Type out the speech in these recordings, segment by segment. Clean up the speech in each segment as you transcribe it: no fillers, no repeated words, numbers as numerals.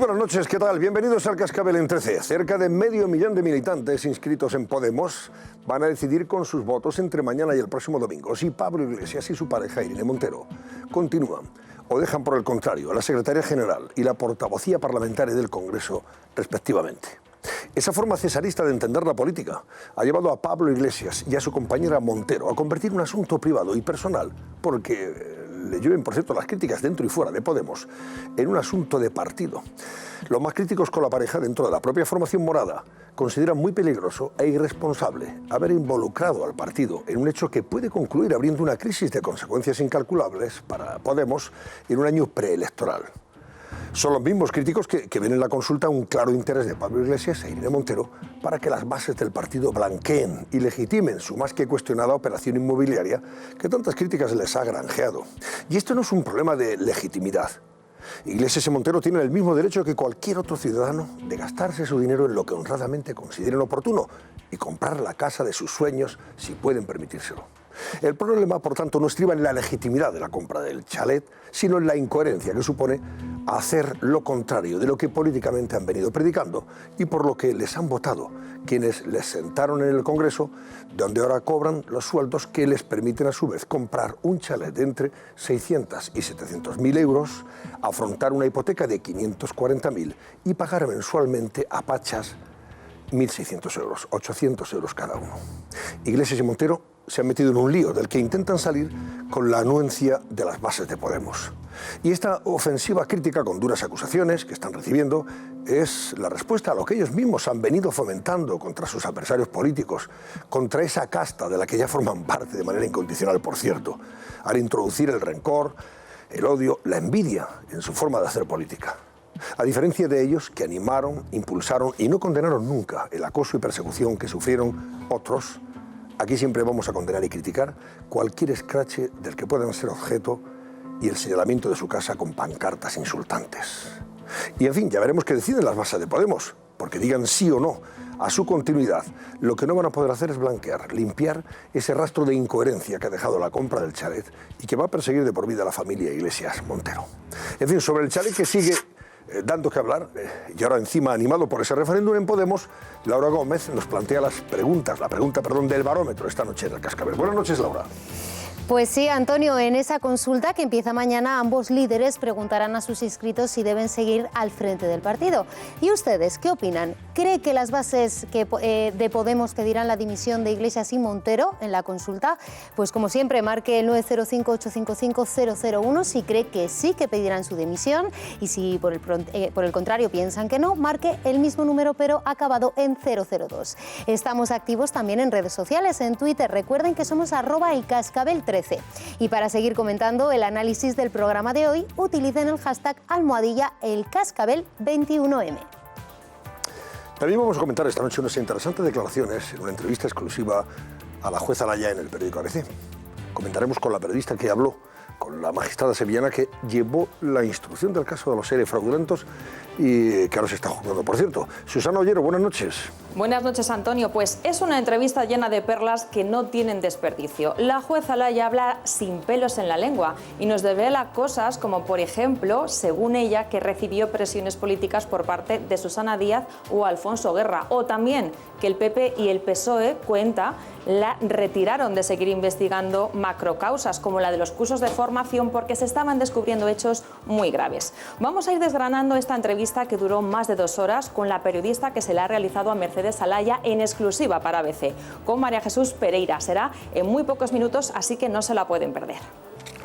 buenas noches, ¿qué tal? Bienvenidos al Cascabel en 13. Cerca de 500.000 de militantes inscritos en Podemos van a decidir con sus votos entre mañana y el próximo domingo si Pablo Iglesias y su pareja Irene Montero continúan o dejan por el contrario a la secretaria general y la portavocía parlamentaria del Congreso respectivamente. Esa forma cesarista de entender la política ha llevado a Pablo Iglesias y a su compañera Montero a convertir un asunto privado y personal, porque le llueven, por cierto, las críticas dentro y fuera de Podemos, en un asunto de partido. Los más críticos con la pareja dentro de la propia formación morada consideran muy peligroso e irresponsable haber involucrado al partido en un hecho que puede concluir abriendo una crisis de consecuencias incalculables para Podemos en un año preelectoral. Son los mismos críticos que ven en la consulta un claro interés de Pablo Iglesias e Irene Montero para que las bases del partido blanqueen y legitimen su más que cuestionada operación inmobiliaria que tantas críticas les ha granjeado. Y esto no es un problema de legitimidad. Iglesias y Montero tienen el mismo derecho que cualquier otro ciudadano de gastarse su dinero en lo que honradamente consideren oportuno y comprar la casa de sus sueños si pueden permitírselo. El problema, por tanto, no estriba en la legitimidad de la compra del chalet, sino en la incoherencia que supone hacer lo contrario de lo que políticamente han venido predicando y por lo que les han votado quienes les sentaron en el Congreso, donde ahora cobran los sueldos que les permiten a su vez comprar un chalet de entre 600 y 700.000 euros, afrontar una hipoteca de 540.000 y pagar mensualmente a pachas 1.600 euros, 800 euros cada uno. Iglesias y Montero se han metido en un lío del que intentan salir con la anuencia de las bases de Podemos. Y esta ofensiva crítica con duras acusaciones que están recibiendo es la respuesta a lo que ellos mismos han venido fomentando contra sus adversarios políticos, contra esa casta de la que ya forman parte de manera incondicional, por cierto, al introducir el rencor, el odio, la envidia en su forma de hacer política. A diferencia de ellos, que animaron, impulsaron y no condenaron nunca el acoso y persecución que sufrieron otros, aquí siempre vamos a condenar y criticar cualquier escrache del que puedan ser objeto y el señalamiento de su casa con pancartas insultantes. Y en fin, ya veremos qué deciden las bases de Podemos, porque digan sí o no a su continuidad. Lo que no van a poder hacer es blanquear, limpiar ese rastro de incoherencia que ha dejado la compra del chalet y que va a perseguir de por vida a la familia Iglesias Montero. En fin, sobre el chalet que sigue dando que hablar, y ahora encima animado por ese referéndum en Podemos, Laura Gómez nos plantea la pregunta del barómetro esta noche en el Cascabel. Buenas noches, Laura. Pues sí, Antonio, en esa consulta que empieza mañana, ambos líderes preguntarán a sus inscritos si deben seguir al frente del partido. ¿Y ustedes qué opinan? ¿Cree que las bases de Podemos pedirán la dimisión de Iglesias y Montero en la consulta? Pues como siempre, marque el 905-855-001 si cree que sí que pedirán su dimisión, y si por el contrario piensan que no, marque el mismo número pero acabado en 002. Estamos activos también en redes sociales, en Twitter. Recuerden que somos @elcascabel13. Y para seguir comentando el análisis del programa de hoy, utilicen el hashtag #elcascabel21m. También vamos a comentar esta noche unas interesantes declaraciones en una entrevista exclusiva a la jueza Laya en el periódico ABC. Comentaremos con la periodista que habló con la magistrada sevillana que llevó la instrucción del caso de los seres fraudulentos y que ahora se está juzgando, por cierto. Susana Ollero, buenas noches. Buenas noches, Antonio. Pues es una entrevista llena de perlas que no tienen desperdicio. La jueza Laya habla sin pelos en la lengua y nos devela cosas como, por ejemplo, según ella, que recibió presiones políticas por parte de Susana Díaz o Alfonso Guerra, o también que el PP y el PSOE, cuenta, la retiraron de seguir investigando macrocausas como la de los cursos de formación porque se estaban descubriendo hechos muy graves. Vamos a ir desgranando esta entrevista que duró más de 2 horas con la periodista que se le ha realizado a Mercedes Alaya en exclusiva para ABC, con María Jesús Pereira. Será en muy pocos minutos, así que no se la pueden perder.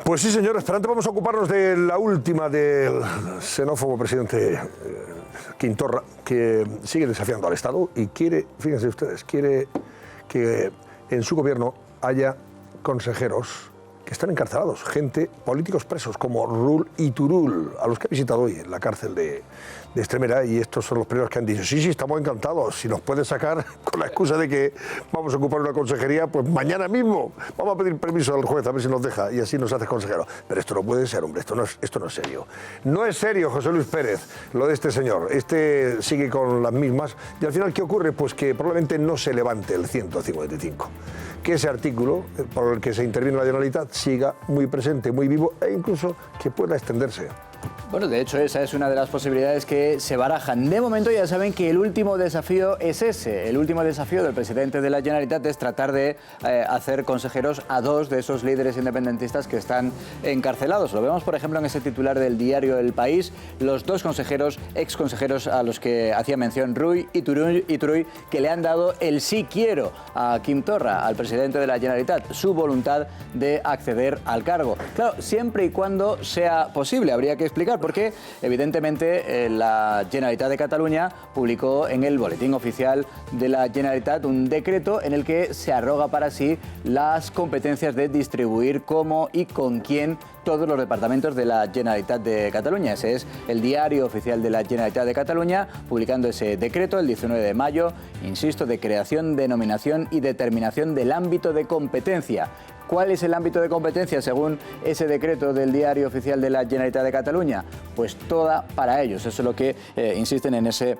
Pues sí, señores, pero antes vamos a ocuparnos de la última del xenófobo presidente Quintorra, que sigue desafiando al Estado y quiere, fíjense ustedes, quiere que en su gobierno haya consejeros que están encarcelados, políticos presos como Rull y Turull, a los que ha visitado hoy en la cárcel de Extremera, y estos son los primeros que han dicho, sí, estamos encantados, si nos puede sacar con la excusa de que vamos a ocupar una consejería, pues mañana mismo vamos a pedir permiso al juez a ver si nos deja y así nos hace consejero. Pero esto no puede ser, hombre, esto no es serio. No es serio, José Luis Pérez, lo de este señor. Este sigue con las mismas y al final, ¿qué ocurre? Pues que probablemente no se levante el 155. Que ese artículo por el que se interviene la Generalitat siga muy presente, muy vivo e incluso que pueda extenderse Bueno, de hecho, esa es una de las posibilidades que se barajan. De momento ya saben que el último desafío es ese. El último desafío del presidente de la Generalitat es tratar de hacer consejeros a dos de esos líderes independentistas que están encarcelados. Lo vemos, por ejemplo, en ese titular del diario El País. Los dos consejeros, exconsejeros a los que hacía mención Rull y Turull, que le han dado el sí quiero a Quim Torra, al presidente de la Generalitat, su voluntad de acceder al cargo. Claro, siempre y cuando sea posible. Habría que explicar porque, evidentemente, la Generalitat de Cataluña publicó en el Boletín Oficial de la Generalitat un decreto en el que se arroga para sí las competencias de distribuir cómo y con quién todos los departamentos de la Generalitat de Cataluña. Ese es el Diario Oficial de la Generalitat de Cataluña, publicando ese decreto el 19 de mayo, insisto, de creación, denominación y determinación del ámbito de competencia. ¿Cuál es el ámbito de competencia según ese decreto del Diario Oficial de la Generalitat de Cataluña? Pues toda para ellos. Eso es lo que insisten en ese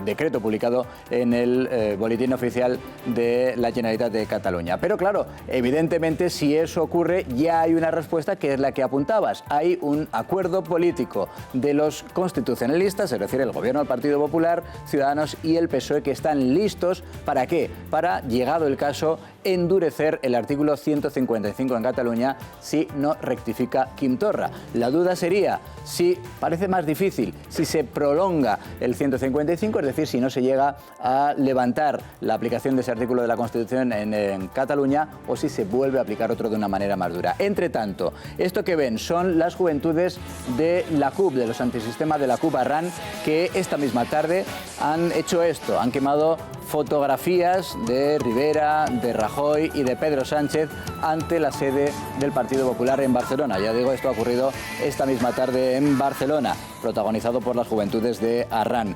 decreto publicado en el Boletín Oficial de la Generalitat de Cataluña. Pero claro, evidentemente, si eso ocurre, ya hay una respuesta que es la que apuntabas. Hay un acuerdo político de los constitucionalistas, es decir, el Gobierno del Partido Popular, Ciudadanos y el PSOE, que están listos ¿para qué? Para, llegado el caso, endurecer el artículo 155 en Cataluña si no rectifica Quim Torra. La duda sería si, parece más difícil, si se prolonga el 155, es decir, si no se llega a levantar la aplicación de ese artículo de la Constitución en Cataluña, o si se vuelve a aplicar otro de una manera más dura. Entre tanto, esto que ven son las juventudes de la CUP, de los antisistemas de la CUP Arran, que esta misma tarde han hecho esto, han quemado fotografías de Rivera, de Rajoy y de Pedro Sánchez ante la sede del Partido Popular en Barcelona. Ya digo, esto ha ocurrido esta misma tarde en Barcelona, protagonizado por las juventudes de Arran.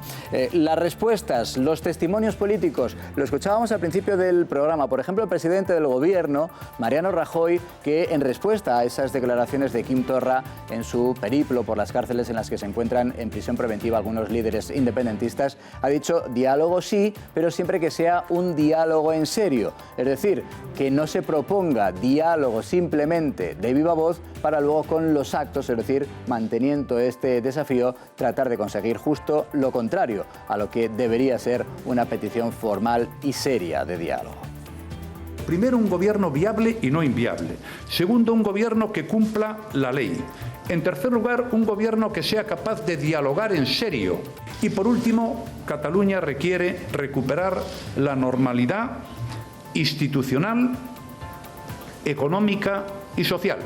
Las respuestas, los testimonios políticos, lo escuchábamos al principio del programa. Por ejemplo, el presidente del Gobierno, Mariano Rajoy, que en respuesta a esas declaraciones de Quim Torra en su periplo por las cárceles en las que se encuentran en prisión preventiva algunos líderes independentistas, ha dicho diálogo sí, pero siempre que sea un diálogo en serio. Es decir, que no se proponga diálogo simplemente de viva voz para luego con los actos, es decir, manteniendo este desafío, tratar de conseguir justo lo contrario a lo que debería ser una petición formal y seria de diálogo. Primero, un gobierno viable y no inviable. Segundo, un gobierno que cumpla la ley. En tercer lugar, un gobierno que sea capaz de dialogar en serio. Y por último, Cataluña requiere recuperar la normalidad institucional, económica y social.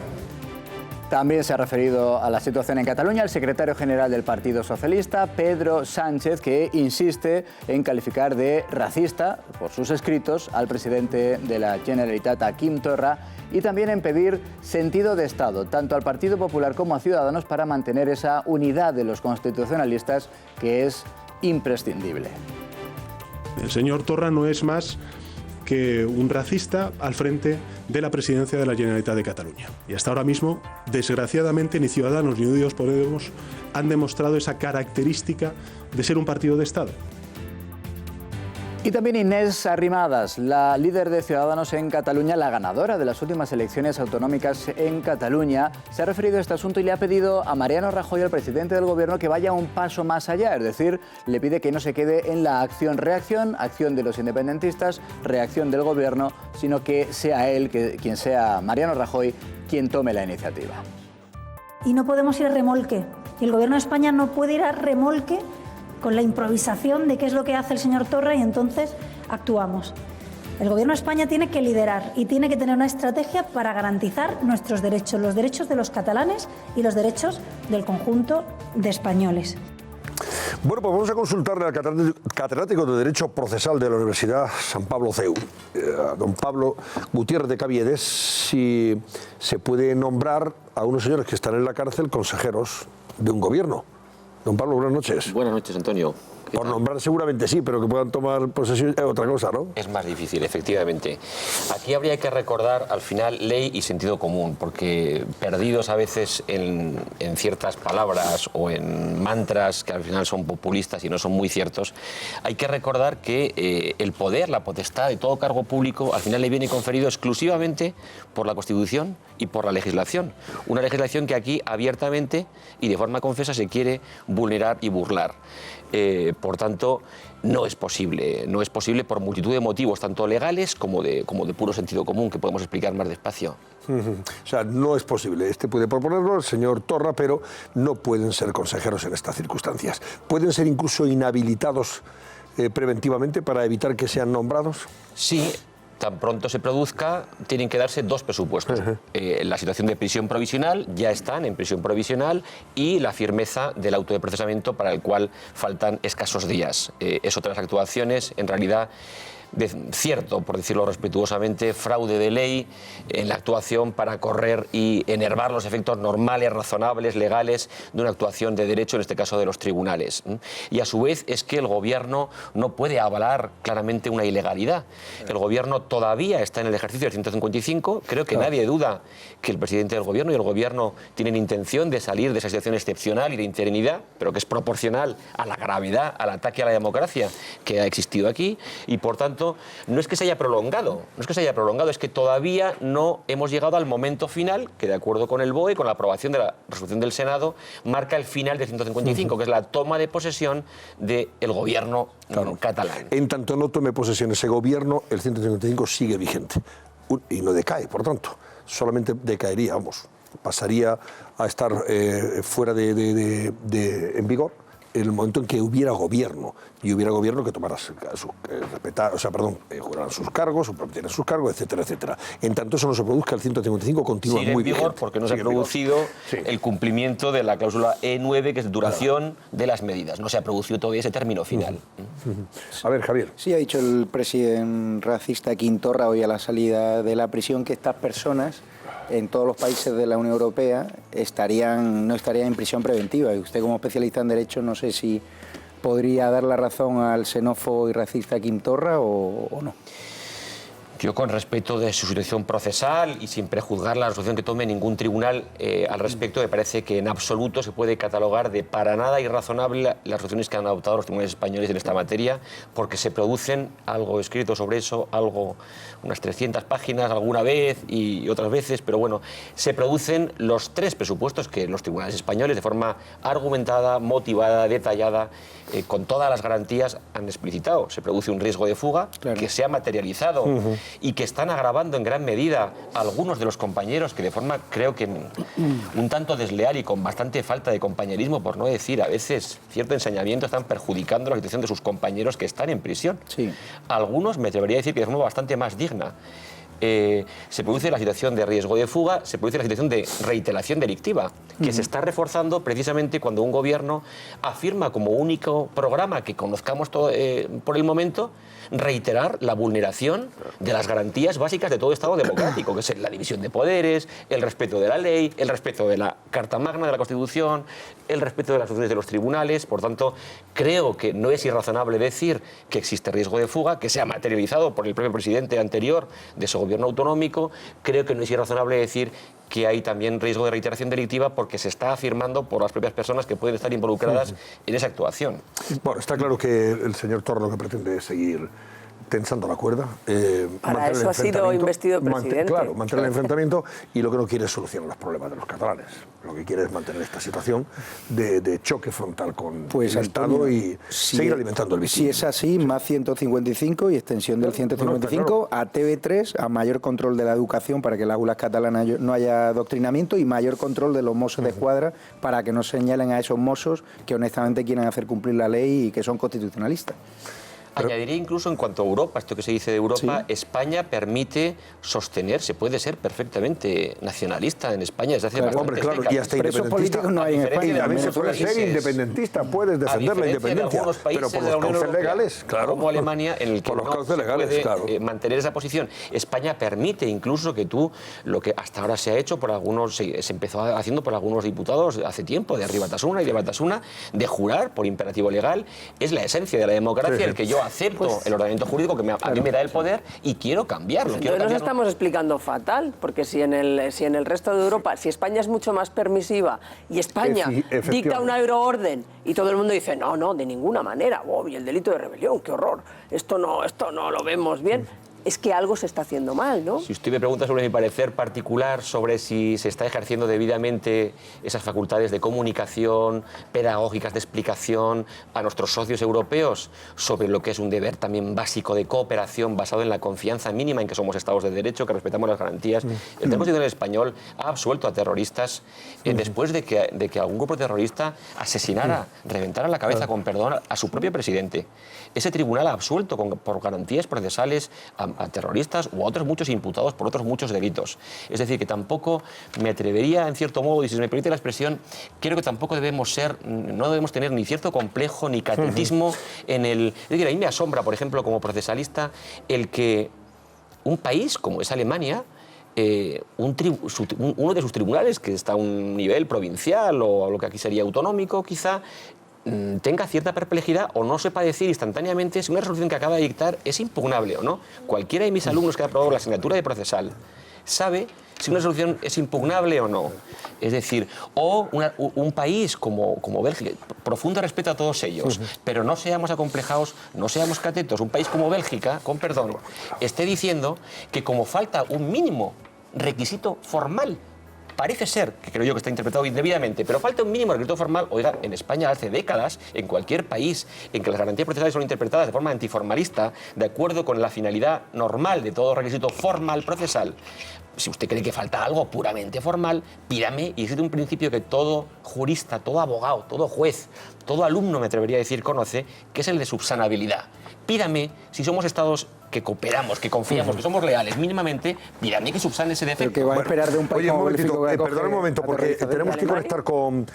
También se ha referido a la situación en Cataluña el secretario general del Partido Socialista, Pedro Sánchez, que insiste en calificar de racista, por sus escritos, al presidente de la Generalitat, a Quim Torra, y también en pedir sentido de Estado, tanto al Partido Popular como a Ciudadanos, para mantener esa unidad de los constitucionalistas que es imprescindible. El señor Torra no es más que un racista al frente de la presidencia de la Generalitat de Cataluña. Y hasta ahora mismo, desgraciadamente, ni Ciudadanos ni Unidos Podemos han demostrado esa característica de ser un partido de Estado. Y también Inés Arrimadas, la líder de Ciudadanos en Cataluña, la ganadora de las últimas elecciones autonómicas en Cataluña, se ha referido a este asunto y le ha pedido a Mariano Rajoy, al presidente del Gobierno, que vaya un paso más allá. Es decir, le pide que no se quede en la acción-reacción, acción de los independentistas, reacción del Gobierno, sino que sea él, quien sea Mariano Rajoy, quien tome la iniciativa. Y no podemos ir a remolque. El Gobierno de España no puede ir a remolque con la improvisación de qué es lo que hace el señor Torra y entonces actuamos. El Gobierno de España tiene que liderar y tiene que tener una estrategia para garantizar nuestros derechos, los derechos de los catalanes y los derechos del conjunto de españoles. Bueno, pues vamos a consultarle al catedrático de Derecho Procesal de la Universidad San Pablo CEU, a don Pablo Gutiérrez de Caviedes, si se puede nombrar a unos señores que están en la cárcel consejeros de un gobierno. Don Pablo, buenas noches. Buenas noches, Antonio. Por nombrar seguramente sí, pero que puedan tomar posesión es otra cosa, ¿no? Es más difícil, efectivamente. Aquí habría que recordar al final ley y sentido común, porque perdidos a veces en ciertas palabras o en mantras que al final son populistas y no son muy ciertos, hay que recordar que el poder, la potestad de todo cargo público al final le viene conferido exclusivamente por la Constitución y por la legislación. Una legislación que aquí abiertamente y de forma confesa se quiere vulnerar y burlar. Por tanto, no es posible por multitud de motivos, tanto legales como de puro sentido común, que podemos explicar más despacio. O sea, no es posible. Este puede proponerlo, el señor Torra, pero no pueden ser consejeros en estas circunstancias. ¿Pueden ser incluso inhabilitados preventivamente para evitar que sean nombrados? Sí. Tan pronto se produzca, tienen que darse dos presupuestos. La situación de prisión provisional, ya están en prisión provisional, y la firmeza del auto de procesamiento, para el cual faltan escasos días. Es otras actuaciones, en realidad, de cierto, por decirlo respetuosamente, fraude de ley en la actuación para correr y enervar los efectos normales, razonables, legales de una actuación de derecho, en este caso de los tribunales. Y a su vez es que el Gobierno no puede avalar claramente una ilegalidad. El Gobierno todavía está en el ejercicio del 155, creo que nadie duda que el presidente del Gobierno y el Gobierno tienen intención de salir de esa situación excepcional y de interinidad, pero que es proporcional a la gravedad, al ataque a la democracia que ha existido aquí, y por tanto no es que se haya prolongado, es que todavía no hemos llegado al momento final que, de acuerdo con el BOE, con la aprobación de la resolución del Senado, marca el final del 155, que es la toma de posesión del gobierno catalán. En tanto no tome posesión ese gobierno, el 155 sigue vigente y no decae, por tanto, solamente decaería, pasaría a estar fuera en vigor en el momento en que hubiera gobierno, y hubiera gobierno que tomara juraran sus cargos, o prometieran sus cargos, etcétera, etcétera. En tanto eso no se produzca, el 155 continúa sigue muy en vigor vigente. Porque no se ha producido el cumplimiento de la cláusula E9, que es duración de las medidas. No se ha producido todavía ese término final. A ver, Javier. Sí, ha dicho el presidente racista Quim Torra hoy a la salida de la prisión que estas personas en todos los países de la Unión Europea no estarían en prisión preventiva. Y usted, como especialista en Derecho, no sé si podría dar la razón al xenófobo y racista Quim Torra o no. Yo, con respeto de su situación procesal y sin prejuzgar la resolución que tome ningún tribunal al respecto, me parece que en absoluto se puede catalogar de para nada irrazonable las resoluciones que han adoptado los tribunales españoles en esta materia, porque se producen, algo escrito sobre eso, unas 300 páginas alguna vez y otras veces, pero bueno, se producen los tres presupuestos que los tribunales españoles, de forma argumentada, motivada, detallada, con todas las garantías, han explicitado. Se produce un riesgo de fuga que se ha materializado y que están agravando en gran medida a algunos de los compañeros que, de forma, creo que un tanto desleal y con bastante falta de compañerismo, por no decir a veces cierto ensañamiento, están perjudicando la situación de sus compañeros que están en prisión. Sí. Algunos, me atrevería a decir que de forma bastante más digna. Se produce la situación de riesgo de fuga, se produce la situación de reiteración delictiva, que se está reforzando precisamente cuando un gobierno afirma como único programa que conozcamos por el momento reiterar la vulneración de las garantías básicas de todo Estado democrático, que es la división de poderes, el respeto de la ley, el respeto de la Carta Magna de la Constitución, el respeto de las funciones de los tribunales. Por tanto, creo que no es irrazonable decir que existe riesgo de fuga, que se ha materializado por el propio presidente anterior de ese gobierno autonómico. Creo que no es irrazonable decir que hay también riesgo de reiteración delictiva, porque se está afirmando por las propias personas que pueden estar involucradas en esa actuación. Bueno, está claro que el señor Torra lo que pretende es seguir tensando la cuerda. Para eso ha sido investido presidente. Claro, mantener el enfrentamiento, y lo que no quiere es solucionar los problemas de los catalanes. Lo que quiere es mantener esta situación de choque frontal con el Estado y seguir alimentando el vicio. Si es así, más 155 y extensión del 155 a TV3, a mayor control de la educación para que en las aulas catalanas no haya adoctrinamiento, y mayor control de los mozos de escuadra para que no señalen a esos mozos que honestamente quieren hacer cumplir la ley y que son constitucionalistas. Añadiría incluso en cuanto a Europa, esto que se dice de Europa, sí. España permite sostener, se puede ser perfectamente nacionalista en España desde hace bastantes décadas. Y hasta independentista no hay en España. También se puede ser independentista, puedes defender la independencia, pero por los cauces legales, claro. Como Alemania, en el que no se puede mantener esa posición. España permite incluso que tú, lo que hasta ahora se ha hecho por algunos, se empezó haciendo por algunos diputados hace tiempo, de Arriba Batasuna y de Batasuna, de jurar por imperativo legal, es la esencia de la democracia, el que yo acepto el ordenamiento jurídico que a mí me da el poder y quiero cambiarlo. Entonces nos estamos explicando fatal, porque si en el resto de Europa, si España es mucho más permisiva y España dicta una euroorden y todo el mundo dice, no, de ninguna manera, y el delito de rebelión, qué horror, esto no lo vemos bien. Es que algo se está haciendo mal, ¿no? Si usted me pregunta sobre mi parecer particular, sobre si se está ejerciendo debidamente esas facultades de comunicación, pedagógicas de explicación a nuestros socios europeos, sobre lo que es un deber también básico de cooperación basado en la confianza mínima en que somos Estados de Derecho, que respetamos las garantías. El Tribunal Constitucional Español ha absuelto a terroristas después de que algún grupo terrorista asesinara, reventara la cabeza, con perdón, a su propio presidente. Ese tribunal ha absuelto por garantías procesales a terroristas u a otros muchos imputados por otros muchos delitos. Es decir, que tampoco me atrevería, en cierto modo, y si se me permite la expresión, creo que tampoco no debemos tener ni cierto complejo ni catetismo en el... Es decir, a mí me asombra, por ejemplo, como procesalista, el que un país como es Alemania, uno de sus tribunales, que está a un nivel provincial o lo que aquí sería autonómico, quizá, tenga cierta perplejidad o no sepa decir instantáneamente si una resolución que acaba de dictar es impugnable o no. Cualquiera de mis alumnos que ha aprobado la asignatura de procesal sabe si una resolución es impugnable o no. Es decir, o un país como Bélgica, profundo respeto a todos ellos, pero no seamos acomplejados, no seamos catetos. Un país como Bélgica, con perdón, esté diciendo que como falta un mínimo requisito formal, parece ser, que creo yo que está interpretado indebidamente, pero falta un mínimo requisito formal. Oiga, en España hace décadas, en cualquier país en que las garantías procesales son interpretadas de forma antiformalista, de acuerdo con la finalidad normal de todo requisito formal procesal, si usted cree que falta algo puramente formal, pídame, y existe un principio que todo jurista, todo abogado, todo juez, todo alumno, me atrevería a decir, conoce, que es el de subsanabilidad. Pídame, si somos estados que cooperamos, que confiamos, que somos leales mínimamente, pídame que subsane ese defecto. ¿Pero qué va a esperar de un país como Bélgica? Perdón un momento, porque tenemos que conectar con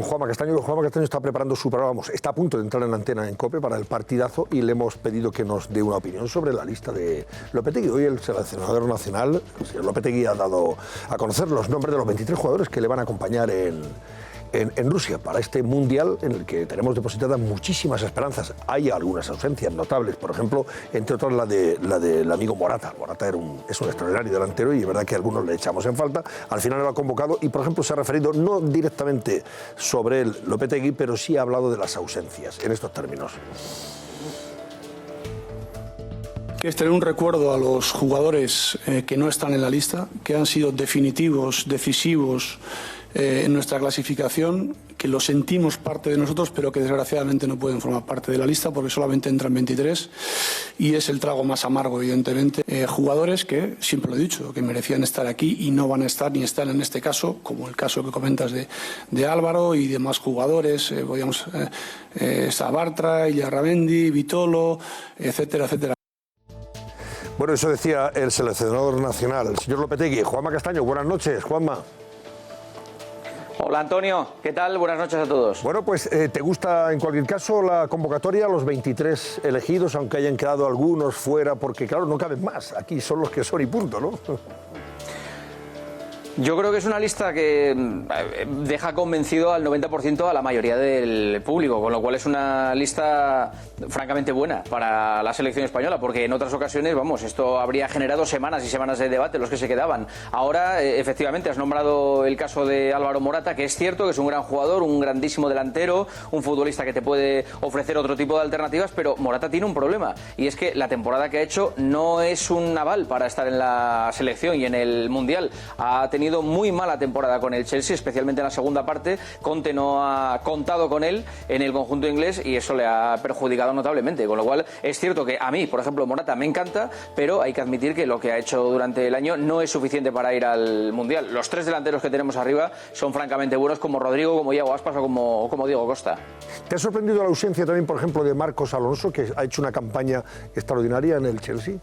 Juanma Castaño. Juanma Castaño está preparando su programa, está a punto de entrar en la antena en COPE para el partidazo y le hemos pedido que nos dé una opinión sobre la lista de Lopetegui. Hoy el seleccionador nacional, el señor Lopetegui, ha dado a conocer los nombres de los 23 jugadores que le van a acompañar en Rusia para este mundial en el que tenemos depositadas muchísimas esperanzas. Hay algunas ausencias notables, por ejemplo, entre otras la del amigo Morata. Morata es un extraordinario delantero y es verdad que algunos le echamos en falta. Al final lo ha convocado y, por ejemplo, se ha referido no directamente sobre el Lopetegui, pero sí ha hablado de las ausencias en estos términos. Es tener un recuerdo a los jugadores que no están en la lista, que han sido definitivos, decisivos en nuestra clasificación, que lo sentimos parte de nosotros, pero que desgraciadamente no pueden formar parte de la lista porque solamente entran 23 y es el trago más amargo, evidentemente. Jugadores que, siempre lo he dicho, que merecían estar aquí y no van a estar ni están en este caso, como el caso que comentas de Álvaro y demás jugadores, está Bartra, Illarramendi, Vitolo, etcétera, etcétera. Bueno, eso decía el seleccionador nacional, el señor Lopetegui. Juanma Castaño, buenas noches, Juanma. Hola Antonio, ¿qué tal? Buenas noches a todos. Bueno, pues ¿te gusta en cualquier caso la convocatoria, los 23 elegidos, aunque hayan quedado algunos fuera? Porque claro, no caben más, aquí son los que son y punto, ¿no? Yo creo que es una lista que deja convencido al 90% a la mayoría del público, con lo cual es una lista francamente buena para la selección española, porque en otras ocasiones, vamos, esto habría generado semanas y semanas de debate los que se quedaban. Ahora, efectivamente, has nombrado el caso de Álvaro Morata, que es cierto que es un gran jugador, un grandísimo delantero, un futbolista que te puede ofrecer otro tipo de alternativas, pero Morata tiene un problema, y es que la temporada que ha hecho no es un aval para estar en la selección y en el Mundial. Ha tenido tenido muy mala temporada con el Chelsea, especialmente en la segunda parte. Conte no ha contado con él en el conjunto inglés y eso le ha perjudicado notablemente. Con lo cual es cierto que a mí, por ejemplo, Morata me encanta, pero hay que admitir que lo que ha hecho durante el año no es suficiente para ir al Mundial. Los tres delanteros que tenemos arriba son francamente buenos, como Rodrigo, como Iago Aspas o como Diego Costa. ¿Te ha sorprendido la ausencia también, por ejemplo, de Marcos Alonso, que ha hecho una campaña extraordinaria en el Chelsea?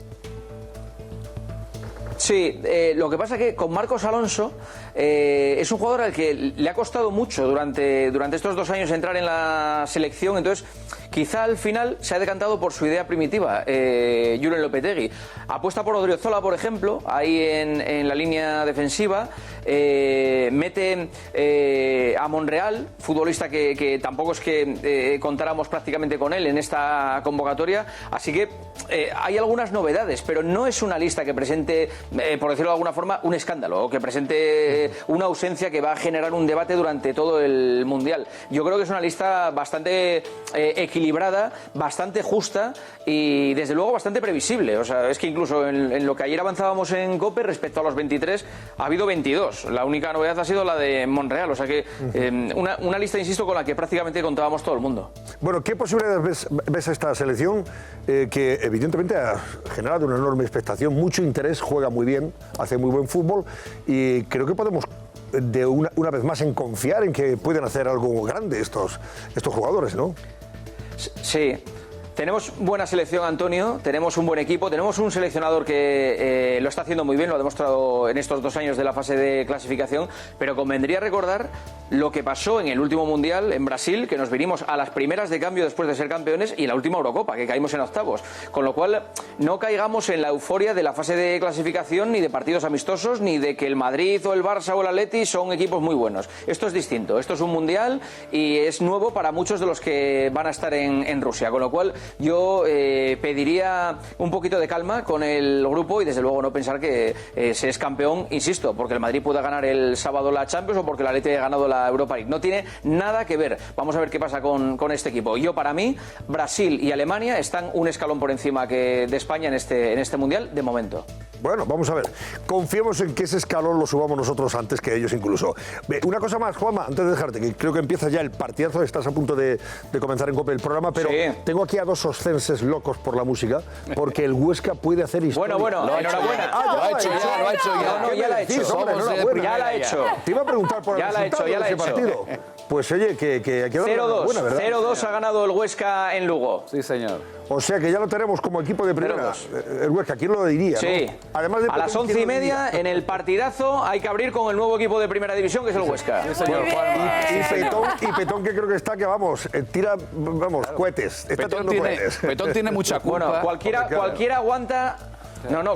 Sí, lo que pasa es que con Marcos Alonso es un jugador al que le ha costado mucho durante estos 2 años entrar en la selección, entonces quizá al final se ha decantado por su idea primitiva, Julen Lopetegui. Apuesta por Odriozola, por ejemplo, ahí en la línea defensiva, mete a Monreal, futbolista que tampoco es que contáramos prácticamente con él en esta convocatoria, así que hay algunas novedades, pero no es una lista que presente, por decirlo de alguna forma, un escándalo o que presente una ausencia que va a generar un debate durante todo el Mundial. Yo creo que es una lista bastante equilibrada, bastante justa y desde luego bastante previsible. O sea, es que incluso en lo que ayer avanzábamos en COPE respecto a los 23 ha habido 22. La única novedad ha sido la de Monreal, o sea que una lista, insisto, con la que prácticamente contábamos todo el mundo. Bueno, ¿qué posibilidades ves a esta selección que evidentemente ha generado una enorme expectación, mucho interés, juega muy bien, hace muy buen fútbol y creo que podemos de una vez más en confiar en que pueden hacer algo grande estos jugadores, ¿no? Sí. Tenemos buena selección, Antonio, tenemos un buen equipo, tenemos un seleccionador que lo está haciendo muy bien, lo ha demostrado en estos 2 años de la fase de clasificación, pero convendría recordar lo que pasó en el último Mundial en Brasil, que nos vinimos a las primeras de cambio después de ser campeones, y la última Eurocopa, que caímos en octavos. Con lo cual, no caigamos en la euforia de la fase de clasificación, ni de partidos amistosos, ni de que el Madrid o el Barça o el Atleti son equipos muy buenos. Esto es distinto, esto es un Mundial y es nuevo para muchos de los que van a estar en Rusia. Con lo cual, yo pediría un poquito de calma con el grupo y desde luego no pensar que se es campeón, insisto, porque el Madrid pueda ganar el sábado la Champions o porque el Atleti haya ganado la Europa League. No tiene nada que ver. Vamos a ver qué pasa con este equipo. Yo, para mí, Brasil y Alemania están un escalón por encima de España en este Mundial de momento. Bueno, vamos a ver. Confiemos en que ese escalón lo subamos nosotros antes que ellos incluso. Una cosa más, Juanma, antes de dejarte, que creo que empieza ya el partidazo, estás a punto de comenzar en COPE el programa, pero sí, tengo aquí a 2 oscenses locos por la música, porque el Huesca puede hacer historia. Bueno, enhorabuena. Lo ha hecho ya. No, ya la ha hecho. Ya la ha hecho. Te iba a preguntar por el resultado de ese partido. Pues oye, que hay que darle enhorabuena, ¿verdad? 0-2 ha ganado el Huesca en Lugo. Sí, señor. O sea que ya lo tenemos como equipo de primera. El Huesca, ¿quién lo diría? Sí. ¿No? Además de a las 11:30 en el partidazo hay que abrir con el nuevo equipo de primera división, que es el Huesca. Sí, señor. Y Petón, que creo que está, que vamos, tira, cohetes. Está tirando cohetes. Petón tiene mucha culpa. Bueno, cualquiera aguanta.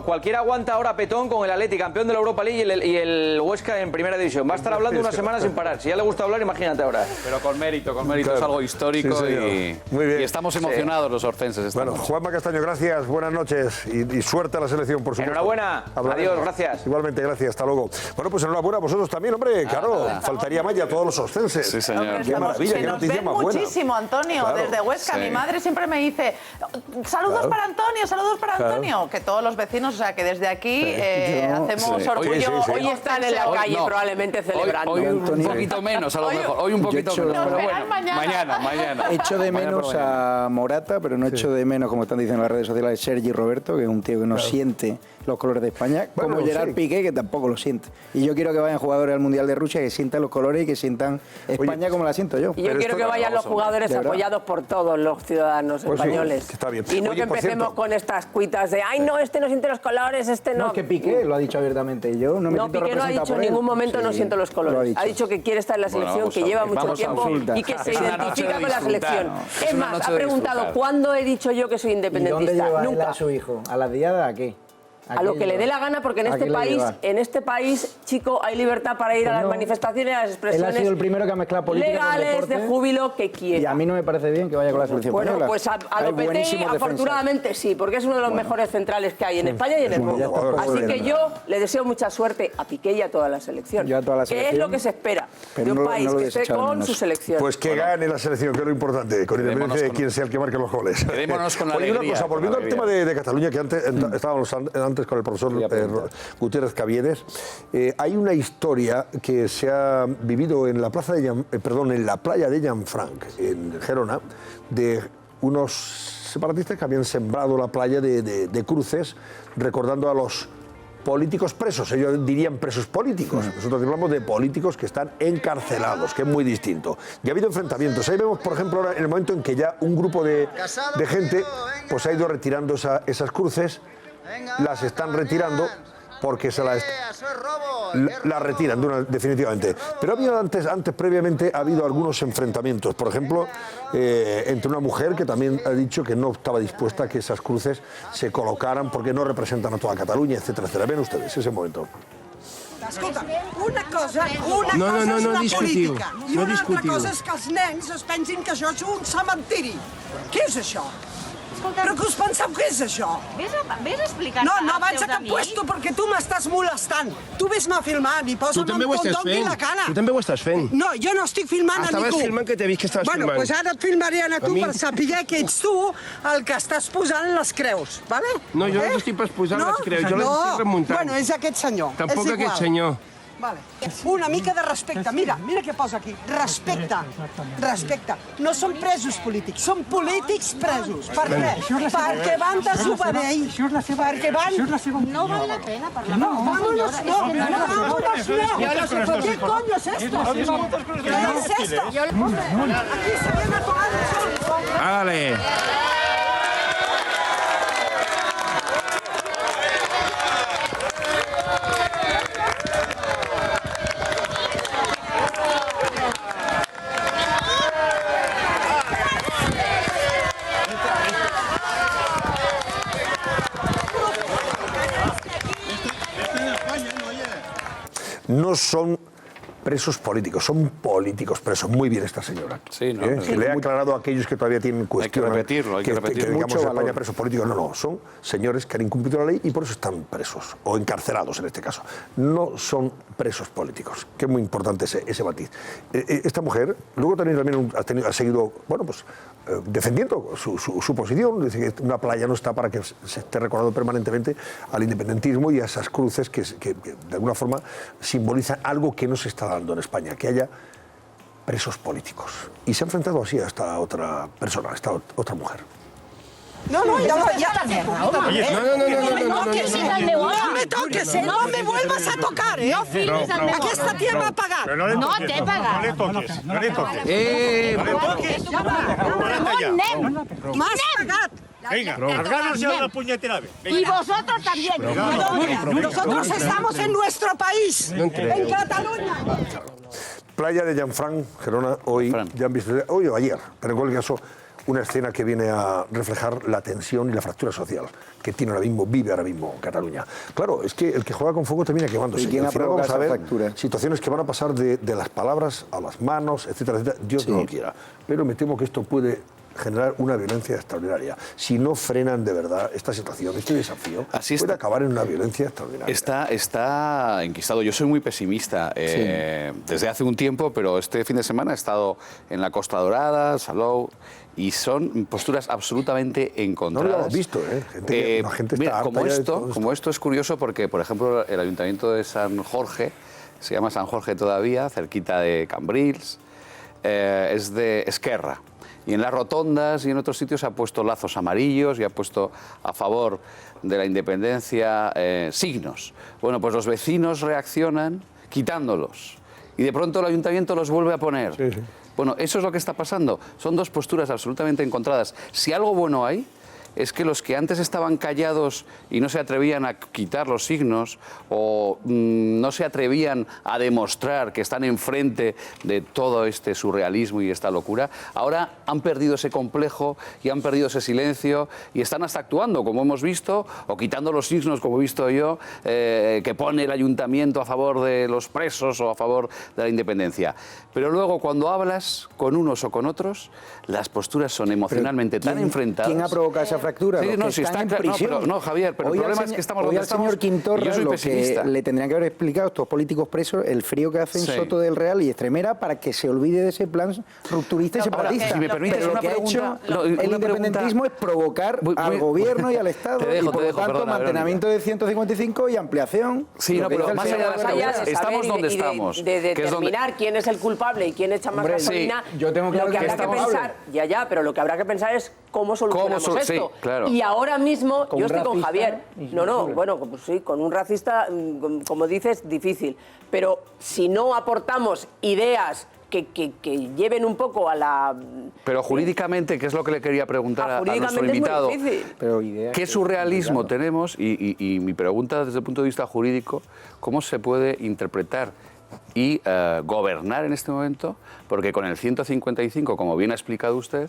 Cualquiera aguanta ahora a Petón con el Atleti, campeón de la Europa League, y el Huesca en primera división. Va a estar hablando una semana sin parar. Si ya le gusta hablar, imagínate ahora. Pero con mérito, claro. Es algo histórico, sí, muy bien. Y estamos emocionados los orcenses. Bueno, Juanma Castaño, gracias, buenas noches y suerte a la selección, por supuesto. Enhorabuena, adiós, gracias. Igualmente, gracias, hasta luego. Bueno, pues enhorabuena a vosotros también, hombre, claro, faltaría más ya a todos los oscenses. Sí, señor. Qué maravilla, qué noticia más buena. Muchísimo, Antonio, claro, desde Huesca. Sí. Mi madre siempre me dice, saludos para Antonio, saludos para Antonio, que todos los vecinos, o sea, que desde aquí hacemos orgullo. Hoy están en la calle probablemente celebrando. Hoy un poquito menos, a lo mejor. Hoy un poquito menos. Pero bueno, mañana. Echo de menos a Morata, pero no echo de menos, como están diciendo en las redes sociales, a Sergi Roberto, que es un tío que no siente los colores de España, como Gerard Piqué, que tampoco lo siente. Y yo quiero que vayan jugadores al Mundial de Rusia que sientan los colores y que sientan España como la siento yo. Y yo quiero que vayan los jugadores apoyados por todos los ciudadanos españoles. Sí, está bien. Y no que empecemos con estas cuitas de, ay, no, este no siente los colores, este no. No, que Piqué lo ha dicho abiertamente. Yo no me siento Piqué no ha dicho en ningún momento no siento los colores. Ha dicho que quiere estar en la selección, que lleva mucho tiempo y que se identifica con la selección. Es más, ha preguntado, ¿cuándo he dicho yo que soy independentista? ¿Y dónde lleva Nunca. él a su hijo? ¿A la diada a qué? A lo que le dé la gana, porque en este país, chico, hay libertad para ir a las manifestaciones, a las expresiones él ha sido el primero que ha mezclado política legales de júbilo que quiera. Y a mí no me parece bien que vaya con la selección española. Pues a Lopetegui, afortunadamente sí, porque es uno de los mejores centrales que hay en España y en el mundo. Así que yo le deseo mucha suerte a Piqué y a toda la selección. Que es lo que se espera de un país que esté con su selección. Pues que gane la selección, que es lo importante, con independencia de quién sea el que marque los goles. Quedémonos con la alegría. Una cosa, volviendo al tema de Cataluña, que antes estábamos antes con el profesor Gutiérrez Caviedes. Hay una historia que se ha vivido en la en la playa de Llanfranc, en Gerona, de unos separatistas que habían sembrado la playa de cruces, recordando a los políticos presos. Ellos dirían presos políticos. Nosotros hablamos de políticos que están encarcelados, que es muy distinto. Y ha habido enfrentamientos. Ahí vemos, por ejemplo, ahora en el momento en que ya un grupo de gente pues ha ido retirando esas cruces, las están retirando porque se la retiran definitivamente. Pero previamente ha habido algunos enfrentamientos. Por ejemplo, entre una mujer que también ha dicho que no estaba dispuesta a que esas cruces se colocaran porque no representan a toda Cataluña, etcétera, etcétera. Ven ustedes ese momento. Escolta, una cosa és la política i una altra cosa és que els nens es pensin que això és un cementiri. Què és això? Però què us penseu que és això? Vés explicant no vaig a cap puesto perquè tu m'estàs molestant. Tu vés-me filmant i posa'm un condó en la cara. Tu també ho estàs fent. No, jo no estic filmant a ningú. Estaves filmant que t'he vist que estaves filmant. Bueno, doncs ara et filmaré a tu per saber que ets tu el que estàs posant les creus, vale? No, jo no t'estic pas posant les creus, jo les estic remuntant. Bueno, és aquest senyor. Tampoc aquest senyor. Vale. Una mica de respecte. Mira què posa aquí. Respecte. Respecte. No són presos polítics, són polítics presos. Per què? Perquè van desobeir. Perquè van... No val la pena parlar. No, vámonos, no. ¿Qué coño es esto? ¿Qué es esto? Aquí se viene a tomar el sol. Vale. No son presos políticos, son políticos presos. Muy bien esta señora. Sí, ¿no? Que le he aclarado a aquellos que todavía tienen cuestiones. Hay que repetirlo. Que digamos en España presos políticos. No, son señores que han incumplido la ley y por eso están presos, o encarcelados en este caso. No son presos políticos, que es muy importante ese matiz. Esta mujer, luego también ha seguido, bueno, pues defendiendo su posición. Dice que una playa no está para que se esté recordando permanentemente al independentismo y a esas cruces que de alguna forma simbolizan algo que no se está dando en España, que haya presos políticos. Y se ha enfrentado así a esta otra persona, a esta otra mujer. No me toques, no me vuelvas a tocar, ¿eh? Aquesta tia m'ha pagat. No t'he pagat. No le toques. M'has pagat. Venga, cargaros ya una puñetera vez. Y vosotros también. Nosotros estamos en nuestro país, en Cataluña. Playa de Llanfranc, Gerona, hoy ya han visto, hoy o ayer, pero en cualquier caso, una escena que viene a reflejar la tensión y la fractura social que vive ahora mismo Cataluña. Claro, es que el que juega con fuego termina quemándose. ¿Y quién al final vamos a ver fractura? situaciones que van a pasar de las palabras a las manos, etcétera, etcétera. Dios no lo quiera. Pero me temo que esto puede generar una violencia extraordinaria. Si no frenan de verdad esta situación, este desafío, puede acabar en una violencia extraordinaria. Está enquistado. Yo soy muy pesimista desde hace un tiempo, pero este fin de semana he estado en la Costa Dorada, Salou, y son posturas absolutamente encontradas. No lo hemos visto, ¿eh? La gente está como esto es curioso porque, por ejemplo, el Ayuntamiento de San Jorge, se llama San Jorge todavía, cerquita de Cambrils, es de Esquerra. Y en las rotondas y en otros sitios ha puesto lazos amarillos y ha puesto a favor de la independencia signos. Bueno, pues los vecinos reaccionan quitándolos. Y de pronto el ayuntamiento los vuelve a poner. Sí. Bueno, eso es lo que está pasando. Son dos posturas absolutamente encontradas. Si algo bueno hay, es que los que antes estaban callados y no se atrevían a quitar los signos o no se atrevían a demostrar que están enfrente de todo este surrealismo y esta locura, ahora han perdido ese complejo y han perdido ese silencio y están hasta actuando, como hemos visto, o quitando los signos, como he visto yo, que pone el ayuntamiento a favor de los presos o a favor de la independencia. Pero luego, cuando hablas con unos o con otros, las posturas son emocionalmente tan enfrentadas. ¿Quién ha provocado esa fractura. Sí, los no, que si están está en claro, prisión. no, Javier, pero el problema es que estamos donde hoy al estamos. señor Quim Torra Y yo soy lo pesimista. que le tendrían que haber explicado a estos políticos presos el frío que hacen Sí. Soto del Real y Extremera para que se olvide de ese plan rupturista y separatista. Si me permites Pero una lo que ha pregunta, hecho el independentismo es provocar al gobierno y al Estado Te dejo, y por te lo dejo, tanto perdona, mantenimiento de 155 y ampliación. Sí, Lo no, que pero dice el más señor allá de las Álvaro. preguntas, estamos donde estamos. De que es donde- determinar quién es el culpable y quién echa más Hombre, gasolina, sí, yo tengo claro lo que que habrá que estamos- pensar, pero lo que habrá que pensar es cómo solucionamos sí, esto. claro. Y ahora mismo, Con yo un estoy con racista, Javier. No, bueno, pues sí, con un racista, como dices, difícil. Pero si no aportamos ideas que lleven un poco a la... Pero jurídicamente, ¿qué es lo que le quería preguntar a nuestro jurídicamente invitado? es muy difícil. Pero ideas ¿Qué que- surrealismo tenemos? Y mi pregunta desde el punto de vista jurídico, ¿cómo se puede interpretar y gobernar en este momento? Porque con el 155, como bien ha explicado usted,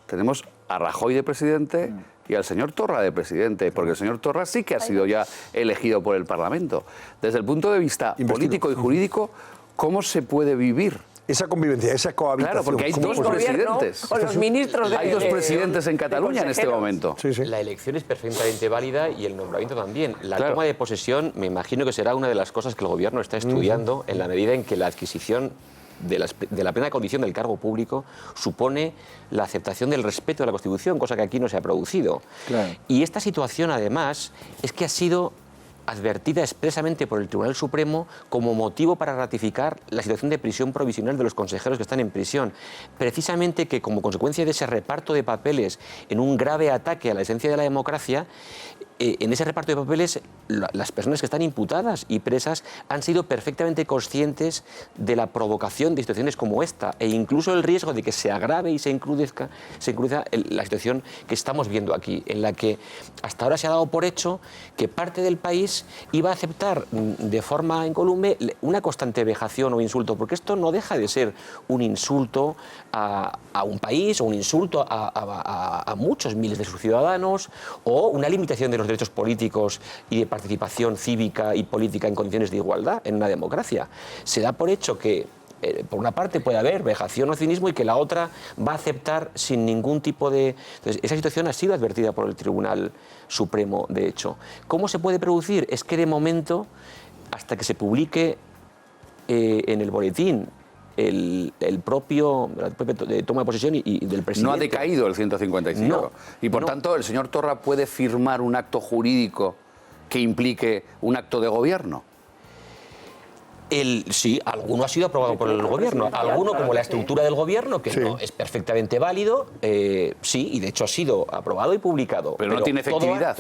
tenemos a Rajoy de presidente y al señor Torra de presidente, porque el señor Torra sí que ha sido ya elegido por el Parlamento. Desde el punto de vista político y jurídico, ¿cómo se puede vivir? Esa convivencia, esa cohabitación. Claro, porque hay ¿cómo dos puede ser? presidentes. Con los ministros Hay dos presidentes en Cataluña en este momento. La elección es perfectamente válida y el nombramiento también. La Claro. toma de posesión me imagino que será una de las cosas que el Gobierno está estudiando en la medida en que la adquisición de la plena condición del cargo público supone la aceptación del respeto de la Constitución, cosa que aquí no se ha producido. Claro. Y esta situación, además, es que ha sido advertida expresamente por el Tribunal Supremo como motivo para ratificar la situación de prisión provisional de los consejeros que están en prisión. Precisamente que, como consecuencia de ese reparto de papeles en un grave ataque a la esencia de la democracia, en ese reparto de papeles las personas que están imputadas y presas han sido perfectamente conscientes de la provocación de situaciones como esta e incluso el riesgo de que se agrave y se encrudezca la situación que estamos viendo aquí, en la que hasta ahora se ha dado por hecho que parte del país iba a aceptar de forma incolume una constante vejación o insulto, porque esto no deja de ser un insulto a un país o un insulto a muchos miles de sus ciudadanos o una limitación de los derechos políticos y de participación cívica y política en condiciones de igualdad en una democracia. Se da por hecho que por una parte puede haber vejación o cinismo y que la otra va a aceptar sin ningún tipo de... Entonces, esa situación ha sido advertida por el Tribunal Supremo, de hecho. ¿Cómo se puede producir? Es que de momento, hasta que se publique en el boletín la propia toma de posesión y del presidente... No ha decaído el 155. No, y por tanto, el señor Torra puede firmar un acto jurídico que implique un acto de gobierno. Sí, alguno ha sido aprobado por el Gobierno. Alguno, como la estructura del Gobierno, que no es perfectamente válido, sí, y de hecho ha sido aprobado y publicado. Pero no tiene todo efectividad.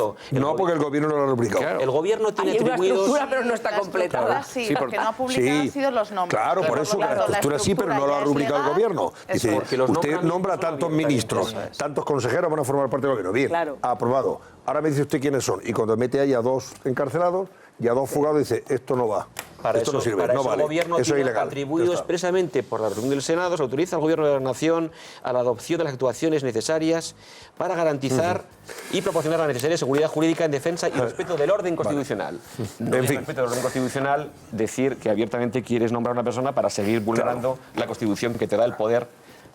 Porque el Gobierno no lo ha rubricado. Claro. El Gobierno tiene Hay una atribuidos... estructura, pero no está completada. Sí, lo que no ha publicado han sido los nombres. Claro, por eso que la estructura sí, pero no lo ha rubricado el Gobierno. Dice, porque los usted nombramientos nombra son tantos abiertos. ministros, Eso es. tantos consejeros van a formar parte del Gobierno. Bien, Claro. aprobado. Ahora me dice usted quiénes son. Y cuando mete ahí a dos encarcelados y a dos fugados, dice, esto no va. Para esto eso, no sirve, para no eso vale. el Gobierno Eso es tiene ilegal. atribuido Ya está. expresamente por la resolución del Senado, se autoriza al Gobierno de la Nación a la adopción de las actuaciones necesarias para garantizar y proporcionar la necesaria seguridad jurídica en defensa y respeto del orden constitucional. No En en fin. respeto del orden constitucional decir que abiertamente quieres nombrar a una persona para seguir vulnerando la Constitución que te da el poder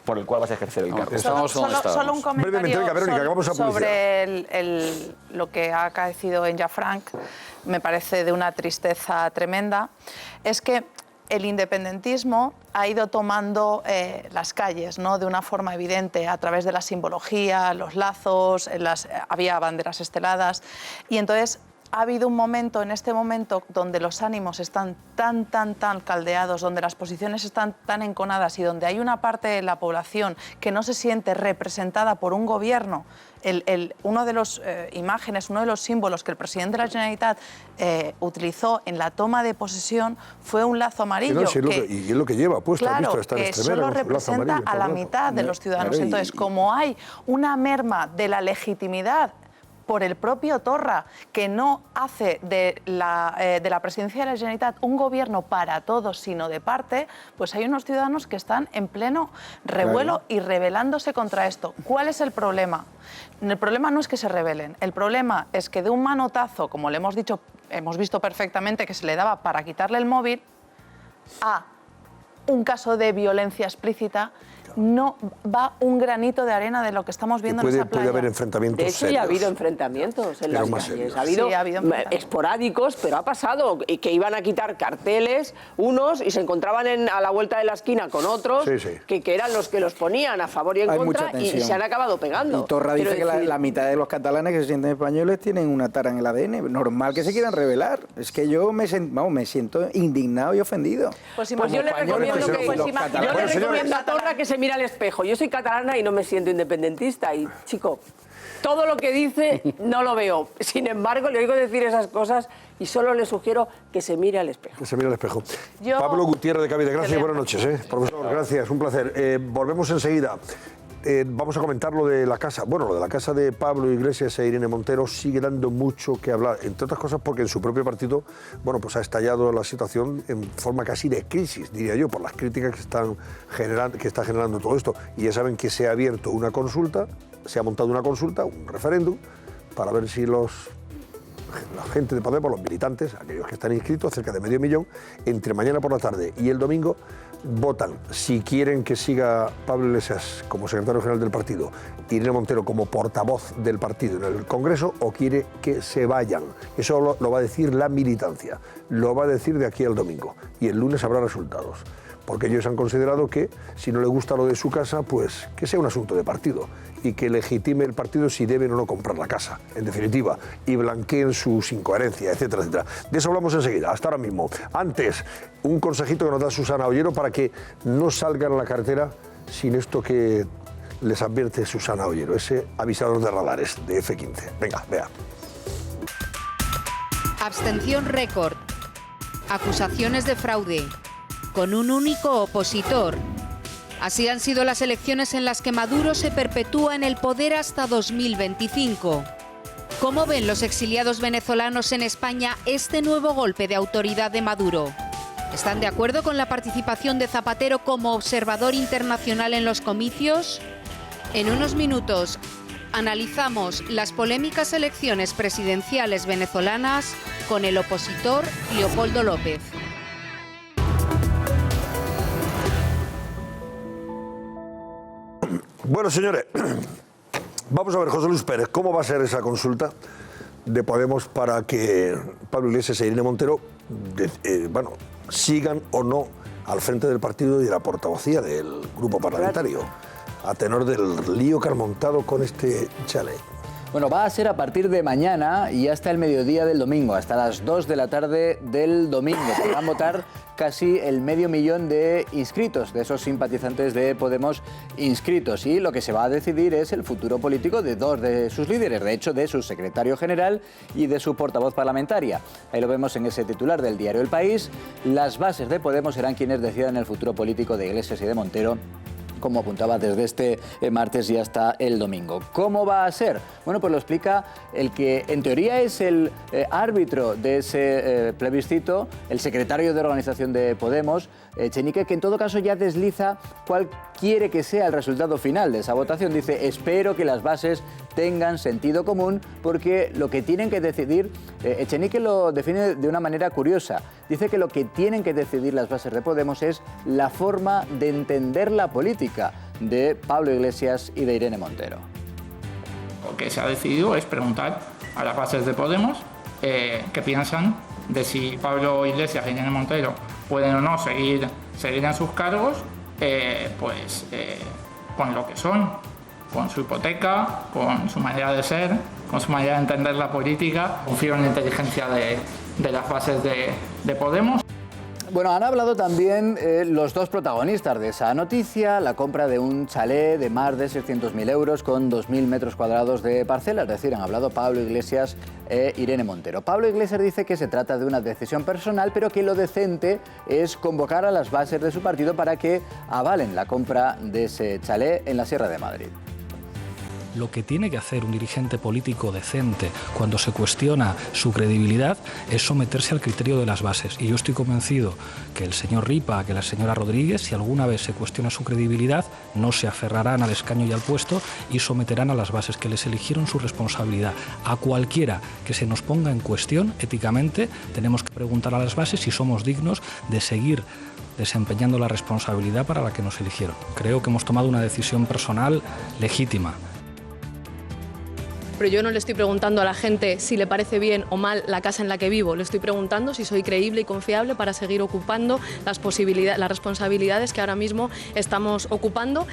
por el cual vas a ejercer el cargo. Solo un comentario Brevemente, venga, Verónica, que vamos a publicidad. sobre lo que ha acaecido en Llafranc, me parece de una tristeza tremenda, es que el independentismo ha ido tomando las calles, ¿no?, de una forma evidente a través de la simbología, los lazos, había banderas esteladas y entonces ha habido un momento, en este momento, donde los ánimos están tan caldeados, donde las posiciones están tan enconadas y donde hay una parte de la población que no se siente representada por un gobierno. Uno de los imágenes, uno de los símbolos que el presidente de la Generalitat utilizó en la toma de posesión fue un lazo amarillo. Y es lo que lleva puesto, Claro, has visto, está en que Extremera, solo con su lazo representa amarillo, a la todo el rato. mitad de los ciudadanos. Claro, Entonces, como hay una merma de la legitimidad por el propio Torra, que no hace de la presidencia de la Generalitat un gobierno para todos, sino de parte, pues hay unos ciudadanos que están en pleno revuelo y rebelándose contra esto. ¿Cuál es el problema? El problema no es que se rebelen, el problema es que de un manotazo, como le hemos dicho, hemos visto perfectamente que se le daba para quitarle el móvil, a un caso de violencia explícita, no va un granito de arena de lo que estamos viendo en esa playa. Puede haber enfrentamientos De hecho, serios. ya ha habido enfrentamientos en las calles. Ha habido, enfrentamientos esporádicos, pero ha pasado. Y que iban a quitar carteles unos y se encontraban a la vuelta de la esquina con otros que eran los que los ponían a favor y en contra y se han acabado pegando. Y Torra dice que la mitad de los catalanes que se sienten españoles tienen una tara en el ADN. Normal que se quieran rebelar. Es que yo me siento indignado y ofendido. Pues yo le recomiendo a Torra que se mire al espejo. Yo soy catalana y no me siento independentista. Y, chico, todo lo que dice no lo veo. Sin embargo, le oigo decir esas cosas y solo le sugiero que se mire al espejo. Que se mire al espejo. Pablo Gutiérrez de Cavite, gracias y buenas noches. Profesor, gracias, un placer. Volvemos enseguida. Vamos a comentar lo de la casa. Bueno, lo de la casa de Pablo Iglesias e Irene Montero sigue dando mucho que hablar, entre otras cosas porque en su propio partido, bueno, pues ha estallado la situación en forma casi de crisis, diría yo, por las críticas que está generando todo esto. Y ya saben que se ha abierto una consulta, se ha montado una consulta, un referéndum, para ver si la gente de Podemos, los militantes, aquellos que están inscritos, cerca de 500.000, entre mañana por la tarde y el domingo, votan si quieren que siga Pablo Iglesias como secretario general del partido, Irene Montero como portavoz del partido en el Congreso, o quiere que se vayan. Eso lo va a decir la militancia, lo va a decir de aquí al domingo, y el lunes habrá resultados. Porque ellos han considerado que si no le gusta lo de su casa, pues que sea un asunto de partido y que legitime el partido si deben o no comprar la casa, en definitiva, y blanqueen sus incoherencias, etcétera, etcétera. De eso hablamos enseguida, hasta ahora mismo. Antes, un consejito que nos da Susana Ollero para que no salgan a la carretera sin esto que les advierte Susana Ollero, ese avisador de radares de F15. Venga, vea. Abstención récord. Acusaciones de fraude. Con un único opositor. Así han sido las elecciones en las que Maduro se perpetúa en el poder hasta 2025. ¿Cómo ven los exiliados venezolanos en España este nuevo golpe de autoridad de Maduro? ¿Están de acuerdo con la participación de Zapatero como observador internacional en los comicios? En unos minutos analizamos las polémicas elecciones presidenciales venezolanas con el opositor Leopoldo López. Bueno, señores, vamos a ver, José Luis Pérez, ¿cómo va a ser esa consulta de Podemos para que Pablo Iglesias e Irene Montero sigan o no al frente del partido y de la portavocía del grupo parlamentario, a tenor del lío que han montado con este chalet? Bueno, va a ser a partir de mañana y hasta el mediodía del domingo, hasta las 2 de la tarde del domingo. Podrán votar casi el 500.000 de inscritos, de esos simpatizantes de Podemos inscritos. Y lo que se va a decidir es el futuro político de dos de sus líderes, de hecho de su secretario general y de su portavoz parlamentaria. Ahí lo vemos en ese titular del diario El País. Las bases de Podemos serán quienes decidan el futuro político de Iglesias y de Montero, como apuntaba desde este martes y hasta el domingo. ¿Cómo va a ser? Bueno, pues lo explica el que en teoría es el árbitro de ese plebiscito, el secretario de organización de Podemos, Echenique, que en todo caso ya desliza cuál quiere que sea el resultado final de esa votación. Dice, espero que las bases tengan sentido común, porque lo que tienen que decidir, Echenique lo define de una manera curiosa. Dice que lo que tienen que decidir las bases de Podemos es la forma de entender la política de Pablo Iglesias y de Irene Montero. Lo que se ha decidido es preguntar a las bases de Podemos qué piensan de si Pablo Iglesias y Irene Montero pueden o no seguir en sus cargos, con lo que son, con su hipoteca, con su manera de ser, con su manera de entender la política. Confío en la inteligencia de las bases de Podemos. Bueno, han hablado también los dos protagonistas de esa noticia, la compra de un chalet de más de 600.000 euros con 2.000 metros cuadrados de parcela, es decir, han hablado Pablo Iglesias e Irene Montero. Pablo Iglesias dice que se trata de una decisión personal, pero que lo decente es convocar a las bases de su partido para que avalen la compra de ese chalet en la Sierra de Madrid. lo que tiene que hacer un dirigente político decente cuando se cuestiona su credibilidad es someterse al criterio de las bases. Y yo estoy convencido que el señor Ripa, que la señora Rodríguez, si alguna vez se cuestiona su credibilidad, no se aferrarán al escaño y al puesto y someterán a las bases que les eligieron su responsabilidad. A cualquiera que se nos ponga en cuestión éticamente, tenemos que preguntar a las bases si somos dignos de seguir desempeñando la responsabilidad para la que nos eligieron. Creo que hemos tomado una decisión personal legítima. Pero yo no le estoy preguntando a la gente si le parece bien o mal la casa en la que vivo. Le estoy preguntando si soy creíble y confiable para seguir ocupando las responsabilidades que ahora mismo estamos ocupando.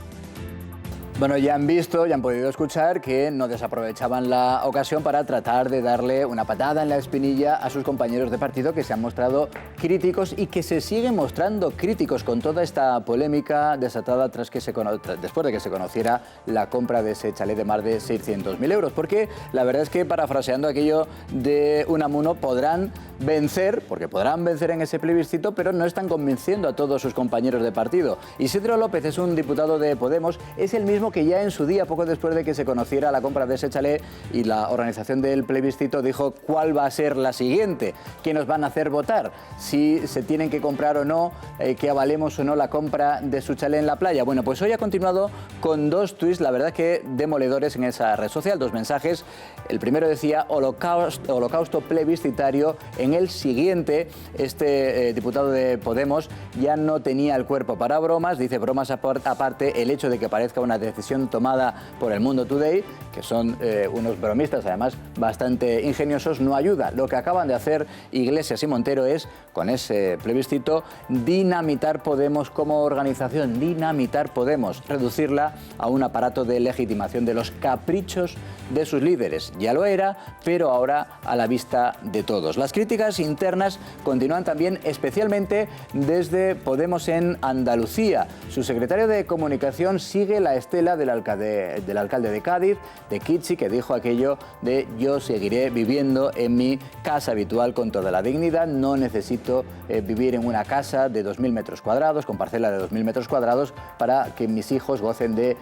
Bueno, ya han visto, ya han podido escuchar que no desaprovechaban la ocasión para tratar de darle una patada en la espinilla a sus compañeros de partido que se han mostrado críticos y que se siguen mostrando críticos con toda esta polémica desatada después de que se conociera la compra de ese chalet de más de 600.000 euros. Porque la verdad es que, parafraseando aquello de Unamuno, podrán vencer, porque podrán vencer en ese plebiscito, pero no están convenciendo a todos sus compañeros de partido. Isidro López es un diputado de Podemos, es el mismo que ya en su día, poco después de que se conociera la compra de ese chalet y la organización del plebiscito, dijo cuál va a ser la siguiente, qué nos van a hacer votar, si se tienen que comprar o no, que avalemos o no la compra de su chalet en la playa. Bueno, pues hoy ha continuado con 2 tuits, la verdad que demoledores en esa red social, 2 mensajes. El primero decía holocausto plebiscitario. En el siguiente, este diputado de Podemos ya no tenía el cuerpo para bromas, dice bromas aparte, el hecho de que parezca una decisión tomada por El Mundo Today, que son unos bromistas además bastante ingeniosos, no ayuda. Lo que acaban de hacer Iglesias y Montero es, con ese plebiscito, dinamitar Podemos como organización, dinamitar Podemos, reducirla a un aparato de legitimación de los caprichos de sus líderes. Ya lo era, pero ahora a la vista de todos. Las críticas internas continúan también, especialmente desde Podemos en Andalucía. Su secretario de Comunicación sigue la estela del alcalde de Cádiz, de Kichi, que dijo aquello de yo seguiré viviendo en mi casa habitual con toda la dignidad, no necesito vivir en una casa de 2.000 metros cuadrados, con parcela de 2.000 metros cuadrados, para que mis hijos gocen de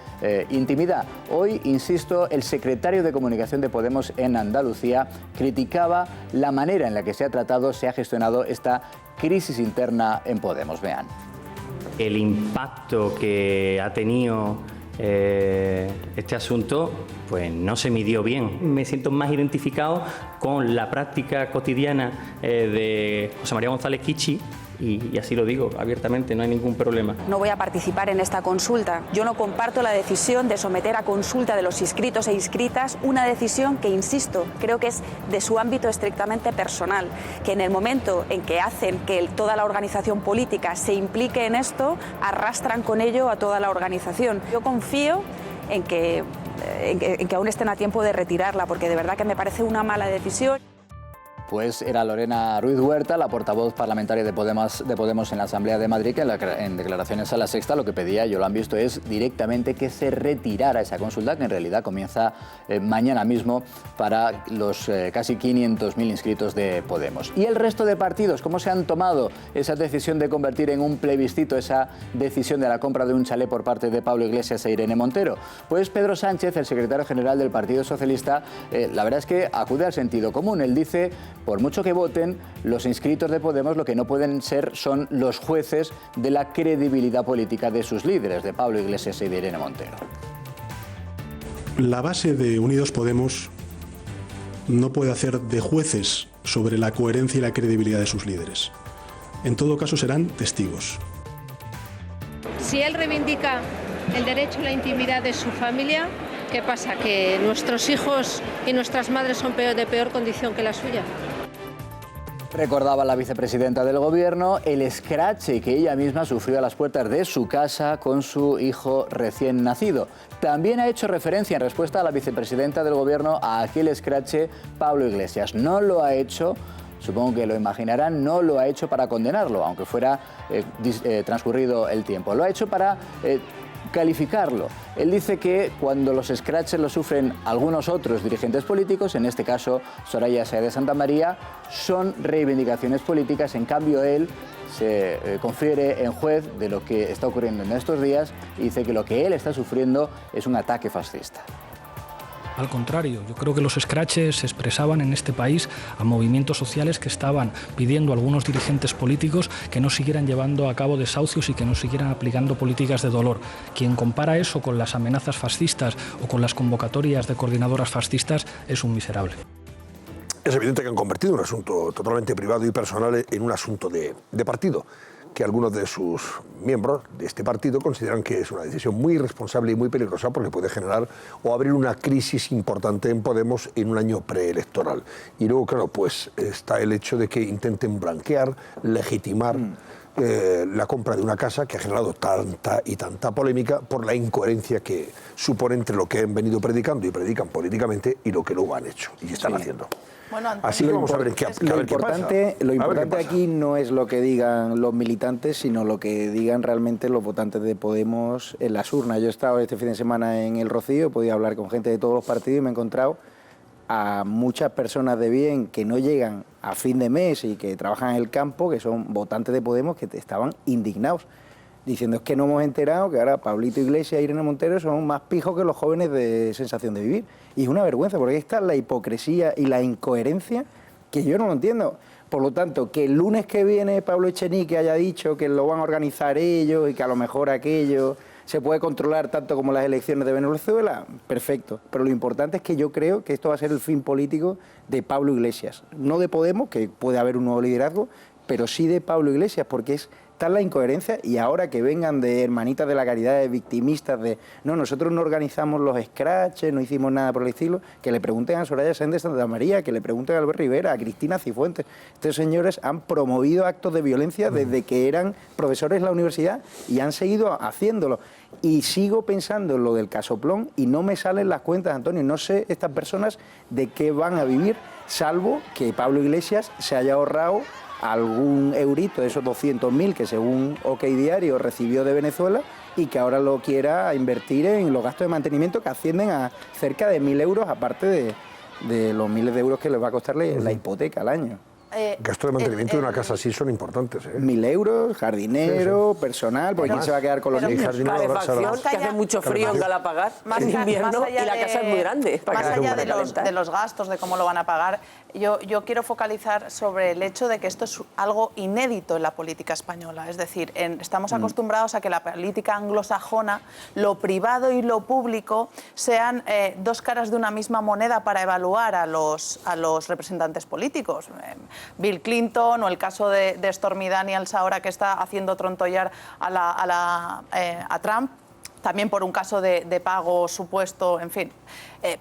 intimidad. Hoy, insisto, el secretario de Comunicación de Podemos en Andalucía criticaba la manera en la que se ha gestionado esta crisis interna en Podemos. Vean. El impacto que ha tenido este asunto pues no se midió bien. Me siento más identificado con la práctica cotidiana de José María González Kichi y así lo digo abiertamente, no hay ningún problema. No voy a participar en esta consulta. Yo no comparto la decisión de someter a consulta de los inscritos e inscritas una decisión que, insisto, creo que es de su ámbito estrictamente personal, que en el momento en que hacen que toda la organización política se implique en esto, arrastran con ello a toda la organización. Yo confío en que aún estén a tiempo de retirarla, porque de verdad que me parece una mala decisión. Pues era Lorena Ruiz Huerta, la portavoz parlamentaria de Podemos en la Asamblea de Madrid, que en declaraciones a La Sexta lo que pedía, yo lo han visto, es directamente que se retirara esa consulta, que en realidad comienza mañana mismo para los casi 500.000 inscritos de Podemos. ¿Y el resto de partidos cómo se han tomado esa decisión de convertir en un plebiscito esa decisión de la compra de un chalet por parte de Pablo Iglesias e Irene Montero? Pues Pedro Sánchez, el secretario general del Partido Socialista, la verdad es que acude al sentido común. Él dice, por mucho que voten, los inscritos de Podemos lo que no pueden ser son los jueces de la credibilidad política de sus líderes, de Pablo Iglesias y de Irene Montero. La base de Unidos Podemos no puede hacer de jueces sobre la coherencia y la credibilidad de sus líderes. En todo caso serán testigos. Si él reivindica el derecho a la intimidad de su familia, ¿qué pasa? ¿Que nuestros hijos y nuestras madres son de peor condición que la suya? Recordaba la vicepresidenta del Gobierno el escrache que ella misma sufrió a las puertas de su casa con su hijo recién nacido. También ha hecho referencia en respuesta a la vicepresidenta del Gobierno a aquel escrache Pablo Iglesias. No lo ha hecho, supongo que lo imaginarán, no lo ha hecho para condenarlo, aunque fuera transcurrido el tiempo. Lo ha hecho para calificarlo. Él dice que cuando los scratches los sufren algunos otros dirigentes políticos, en este caso Soraya Sáez de Santamaría, son reivindicaciones políticas. En cambio, él se confiere en juez de lo que está ocurriendo en estos días y dice que lo que él está sufriendo es un ataque fascista. Al contrario, yo creo que los escraches se expresaban en este país a movimientos sociales que estaban pidiendo a algunos dirigentes políticos que no siguieran llevando a cabo desahucios y que no siguieran aplicando políticas de dolor. Quien compara eso con las amenazas fascistas o con las convocatorias de coordinadoras fascistas es un miserable. Es evidente que han convertido un asunto totalmente privado y personal en un asunto de partido, que algunos de sus miembros de este partido consideran que es una decisión muy irresponsable y muy peligrosa porque puede generar o abrir una crisis importante en Podemos en un año preelectoral. Y luego, claro, pues está el hecho de que intenten blanquear, legitimar la compra de una casa que ha generado tanta y tanta polémica por la incoherencia que supone entre lo que han venido predicando y predican políticamente y lo que luego han hecho y están haciendo. Bueno, así que vamos a ver lo importante aquí no es lo que digan los militantes, sino lo que digan realmente los votantes de Podemos en las urnas. Yo he estado este fin de semana en El Rocío, he podido hablar con gente de todos los partidos y me he encontrado a muchas personas de bien que no llegan a fin de mes y que trabajan en el campo, que son votantes de Podemos, que estaban indignados, diciendo es que no hemos enterado que ahora Pablito Iglesias e Irene Montero son más pijos que los jóvenes de Sensación de Vivir. Y es una vergüenza, porque ahí está la hipocresía y la incoherencia que yo no lo entiendo. Por lo tanto, que el lunes que viene Pablo Echenique haya dicho que lo van a organizar ellos y que a lo mejor aquello se puede controlar tanto como las elecciones de Venezuela, perfecto. Pero lo importante es que yo creo que esto va a ser el fin político de Pablo Iglesias. No de Podemos, que puede haber un nuevo liderazgo, pero sí de Pablo Iglesias, porque es tal la incoherencia, y ahora que vengan de hermanitas de la caridad, de victimistas, de no, nosotros no organizamos los scratches, no hicimos nada por el estilo, que le pregunten a Soraya Sáenz de Santa María, que le pregunten a Albert Rivera, a Cristina Cifuentes. Estos señores han promovido actos de violencia desde que eran profesores en la universidad y han seguido haciéndolo. Y sigo pensando en lo del casoplón y no me salen las cuentas, Antonio. No sé estas personas de qué van a vivir, salvo que Pablo Iglesias se haya ahorrado algún eurito de esos 200.000 que según OK Diario recibió de Venezuela y que ahora lo quiera invertir en los gastos de mantenimiento que ascienden a cerca de 1.000 euros, aparte de los miles de euros que les va a costarle la hipoteca al año. Gastos de mantenimiento de una casa así son importantes. 1.000 euros, jardinero, personal, porque ¿quién se va a quedar con los niños? Calefacción, que hace mucho frío en Galapagar en invierno y la casa es muy grande. Más allá de los gastos, de cómo lo van a pagar, yo quiero focalizar sobre el hecho de que esto es algo inédito en la política española. Es decir, estamos acostumbrados a que la política anglosajona, lo privado y lo público, sean dos caras de una misma moneda para evaluar a los representantes políticos. Bill Clinton o el caso de Stormy Daniels ahora que está haciendo trontollar a Trump, también por un caso de pago supuesto, en fin.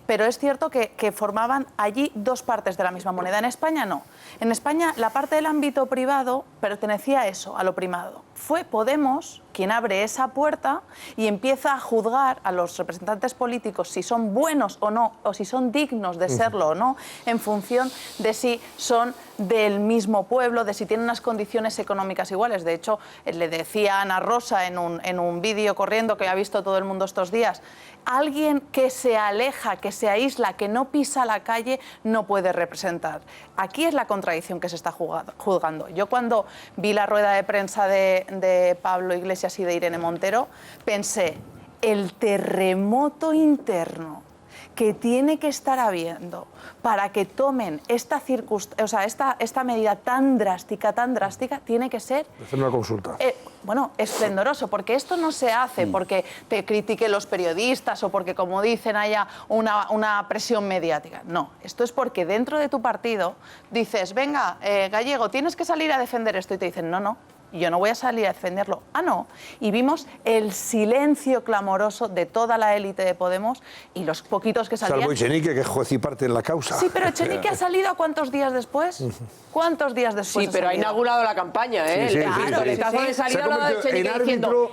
Pero es cierto que formaban allí dos partes de la misma moneda. En España no. En España la parte del ámbito privado pertenecía a eso, a lo primado. Fue Podemos quien abre esa puerta y empieza a juzgar a los representantes políticos si son buenos o no, o si son dignos de serlo o no, en función de si son del mismo pueblo, de si tienen unas condiciones económicas iguales. De hecho, le decía a Ana Rosa en un vídeo corriendo que ha visto todo el mundo estos días, alguien que se aleja, que se aísla, que no pisa la calle, no puede representar. Aquí es la contradicción que se está juzgando. Yo cuando vi la rueda de prensa de Pablo Iglesias y de Irene Montero, pensé, el terremoto interno que tiene que estar habiendo para que tomen esta medida tan drástica, tiene que ser... Hacer una consulta. Esplendoroso, porque esto no se hace porque te critiquen los periodistas o porque, como dicen, haya una presión mediática. No, esto es porque dentro de tu partido dices, venga, Gallego, tienes que salir a defender esto, y te dicen, no, yo no voy a salir a defenderlo. Ah, no. Y vimos el silencio clamoroso de toda la élite de Podemos y los poquitos que salían. Salvo Echenique, que es juez y parte en la causa. Sí, pero Echenique ha salido ¿cuántos días después? ¿Cuántos días después? Sí, pero ha inaugurado la campaña, ¿eh? Sí, el coletazo de salida lo ha dado Echenique diciendo,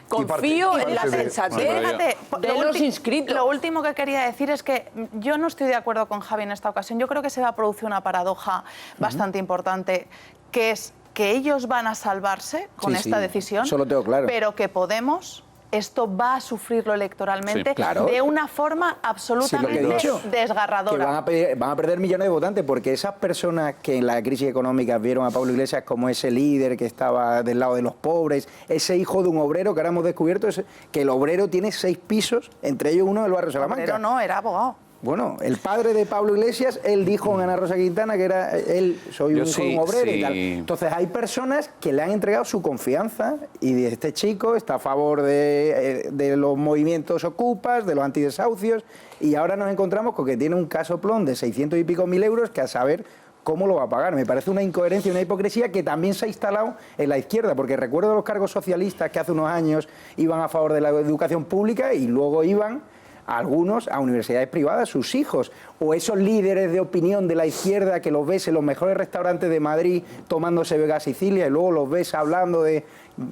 confío en la sensatez de los inscritos. Lo último que quería decir es que yo no estoy de acuerdo con Javi en esta ocasión. Yo creo que se va a producir una paradoja bastante importante, que es que ellos van a salvarse con esta decisión, eso lo tengo claro. pero que Podemos esto va a sufrirlo electoralmente Sí, claro. de una forma absolutamente desgarradora. Que van a perder millones de votantes, porque esas personas que en la crisis económica vieron a Pablo Iglesias como ese líder que estaba del lado de los pobres, ese hijo de un obrero, que ahora hemos descubierto que el obrero tiene 6 pisos, entre ellos uno del barrio Salamanca. Pero no, era abogado. Bueno, el padre de Pablo Iglesias, él dijo en Ana Rosa Quintana que era él, soy un hijo de un obrero y tal. Entonces hay personas que le han entregado su confianza y este chico está a favor de los movimientos ocupas, de los antidesahucios, y ahora nos encontramos con que tiene un casoplón de 600 y pico mil euros que a saber cómo lo va a pagar. Me parece una incoherencia y una hipocresía que también se ha instalado en la izquierda, porque recuerdo los cargos socialistas que hace unos años iban a favor de la educación pública y luego iban algunos a universidades privadas, sus hijos, o esos líderes de opinión de la izquierda que los ves en los mejores restaurantes de Madrid tomándose Vega Sicilia y luego los ves hablando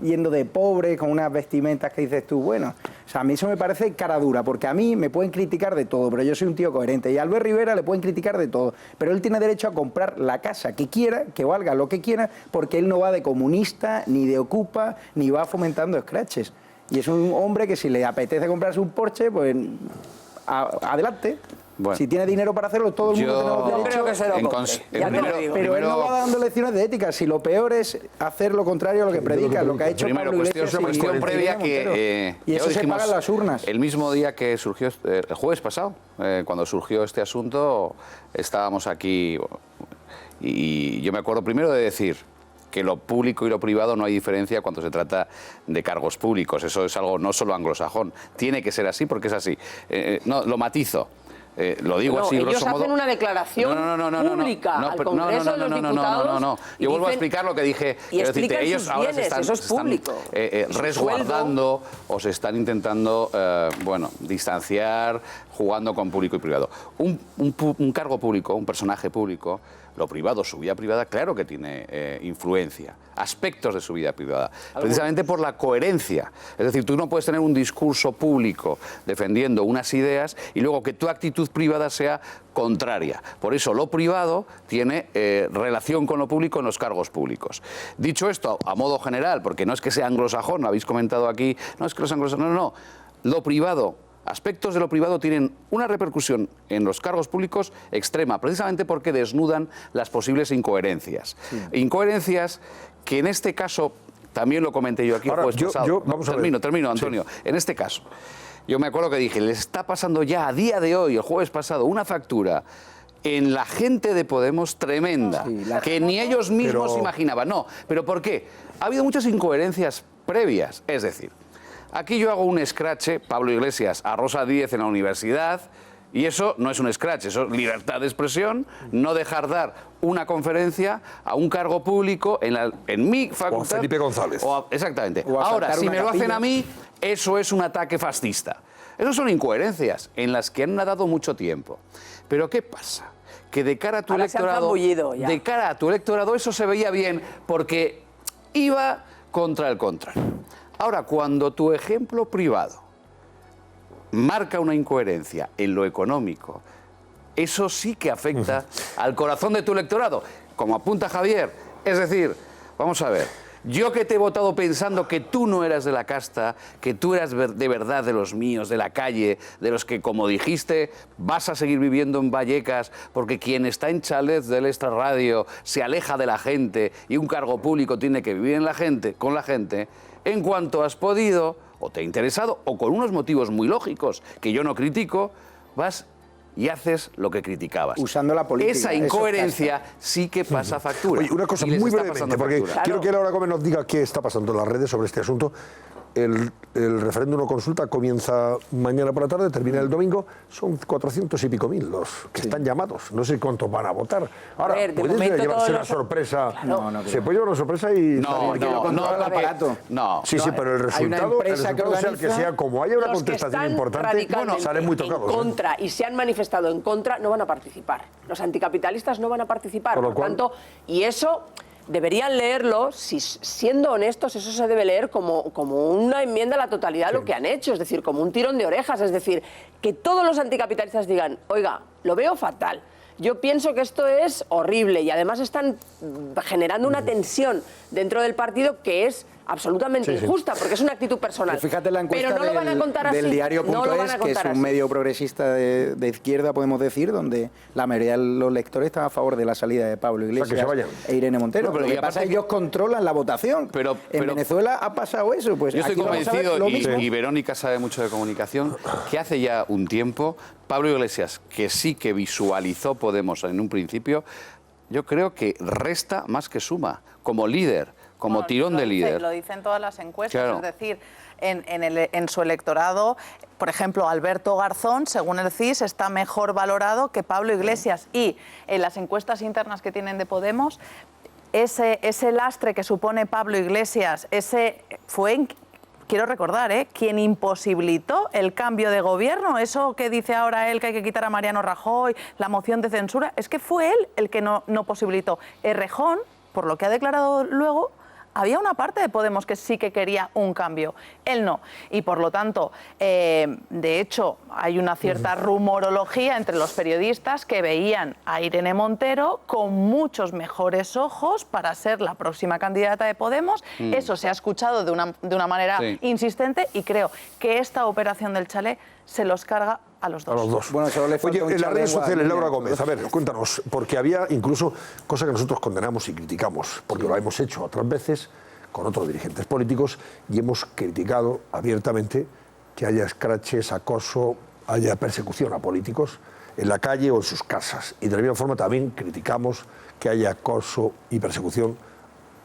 yendo de pobre con unas vestimentas que dices tú, bueno, o sea, a mí eso me parece cara dura, porque a mí me pueden criticar de todo, pero yo soy un tío coherente, y a Albert Rivera le pueden criticar de todo, pero él tiene derecho a comprar la casa que quiera, que valga lo que quiera, porque él no va de comunista, ni de ocupa, ni va fomentando escraches. Y es un hombre que si le apetece comprarse un Porsche, pues adelante. Bueno, si tiene dinero para hacerlo, todo el mundo tenemos derecho. No creo que se lo compre. Pero él no va dando lecciones de ética. Si lo peor es hacer lo contrario a lo que predica, lo que ha hecho Pablo Iglesias. Cuestión previa que y eso se paga en las urnas. El mismo día que surgió, el jueves pasado, cuando surgió este asunto, estábamos aquí y yo me acuerdo primero de decir que lo público y lo privado no hay diferencia cuando se trata de cargos públicos. Eso es algo no solo anglosajón. Tiene que ser así porque es así. No, lo matizo. Lo digo así, ellos grosso modo. hacen una declaración pública al Congreso de los Diputados. No. Yo vuelvo a explicar lo que dije. Y explican ellos sus ahora bienes, eso es público. Resguardando o se están intentando, distanciar, jugando con público y privado. Un cargo público, un personaje público, lo privado, su vida privada, claro que tiene influencia, aspectos de su vida privada, precisamente por la coherencia. Es decir, tú no puedes tener un discurso público defendiendo unas ideas y luego que tu actitud privada sea contraria. Por eso lo privado tiene relación con lo público en los cargos públicos. Dicho esto, a modo general, porque no es que sea anglosajón, lo habéis comentado aquí, no es que los anglosajones, no, lo privado, aspectos de lo privado tienen una repercusión en los cargos públicos extrema, precisamente porque desnudan las posibles incoherencias. Sí. Incoherencias que en este caso, también lo comenté yo aquí el jueves pasado. Termino, Antonio. Sí. En este caso, yo me acuerdo que dije, le está pasando ya a día de hoy, el jueves pasado, una factura en la gente de Podemos tremenda, que ni ellos mismos imaginaban. No, ¿pero por qué? Ha habido muchas incoherencias previas, es decir, aquí yo hago un escrache, Pablo Iglesias, a Rosa Díez en la universidad, y eso no es un escrache, eso es libertad de expresión, no dejar dar una conferencia a un cargo público en mi facultad. O a Felipe González. Exactamente. Ahora, si me lo hacen a mí, eso es un ataque fascista. Esas son incoherencias en las que han nadado mucho tiempo. Pero ¿qué pasa? Que de cara a tu electorado, eso se veía bien porque iba contra el contrario. Ahora, cuando tu ejemplo privado marca una incoherencia en lo económico, eso sí que afecta al corazón de tu electorado, como apunta Javier. Es decir, vamos a ver, yo que te he votado pensando que tú no eras de la casta, que tú eras de verdad de los míos, de la calle, de los que, como dijiste, vas a seguir viviendo en Vallecas, porque quien está en chalets del extrarradio se aleja de la gente y un cargo público tiene que vivir con la gente. En cuanto has podido, o te ha interesado, o con unos motivos muy lógicos, que yo no critico, vas y haces lo que criticabas. Usando la política. Esa incoherencia sí que pasa factura. Oye, una cosa muy brevemente, porque quiero que Laura Gómez nos diga qué está pasando en las redes sobre este asunto. El referéndum o consulta comienza mañana por la tarde, termina el domingo. Son 400 y pico mil los que están llamados. No sé cuántos van a votar. Ahora, puede llevarse una sorpresa. Se puede llevar una sorpresa y... No, Sí, pero el resultado sea el que sea, como haya una contestación importante, salen muy tocados. En contra y se han manifestado en contra, no van a participar. Los anticapitalistas no van a participar. Por tanto, y eso... Deberían leerlo, siendo honestos, eso se debe leer como una enmienda a la totalidad de lo que han hecho, es decir, como un tirón de orejas, es decir, que todos los anticapitalistas digan, oiga, lo veo fatal, yo pienso que esto es horrible y además están generando una tensión dentro del partido que es absolutamente injusta, porque es una actitud personal. Pero fíjate la encuesta pero no lo van a contar así. del diario.es, que es un medio progresista de izquierda, podemos decir, donde la mayoría de los lectores están a favor de la salida de Pablo Iglesias e Irene Montero. No, pero lo que pasa es que ellos controlan la votación. Pero en Venezuela ha pasado eso. Pues yo estoy aquí convencido, y Verónica sabe mucho de comunicación, que hace ya un tiempo Pablo Iglesias, que sí que visualizó Podemos en un principio, yo creo que resta más que suma, como líder, como tirón de líder. Lo dicen todas las encuestas, Claro. es decir, en su electorado, por ejemplo, Alberto Garzón, según el CIS, está mejor valorado que Pablo Iglesias. Y en las encuestas internas que tienen de Podemos, ese lastre que supone Pablo Iglesias, quiero recordar, quien imposibilitó el cambio de gobierno, eso que dice ahora él que hay que quitar a Mariano Rajoy, la moción de censura, es que fue él el que no posibilitó. Errejón, por lo que ha declarado luego, había una parte de Podemos que sí que quería un cambio, él no. Y por lo tanto, de hecho, hay una cierta rumorología entre los periodistas que veían a Irene Montero con muchos mejores ojos para ser la próxima candidata de Podemos. Eso se ha escuchado de una manera insistente y creo que esta operación del chalet se los carga a los dos. A los dos. Bueno, solo le falta Oye, en las redes sociales, Laura Gómez, a ver, Gracias. cuéntanos, porque había incluso cosas que nosotros condenamos y criticamos, porque lo hemos hecho otras veces con otros dirigentes políticos y hemos criticado abiertamente que haya escraches, acoso, haya persecución a políticos en la calle o en sus casas. Y de la misma forma también criticamos que haya acoso y persecución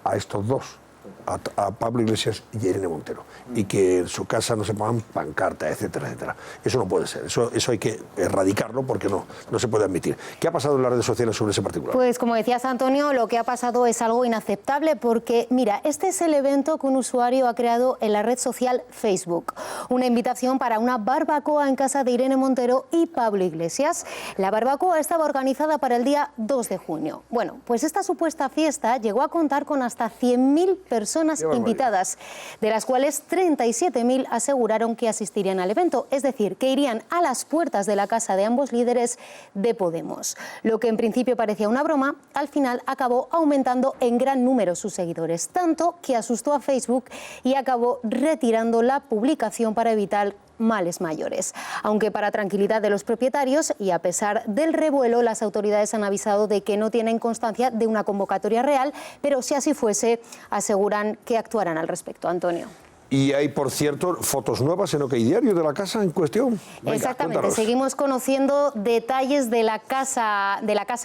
a estos dos, a Pablo Iglesias y a Irene Montero, y que en su casa no se pongan pancartas, etcétera, etcétera. Eso no puede ser, eso hay que erradicarlo porque no se puede admitir. ¿Qué ha pasado en las redes sociales sobre ese particular? Pues como decías, Antonio, lo que ha pasado es algo inaceptable porque, mira, este es el evento que un usuario ha creado en la red social Facebook. Una invitación para una barbacoa en casa de Irene Montero y Pablo Iglesias. La barbacoa estaba organizada para el día 2 de junio. Bueno, pues esta supuesta fiesta llegó a contar con hasta 100.000 personas invitadas, de las cuales 37.000 aseguraron que asistirían al evento, es decir, que irían a las puertas de la casa de ambos líderes de Podemos. Lo que en principio parecía una broma, al final acabó aumentando en gran número sus seguidores, tanto que asustó a Facebook y acabó retirando la publicación para evitar males mayores. Aunque para tranquilidad de los propietarios y a pesar del revuelo, las autoridades han avisado de que no tienen constancia de una convocatoria real, pero si así fuese, aseguran que actuarán al respecto. Antonio. Y hay, por cierto, fotos nuevas en OK Diario de la casa en cuestión. Venga, exactamente, cuéntanos. seguimos conociendo detalles de la casa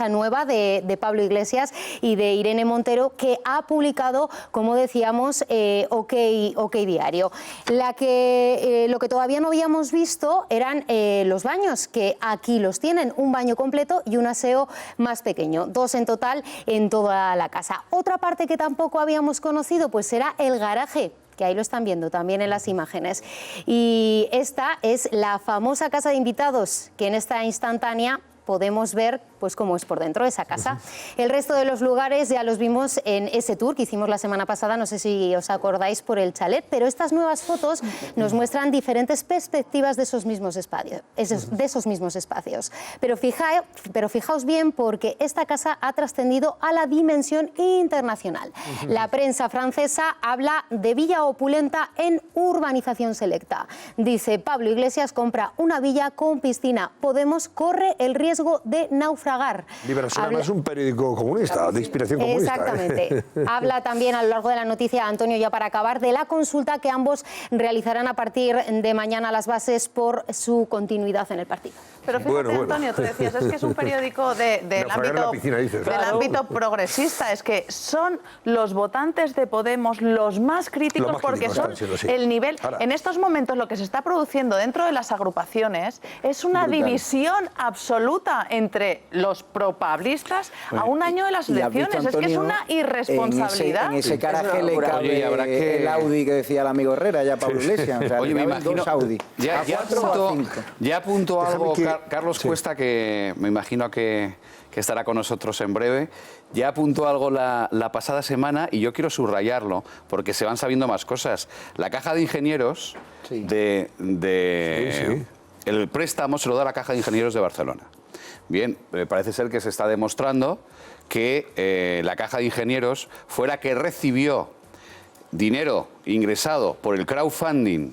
nueva de Pablo Iglesias y de Irene Montero, que ha publicado, como decíamos, OK Diario. Lo que todavía no habíamos visto eran los baños, que aquí los tienen, un baño completo y un aseo más pequeño, 2 en total en toda la casa. Otra parte que tampoco habíamos conocido pues será el garaje, que ahí lo están viendo también en las imágenes. Y esta es la famosa casa de invitados, que en esta instantánea podemos ver pues cómo es por dentro de esa casa. El resto de los lugares ya los vimos en ese tour que hicimos la semana pasada, no sé si os acordáis, por el chalet, pero estas nuevas fotos nos muestran diferentes perspectivas de esos mismos espacios. Pero fijaos bien, porque esta casa ha trascendido a la dimensión internacional. La prensa francesa habla de villa opulenta en urbanización selecta. Dice: Pablo Iglesias compra una villa con piscina. Podemos corre el riesgo de naufragar. Liberación es un periódico comunista, de inspiración comunista. Exactamente. Habla también a lo largo de la noticia, Antonio, ya para acabar, de la consulta que ambos realizarán a partir de mañana, las bases por su continuidad en el partido. Pero fíjate, Antonio, tú decías, es que es un periódico del ámbito progresista, es que son los votantes de Podemos los más críticos porque son el nivel... Ahora, en estos momentos lo que se está produciendo dentro de las agrupaciones es una división absoluta entre los propablistas a un año de las elecciones. Es que es una irresponsabilidad. En ese caraje le cabe el Audi que decía el amigo Herrera, ya Pablo Iglesias. O sea, oye, me imagino, dos Audi. Ya apunto algo, Carlos Cuesta, que me imagino que estará con nosotros en breve. Ya apuntó algo la pasada semana y yo quiero subrayarlo porque se van sabiendo más cosas. La Caja de Ingenieros el préstamo se lo da la Caja de Ingenieros de Barcelona. Bien, parece ser que se está demostrando que la Caja de Ingenieros fue la que recibió dinero ingresado por el crowdfunding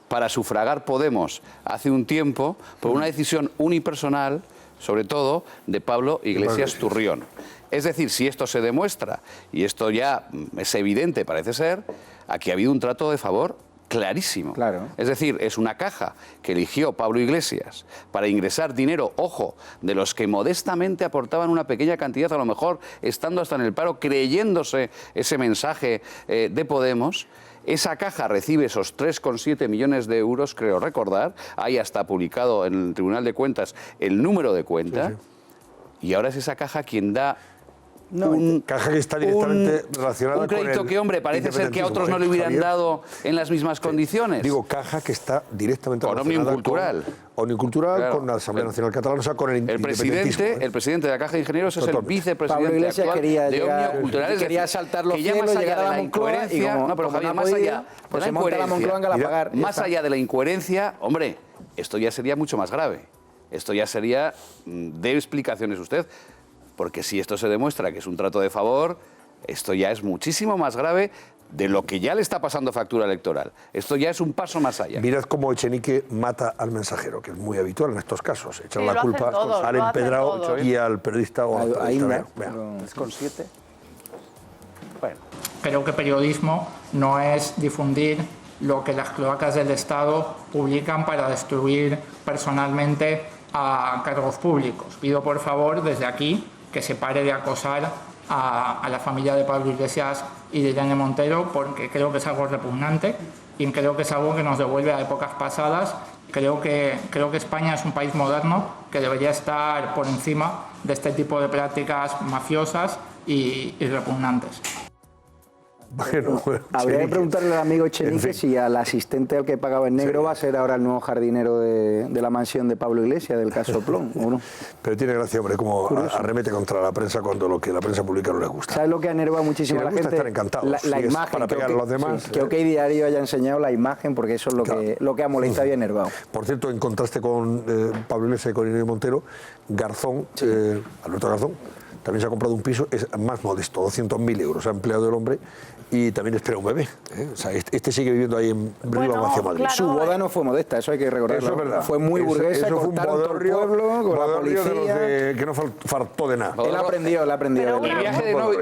para sufragar Podemos hace un tiempo por una decisión unipersonal, sobre todo, de Pablo Iglesias Turrión. Es decir, si esto se demuestra, y esto ya es evidente, parece ser, aquí ha habido un trato de favor clarísimo. Claro. Es decir, es una caja que eligió Pablo Iglesias para ingresar dinero, ojo, de los que modestamente aportaban una pequeña cantidad, a lo mejor estando hasta en el paro, creyéndose ese mensaje de Podemos. Esa caja recibe esos 3,7 millones de euros, creo recordar. Ahí está publicado en el Tribunal de Cuentas el número de cuenta. Y ahora es esa caja quien da caja que está directamente relacionada un crédito con el que, hombre, parece ser que a otros no le hubieran Javier, dado en las mismas condiciones. Digo, caja que está directamente con relacionada Òmnium Cultural. Con Òmnium Cultural, Claro. con la Asamblea Nacional Catalana, o sea, con el independentismo. El presidente de la Caja de Ingenieros es el Totalmente. vicepresidente Pablo Iglesias actual quería de llegar- Òmnium Cultural. Es quería decir, saltar los que ya cielos, más allá llegar a de la la Moncloa, y incoherencia... como- No, pero como Javier, no ha más podido, allá pues de se la monta la incoherencia... Moncloa en Galapagar, ya Más está. allá de la incoherencia, hombre, esto ya sería mucho más grave. Esto ya sería... Dé explicaciones usted, porque si esto se demuestra que es un trato de favor, esto ya es muchísimo más grave de lo que ya le está pasando factura electoral. Esto ya es un paso más allá. Mirad cómo Echenique mata al mensajero, que es muy habitual en estos casos. Echan Sí, la lo hacen culpa todos, al lo hacen empedrado todos. y al periodista o a la Ahí periodista. no. Vean. 3,7. Bueno. Creo que periodismo no es difundir lo que las cloacas del Estado publican para destruir personalmente a cargos públicos. Pido por favor desde aquí que se pare de acosar a la familia de Pablo Iglesias y de Irene Montero, porque creo que es algo repugnante y creo que es algo que nos devuelve a épocas pasadas. Creo que España es un país moderno que debería estar por encima de este tipo de prácticas mafiosas y repugnantes. Bueno, Habría que preguntarle al amigo Echenique En fin. si al asistente al que pagaba en negro va a ser ahora el nuevo jardinero de la mansión de Pablo Iglesias, del caso Plon, ¿o no? Pero tiene gracia, hombre, como Curioso. arremete contra la prensa cuando lo que la prensa pública no le gusta. ¿Sabes lo que ha enervado muchísimo Sí, a le la gusta gente? estar encantados, La sí, es imagen. para pegar a los demás, sí, que OK Diario haya enseñado la imagen, porque eso es lo que ha molestado y enervado. Por cierto, en contraste con Pablo Iglesias y con Irene Montero, Garzón, Alberto Garzón, también se ha comprado un piso, es más modesto, 200.000 euros, ha empleado el hombre y también espera un bebé. O sea, este sigue viviendo ahí en Rivas hacia Madrid. Su boda no fue modesta, eso hay que recordarlo. Eso es verdad. Fue muy burguesa, eso fue un cortaron todo el bodorrio, pueblo con la bodorrio de los policía. que no faltó de nada. Él aprendió.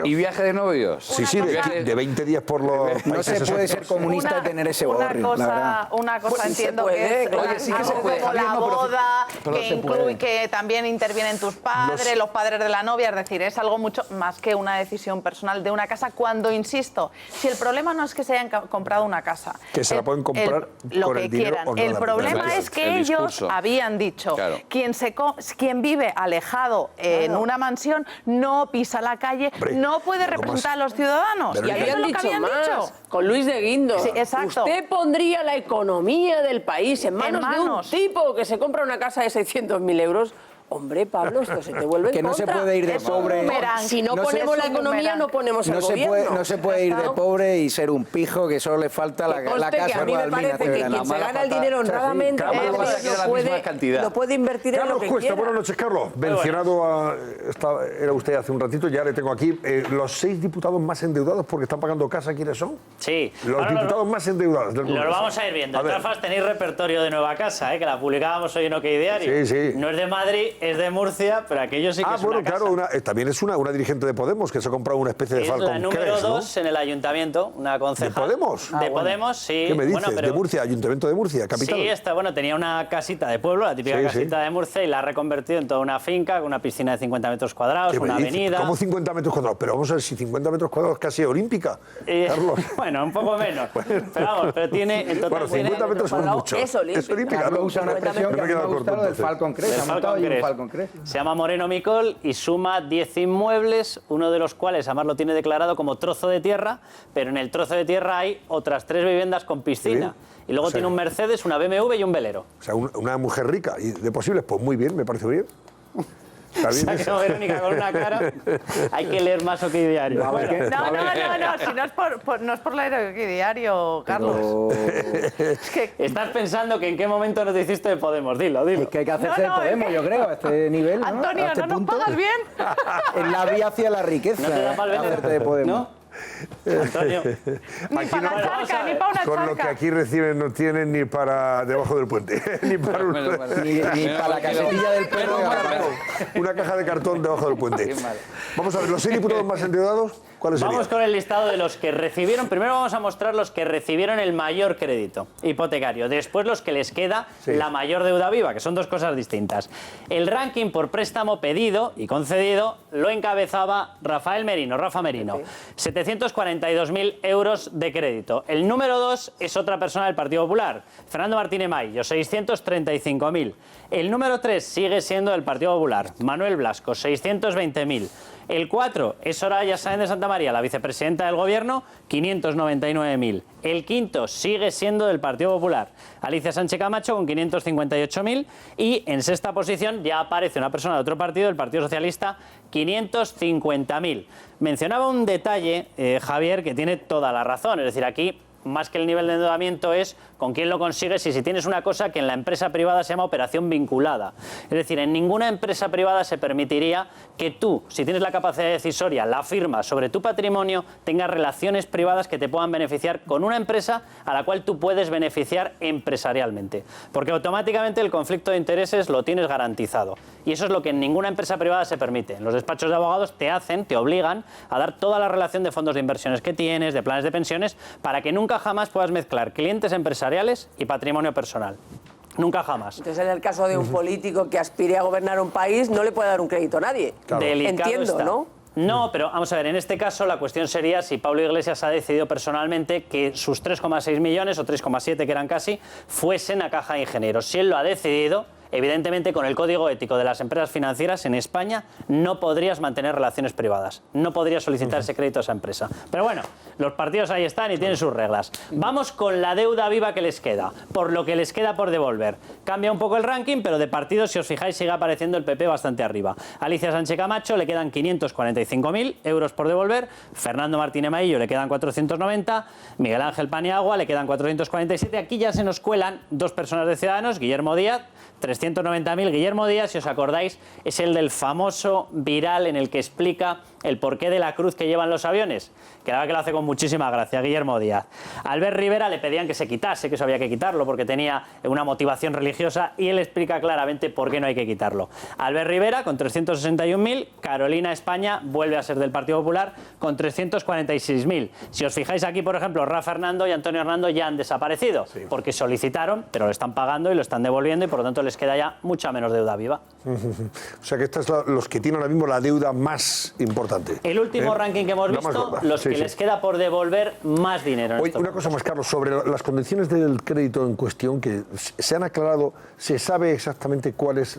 ¿Y viaje de novios? Sí, sí, de 20 días por los No se puede ser comunista y tener ese bodorrio, la verdad. Una cosa Pues sí se entiendo puede, que es claro. algo Sí que se puede, como Javier, la no, pero- boda, pero que se puede. incluye que también intervienen tus padres, los padres de la novia, es decir, es algo mucho más que una decisión personal de una casa cuando, insisto, si el problema no es que se hayan comprado una casa, Que se la pueden comprar lo con que el dinero quieran. o no El la problema verdad. es que El ellos discurso. habían dicho, Claro. quien vive alejado en una mansión no pisa la calle, Hombre, no puede representar a los ciudadanos. Y eso es habían lo que dicho habían más, dicho. con Luis de Guindos. Sí, exacto. Usted pondría la economía del país en manos de un tipo que se compra una casa de 600.000 euros. Hombre, Pablo, esto se te vuelve en Que no se contra. puede ir de Es un pobre. boomerang. Si no, No se- ponemos la es un economía, boomerang. no ponemos el No se gobierno. puede ir de pobre y ser un pijo que solo le falta la Conste que casa a mí me Guadalmina parece este que verano. quien se gana el dinero honradamente lo puede invertir en Carlos lo que Cuesta, quiera. buenas noches, Carlos. Mencionado era usted hace un ratito, ya le tengo aquí. Los 6 diputados más endeudados porque están pagando casa, ¿quiénes son? Sí. Los Ahora diputados más endeudados del Lo Congreso. vamos a ir viendo. A De ver. todas formas, tenéis repertorio de Nueva Casa, que la publicábamos hoy en OK Diario. Sí, sí. No es de Madrid, es de Murcia, pero aquello sí que es bueno, una casa. claro, también es una dirigente de Podemos que se ha comprado una especie de Es Falcon la número Crest, ¿no? 2 en el ayuntamiento, una concejal. ¿De Podemos? De Podemos, sí. ¿Qué me dices? Bueno, pero- De Murcia, Ayuntamiento de Murcia, capital. Sí, tenía una casita de pueblo, la típica Sí, sí. casita de Murcia, y la ha reconvertido en toda una finca con una piscina de 50 metros cuadrados, ¿Qué me una dices? avenida. ¿Cómo 50 metros cuadrados? Pero vamos a ver si 50 metros cuadrados casi olímpica, Carlos. Bueno, un poco menos. Pero vamos, pero tiene... En total Bueno, 50 tiene- metros son muchos. Es olímpica. Es olímpica. Carlos ¿no? usa una expresión que a mí me ha gustado, del Falcon Crest. Del Ha montado Falcon ahí un Crest. Falcon Crest. Se llama Moreno Micol y suma 10 inmuebles, uno de los cuales además lo tiene declarado como trozo de tierra, pero en el trozo de tierra hay otras 3 viviendas con piscina. Y luego O sea, tiene un Mercedes, una BMW y un velero. O sea, una mujer rica y de posibles, pues muy bien, me parece bien. Está bien Se ha eso. quedado Verónica con una cara. Hay que leer más OK Diario. No, si no es por leer OK Diario, Carlos. Estás pensando que en qué momento nos hiciste de Podemos. Dilo. Es que hay que hacerse de Podemos, yo creo, a este nivel, ¿no? Antonio, A este ¿no nos punto. pagas bien? Es la vía hacia la riqueza. ¿No te da pa'l veneno? hacerte de Podemos. ¿No? Antonio. Ni para la charca, ni para una Con lo que charca. aquí reciben no tienen ni para debajo del puente, ni para, Ni para la casetilla del perro. una caja de cartón debajo del puente. Vamos a ver, los 6 diputados más endeudados, ¿cuáles serían? Vamos con el listado de los que recibieron. Primero vamos a mostrar los que recibieron el mayor crédito hipotecario. Después los que les queda la mayor deuda viva, que son dos cosas distintas. El ranking por préstamo pedido y concedido lo encabezaba Rafa Merino. 742.000 euros de crédito. El número 2 es otra persona del Partido Popular, Fernando Martínez Maillo, 635.000. El número 3 sigue siendo del Partido Popular, Manuel Blasco, 620.000. El 4 es Soraya Sáenz de Santa María, la vicepresidenta del Gobierno, 599.000. El quinto sigue siendo del Partido Popular, Alicia Sánchez Camacho, con 558.000. Y en sexta posición ya aparece una persona de otro partido, el Partido Socialista, 550.000. Mencionaba un detalle, Javier, que tiene toda la razón. Es decir, aquí, más que el nivel de endeudamiento, es con quién lo consigues y si tienes una cosa que en la empresa privada se llama operación vinculada. Es decir, en ninguna empresa privada se permitiría que tú, si tienes la capacidad decisoria, la firma sobre tu patrimonio, tengas relaciones privadas que te puedan beneficiar con una empresa a la cual tú puedes beneficiar empresarialmente. Porque automáticamente el conflicto de intereses lo tienes garantizado. Y eso es lo que en ninguna empresa privada se permite. Los despachos de abogados te obligan a dar toda la relación de fondos de inversiones que tienes, de planes de pensiones, para que nunca jamás puedas mezclar clientes empresariales y patrimonio personal. Nunca jamás. Entonces, en el caso de un político que aspire a gobernar un país, no le puede dar un crédito a nadie. Claro. Entiendo, está. ¿No? No, pero vamos a ver, en este caso la cuestión sería si Pablo Iglesias ha decidido personalmente que sus 3,6 millones o 3,7 que eran casi fuesen a Caja de Ingenieros. Si él lo ha decidido, evidentemente con el código ético de las empresas financieras en España no podrías mantener relaciones privadas, no podrías solicitar ese crédito a esa empresa. Pero bueno, los partidos ahí están y tienen sus reglas. Vamos con la deuda viva que les queda, por lo que les queda por devolver. Cambia un poco el ranking, pero de partidos, si os fijáis, sigue apareciendo el PP bastante arriba. Alicia Sánchez Camacho le quedan 545.000 euros por devolver, Fernando Martínez Maillo le quedan 490, Miguel Ángel Paniagua le quedan 447. Aquí ya se nos cuelan dos personas de Ciudadanos, Guillermo Díaz, 390.000. Guillermo Díaz, si os acordáis, es el del famoso viral en el que explica el porqué de la cruz que llevan los aviones, que la verdad que lo hace con muchísima gracia, Guillermo Díaz. A Albert Rivera le pedían que se quitase, que eso había que quitarlo porque tenía una motivación religiosa, y él explica claramente por qué no hay que quitarlo. Albert Rivera con 361.000, Carolina España vuelve a ser del Partido Popular con 346.000. Si os fijáis aquí, por ejemplo, Rafa Hernando y Antonio Hernando ya han desaparecido, porque solicitaron, pero lo están pagando y lo están devolviendo, y por lo tanto les queda ya mucha menos deuda viva. O sea que estos son los que tienen ahora mismo la deuda más importante. El último ranking que hemos visto, los que les queda por devolver más dinero. Oye, una cosa más, Carlos, sobre las condiciones del crédito en cuestión, que se han aclarado, ¿se sabe exactamente cuáles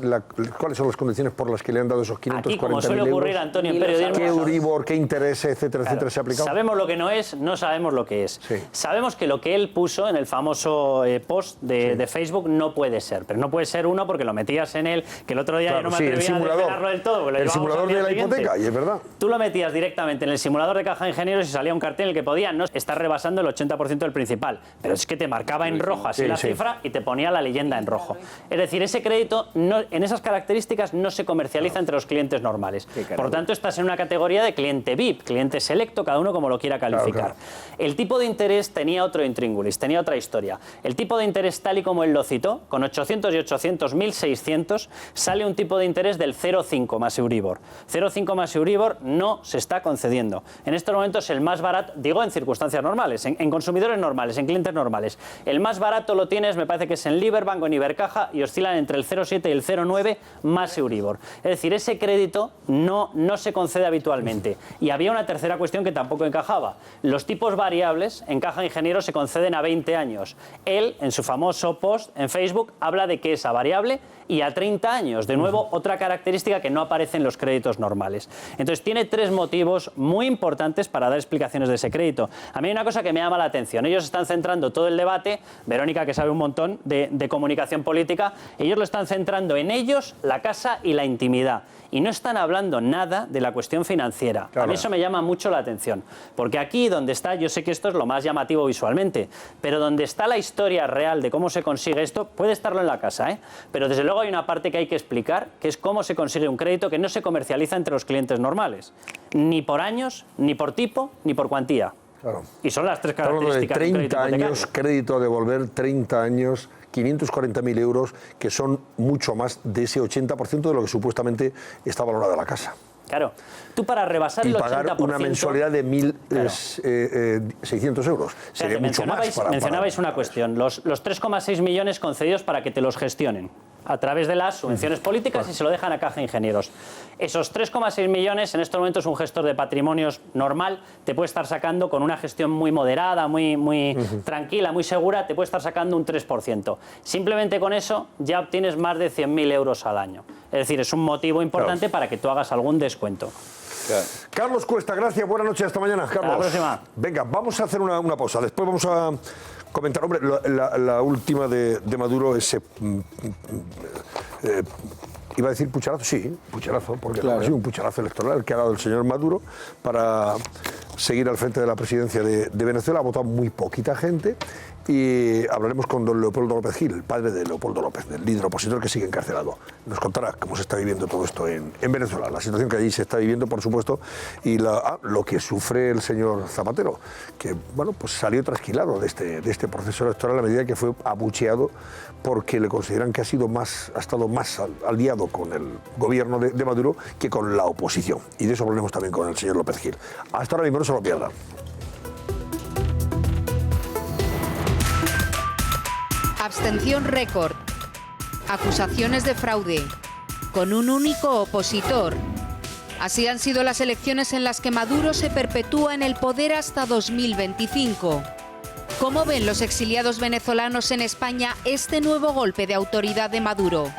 son las condiciones por las que le han dado esos 540.000 euros? Aquí, como suele ocurrir, Antonio, en periodismo, ¿qué Euribor, qué interés, etcétera, etcétera, se ha aplicado? Sabemos lo que no es, no sabemos lo que es. Sabemos que lo que él puso en el famoso post de Facebook no puede ser, pero no puede ser uno porque lo metías en él, que el otro día yo no me atrevía a desvelarlo del todo. El simulador de la hipoteca, y es verdad. Tú lo metías directamente en el simulador de Caja de Ingenieros y salía un cartel en el que podía no estar rebasando el 80% del principal, pero es que te marcaba en rojo así la cifra y te ponía la leyenda en rojo. Es decir, ese crédito en esas características no se comercializa entre los clientes normales. Por tanto, estás en una categoría de cliente VIP, cliente selecto, cada uno como lo quiera calificar. El tipo de interés tenía otro intríngulis, tenía otra historia. El tipo de interés, tal y como él lo citó, con 800 y 800, 1.600, sale un tipo de interés del 0,5 más Euribor. 0,5 más Euribor no se está concediendo. En estos momentos el más barato, digo en circunstancias normales, en consumidores normales, en clientes normales, el más barato lo tienes, me parece que es en Liberbank o en Ibercaja, y oscilan entre el 0,7 y el 0,9 más Euribor. Es decir, ese crédito no se concede habitualmente. Y había una tercera cuestión que tampoco encajaba. Los tipos variables en Caja de Ingenieros se conceden a 20 años. Él, en su famoso post en Facebook, habla de que es a variable y a 30 años. De nuevo, otra característica que no aparece en los créditos normales. Entonces, tiene tres motivos muy importantes para dar explicaciones de ese crédito. A mí hay una cosa que me llama la atención. Ellos están centrando todo el debate, Verónica, que sabe un montón de comunicación política, ellos lo están centrando en ellos, la casa y la intimidad. Y no están hablando nada de la cuestión financiera. Claro. A mí eso me llama mucho la atención. Porque aquí donde está, yo sé que esto es lo más llamativo visualmente, pero donde está la historia real de cómo se consigue esto, puede estarlo en la casa, Pero desde luego hay una parte que hay que explicar, que es cómo se consigue un crédito que no se comercializa entre los clientes normales. Ni por años, ni por tipo, ni por cuantía. Claro. Y son las tres Estamos características de de un crédito 30 hipotecario. años, crédito a devolver, 30 años, 540.000 euros, que son mucho más de ese 80% de lo que supuestamente está valorada la casa. Claro. Tú para rebasar Y el 80%... pagar una mensualidad de 1.600 euros. Sería mucho más para mencionabais una cuestión, los 3,6 millones concedidos para que te los gestionen a través de las subvenciones políticas y se lo dejan a Caja de Ingenieros. Esos 3,6 millones en estos momentos un gestor de patrimonios normal te puede estar sacando con una gestión muy moderada, muy tranquila, muy segura, te puede estar sacando un 3%. Simplemente con eso ya obtienes más de 100.000 euros al año. Es decir, es un motivo importante para que tú hagas algún descuento. Carlos Cuesta, gracias, buenas noches, hasta mañana, Carlos. Hasta la próxima. Venga, vamos a hacer una pausa, después vamos a comentar, hombre, la última de Maduro, ese... iba a decir pucharazo, sí, pucharazo, porque claro, ha sido un pucharazo electoral que ha dado el señor Maduro para seguir al frente de la presidencia de Venezuela. Ha votado muy poquita gente y hablaremos con don Leopoldo López Gil, el padre de Leopoldo López, del líder opositor que sigue encarcelado. Nos contará cómo se está viviendo todo esto en Venezuela, la situación que allí se está viviendo, por supuesto, y lo que sufre el señor Zapatero, que bueno, pues salió trasquilado de este proceso electoral a medida que fue abucheado porque le consideran que ha estado más aliado con el gobierno de Maduro que con la oposición. Y de eso hablaremos también con el señor López Gil. Hasta ahora mismo, no se lo pierdan. Abstención récord. Acusaciones de fraude. Con un único opositor. Así han sido las elecciones en las que Maduro se perpetúa en el poder hasta 2025. ¿Cómo ven los exiliados venezolanos en España este nuevo golpe de autoridad de Maduro?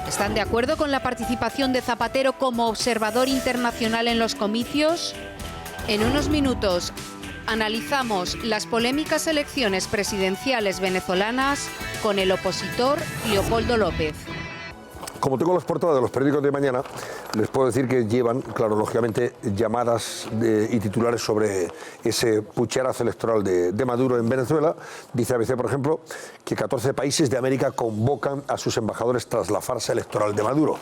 ¿Están de acuerdo con la participación de Zapatero como observador internacional en los comicios? En unos minutos analizamos las polémicas elecciones presidenciales venezolanas con el opositor Leopoldo López. Como tengo las portadas de los periódicos de mañana, les puedo decir que llevan, claro, lógicamente, llamadas y titulares sobre ese pucherazo electoral de Maduro en Venezuela. Dice ABC, por ejemplo, que 14 países de América convocan a sus embajadores tras la farsa electoral de Maduro.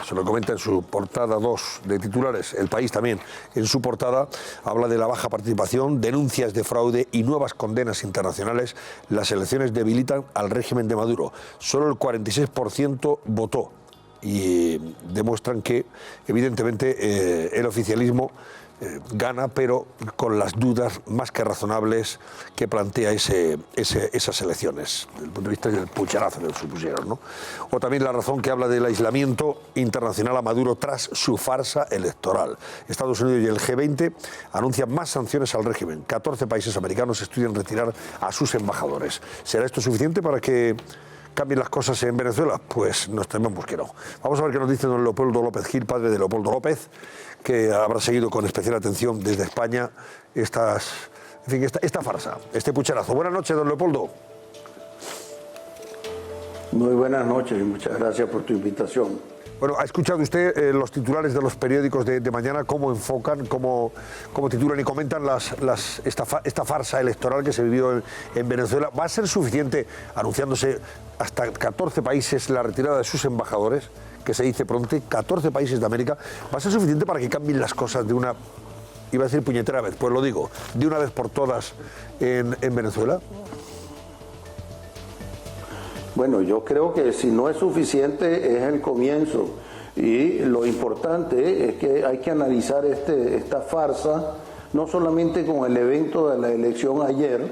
Se lo comenta en su portada 2 de titulares. El País también, en su portada, habla de la baja participación, denuncias de fraude y nuevas condenas internacionales. Las elecciones debilitan al régimen de Maduro. Solo el 46% votó. Y demuestran que, evidentemente, el oficialismo gana, pero con las dudas más que razonables que plantea esas elecciones, desde el punto de vista del pucherazo que supusieron, ¿no? O también la razón que habla del aislamiento internacional a Maduro tras su farsa electoral. Estados Unidos y el G20 anuncian más sanciones al régimen. 14 países americanos estudian retirar a sus embajadores. ¿Será esto suficiente para que cambien las cosas en Venezuela? Pues nos tememos que no. Vamos a ver qué nos dice don Leopoldo López Gil, padre de Leopoldo López, que habrá seguido con especial atención desde España esta farsa, este pucherazo. Buenas noches, don Leopoldo. Muy buenas noches y muchas gracias por tu invitación. Bueno, ¿ha escuchado usted los titulares de los periódicos de mañana? ¿Cómo enfocan, cómo titulan y comentan esta farsa electoral que se vivió en Venezuela? ¿Va a ser suficiente, anunciándose hasta 14 países la retirada de sus embajadores, que se dice pronto, 14 países de América, va a ser suficiente para que cambien las cosas de una, iba a decir puñetera vez, pues lo digo, de una vez por todas en Venezuela? Bueno, yo creo que si no es suficiente es el comienzo y lo importante es que hay que analizar esta farsa no solamente con el evento de la elección ayer,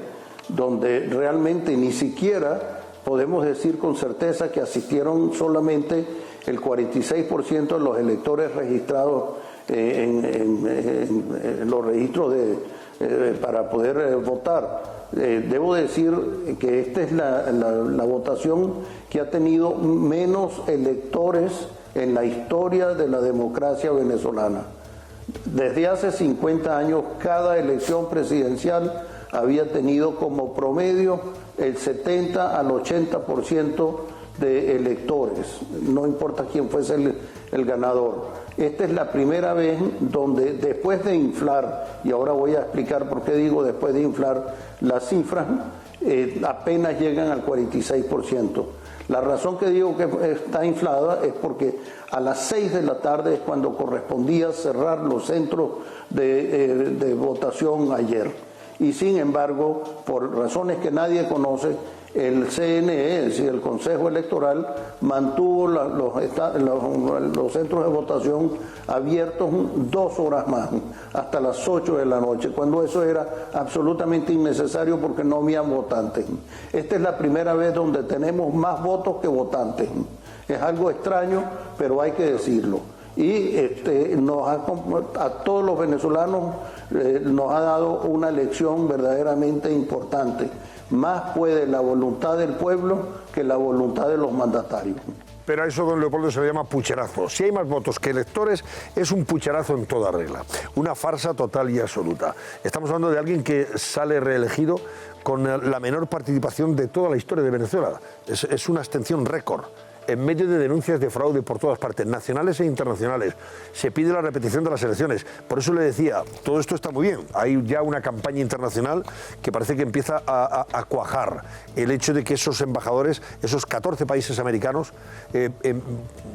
donde realmente ni siquiera podemos decir con certeza que asistieron solamente el 46% de los electores registrados en los registros para poder votar. Debo decir que esta es la votación que ha tenido menos electores en la historia de la democracia venezolana. Desde hace 50 años, cada elección presidencial había tenido como promedio el 70 al 80% de electores, no importa quién fuese el ganador. Esta es la primera vez donde después de inflar, y ahora voy a explicar por qué digo después de inflar las cifras, apenas llegan al 46%. La razón que digo que está inflada es porque a las 6 de la tarde es cuando correspondía cerrar los centros de votación ayer. Y sin embargo, por razones que nadie conoce, el CNE, es decir, el Consejo Electoral, mantuvo los centros de votación abiertos 2 horas más, hasta las 8 de la noche, cuando eso era absolutamente innecesario porque no había votantes. Esta es la primera vez donde tenemos más votos que votantes. Es algo extraño, pero hay que decirlo. Y a todos los venezolanos nos ha dado una lección verdaderamente importante. Más puede la voluntad del pueblo que la voluntad de los mandatarios. Pero a eso, don Leopoldo, se le llama pucherazo. Si hay más votos que electores, es un pucherazo en toda regla. Una farsa total y absoluta. Estamos hablando de alguien que sale reelegido con la menor participación de toda la historia de Venezuela. Es una abstención récord, en medio de denuncias de fraude por todas partes, nacionales e internacionales. Se pide la repetición de las elecciones. Por eso le decía, todo esto está muy bien. Hay ya una campaña internacional que parece que empieza a cuajar. El hecho de que esos embajadores, esos 14 países americanos,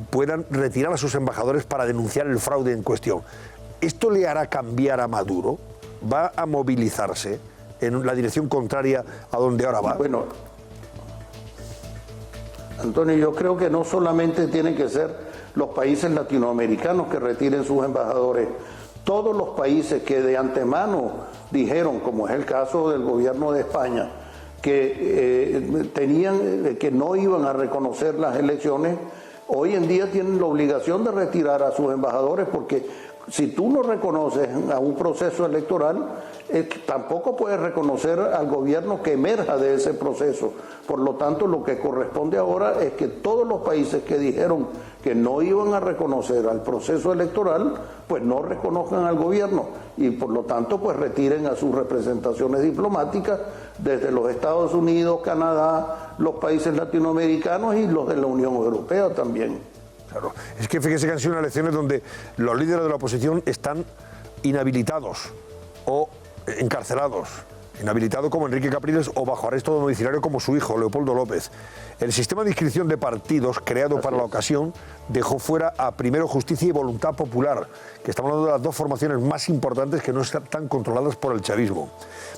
puedan retirar a sus embajadores para denunciar el fraude en cuestión. ¿Esto le hará cambiar a Maduro? ¿Va a movilizarse en la dirección contraria a donde ahora va? Bueno, Antonio, yo creo que no solamente tienen que ser los países latinoamericanos que retiren sus embajadores. Todos los países que de antemano dijeron, como es el caso del gobierno de España, que no iban a reconocer las elecciones, hoy en día tienen la obligación de retirar a sus embajadores, porque si tú no reconoces a un proceso electoral, tampoco puedes reconocer al gobierno que emerja de ese proceso. Por lo tanto, lo que corresponde ahora es que todos los países que dijeron que no iban a reconocer al proceso electoral, pues no reconozcan al gobierno y por lo tanto pues retiren a sus representaciones diplomáticas desde los Estados Unidos, Canadá, los países latinoamericanos y los de la Unión Europea también. Claro, es que fíjese que han sido unas elecciones donde los líderes de la oposición están inhabilitados o encarcelados. Inhabilitado como Enrique Capriles o bajo arresto domiciliario como su hijo, Leopoldo López. El sistema de inscripción de partidos creado para la ocasión dejó fuera a Primero Justicia y Voluntad Popular, que estamos hablando de las dos formaciones más importantes que no están controladas por el chavismo.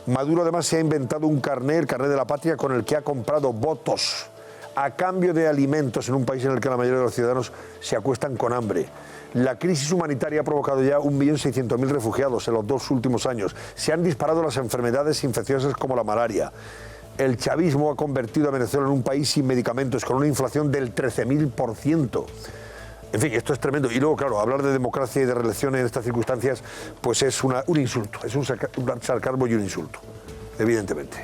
Maduro además se ha inventado un carné, el carné de la patria, con el que ha comprado votos a cambio de alimentos en un país en el que la mayoría de los ciudadanos se acuestan con hambre. La crisis humanitaria ha provocado ya 1.600.000 refugiados en los 2 últimos años. Se han disparado las enfermedades infecciosas como la malaria. El chavismo ha convertido a Venezuela en un país sin medicamentos, con una inflación del 13.000%. En fin, esto es tremendo. Y luego, claro, hablar de democracia y de reelección en estas circunstancias, pues es un insulto, es un sarcasmo y un insulto, evidentemente.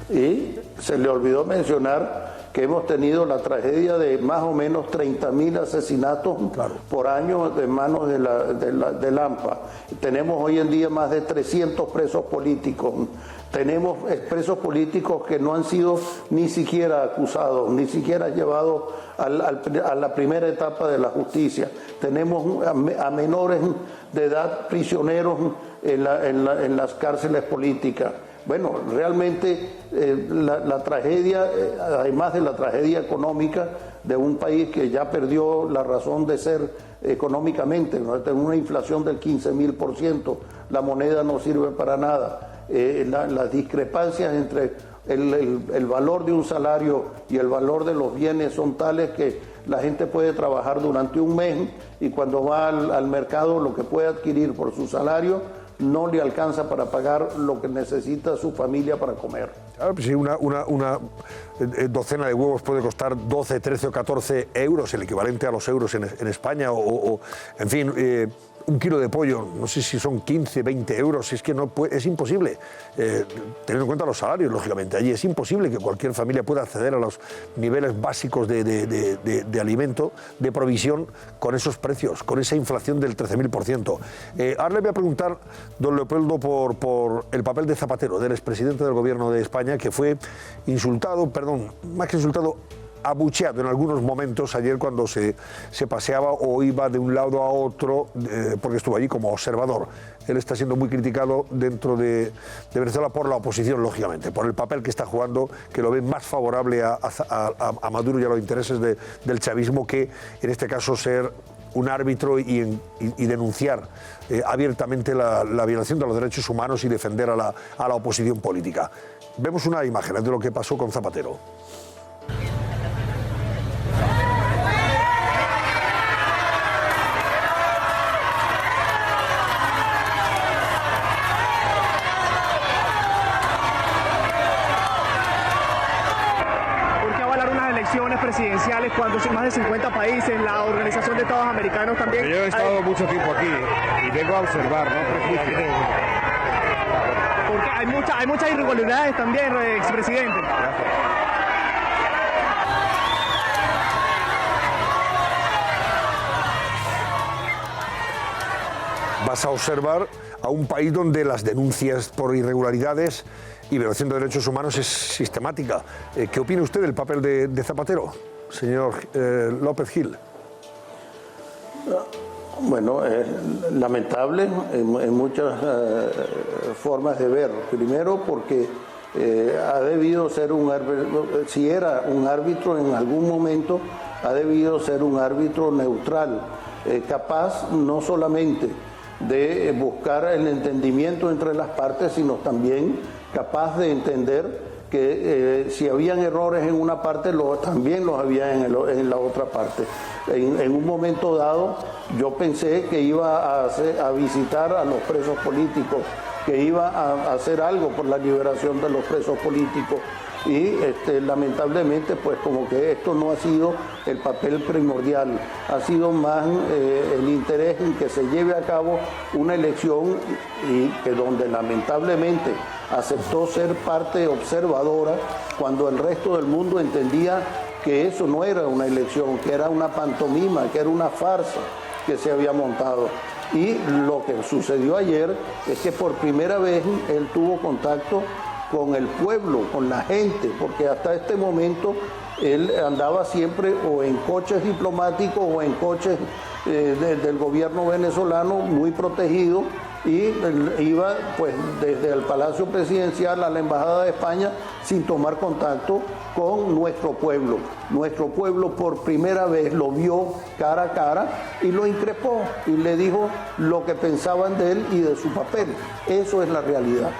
Y se le olvidó mencionar que hemos tenido la tragedia de más o menos 30.000 asesinatos por año de manos del AMPA. Tenemos hoy en día más de 300 presos políticos. Tenemos presos políticos que no han sido ni siquiera acusados, ni siquiera llevados a la primera etapa de la justicia. Tenemos a menores de edad prisioneros en las cárceles políticas. Bueno, realmente la tragedia, además de la tragedia económica de un país que ya perdió la razón de ser económicamente, ¿no? Tiene una inflación del 15.000%, la moneda no sirve para nada, las discrepancias entre el valor de un salario y el valor de los bienes son tales que la gente puede trabajar durante un mes y cuando va al mercado lo que puede adquirir por su salario no le alcanza para pagar lo que necesita su familia para comer. Claro, pues sí, una docena de huevos puede costar 12, 13 o 14 euros, el equivalente a los euros en España, en fin, un kilo de pollo, no sé si son 15, 20 euros, es que no es imposible, teniendo en cuenta los salarios, lógicamente, allí es imposible que cualquier familia pueda acceder a los niveles básicos de alimento, de provisión, con esos precios, con esa inflación del 13.000%. Ahora le voy a preguntar, don Leopoldo, por el papel de Zapatero, del expresidente del gobierno de España, que fue insultado, perdón, más que insultado, abucheado en algunos momentos ayer cuando se paseaba o iba de un lado a otro, porque estuvo allí como observador. Él está siendo muy criticado dentro de Venezuela por la oposición, lógicamente, por el papel que está jugando, que lo ven más favorable a Maduro y a los intereses del chavismo que, en este caso, ser un árbitro y denunciar abiertamente la violación de los derechos humanos y defender a la oposición política. Vemos una imagen de lo que pasó con Zapatero. Presidenciales cuando son más de 50 países, la Organización de Estados Americanos también. Yo he estado mucho tiempo aquí y vengo a observar, no prejuicios. Porque hay muchas irregularidades también, expresidente. Vas a observar a un país donde las denuncias por irregularidades y violación de derechos humanos es sistemática. ¿Qué opina usted del papel de Zapatero, señor López Gil? Bueno, es lamentable en muchas formas de ver. Primero porque ha debido ser un árbitro, si era un árbitro en algún momento, ha debido ser un árbitro neutral, capaz no solamente de buscar el entendimiento entre las partes, sino también capaz de entender que si habían errores en una parte, también los había en la otra parte. En un momento dado, yo pensé que iba a visitar a los presos políticos, que iba a hacer algo por la liberación de los presos políticos. Y lamentablemente, pues como que esto no ha sido el papel primordial, ha sido más el interés en que se lleve a cabo una elección y que donde lamentablemente aceptó ser parte observadora cuando el resto del mundo entendía que eso no era una elección, que era una pantomima, que era una farsa que se había montado. Y lo que sucedió ayer es que por primera vez él tuvo contacto con el pueblo, con la gente, porque hasta este momento él andaba siempre o en coches diplomáticos o en coches del gobierno venezolano muy protegido, y iba pues desde el Palacio Presidencial a la Embajada de España sin tomar contacto con nuestro pueblo. Nuestro pueblo por primera vez lo vio cara a cara y lo increpó y le dijo lo que pensaban de él y de su papel. Eso es la realidad.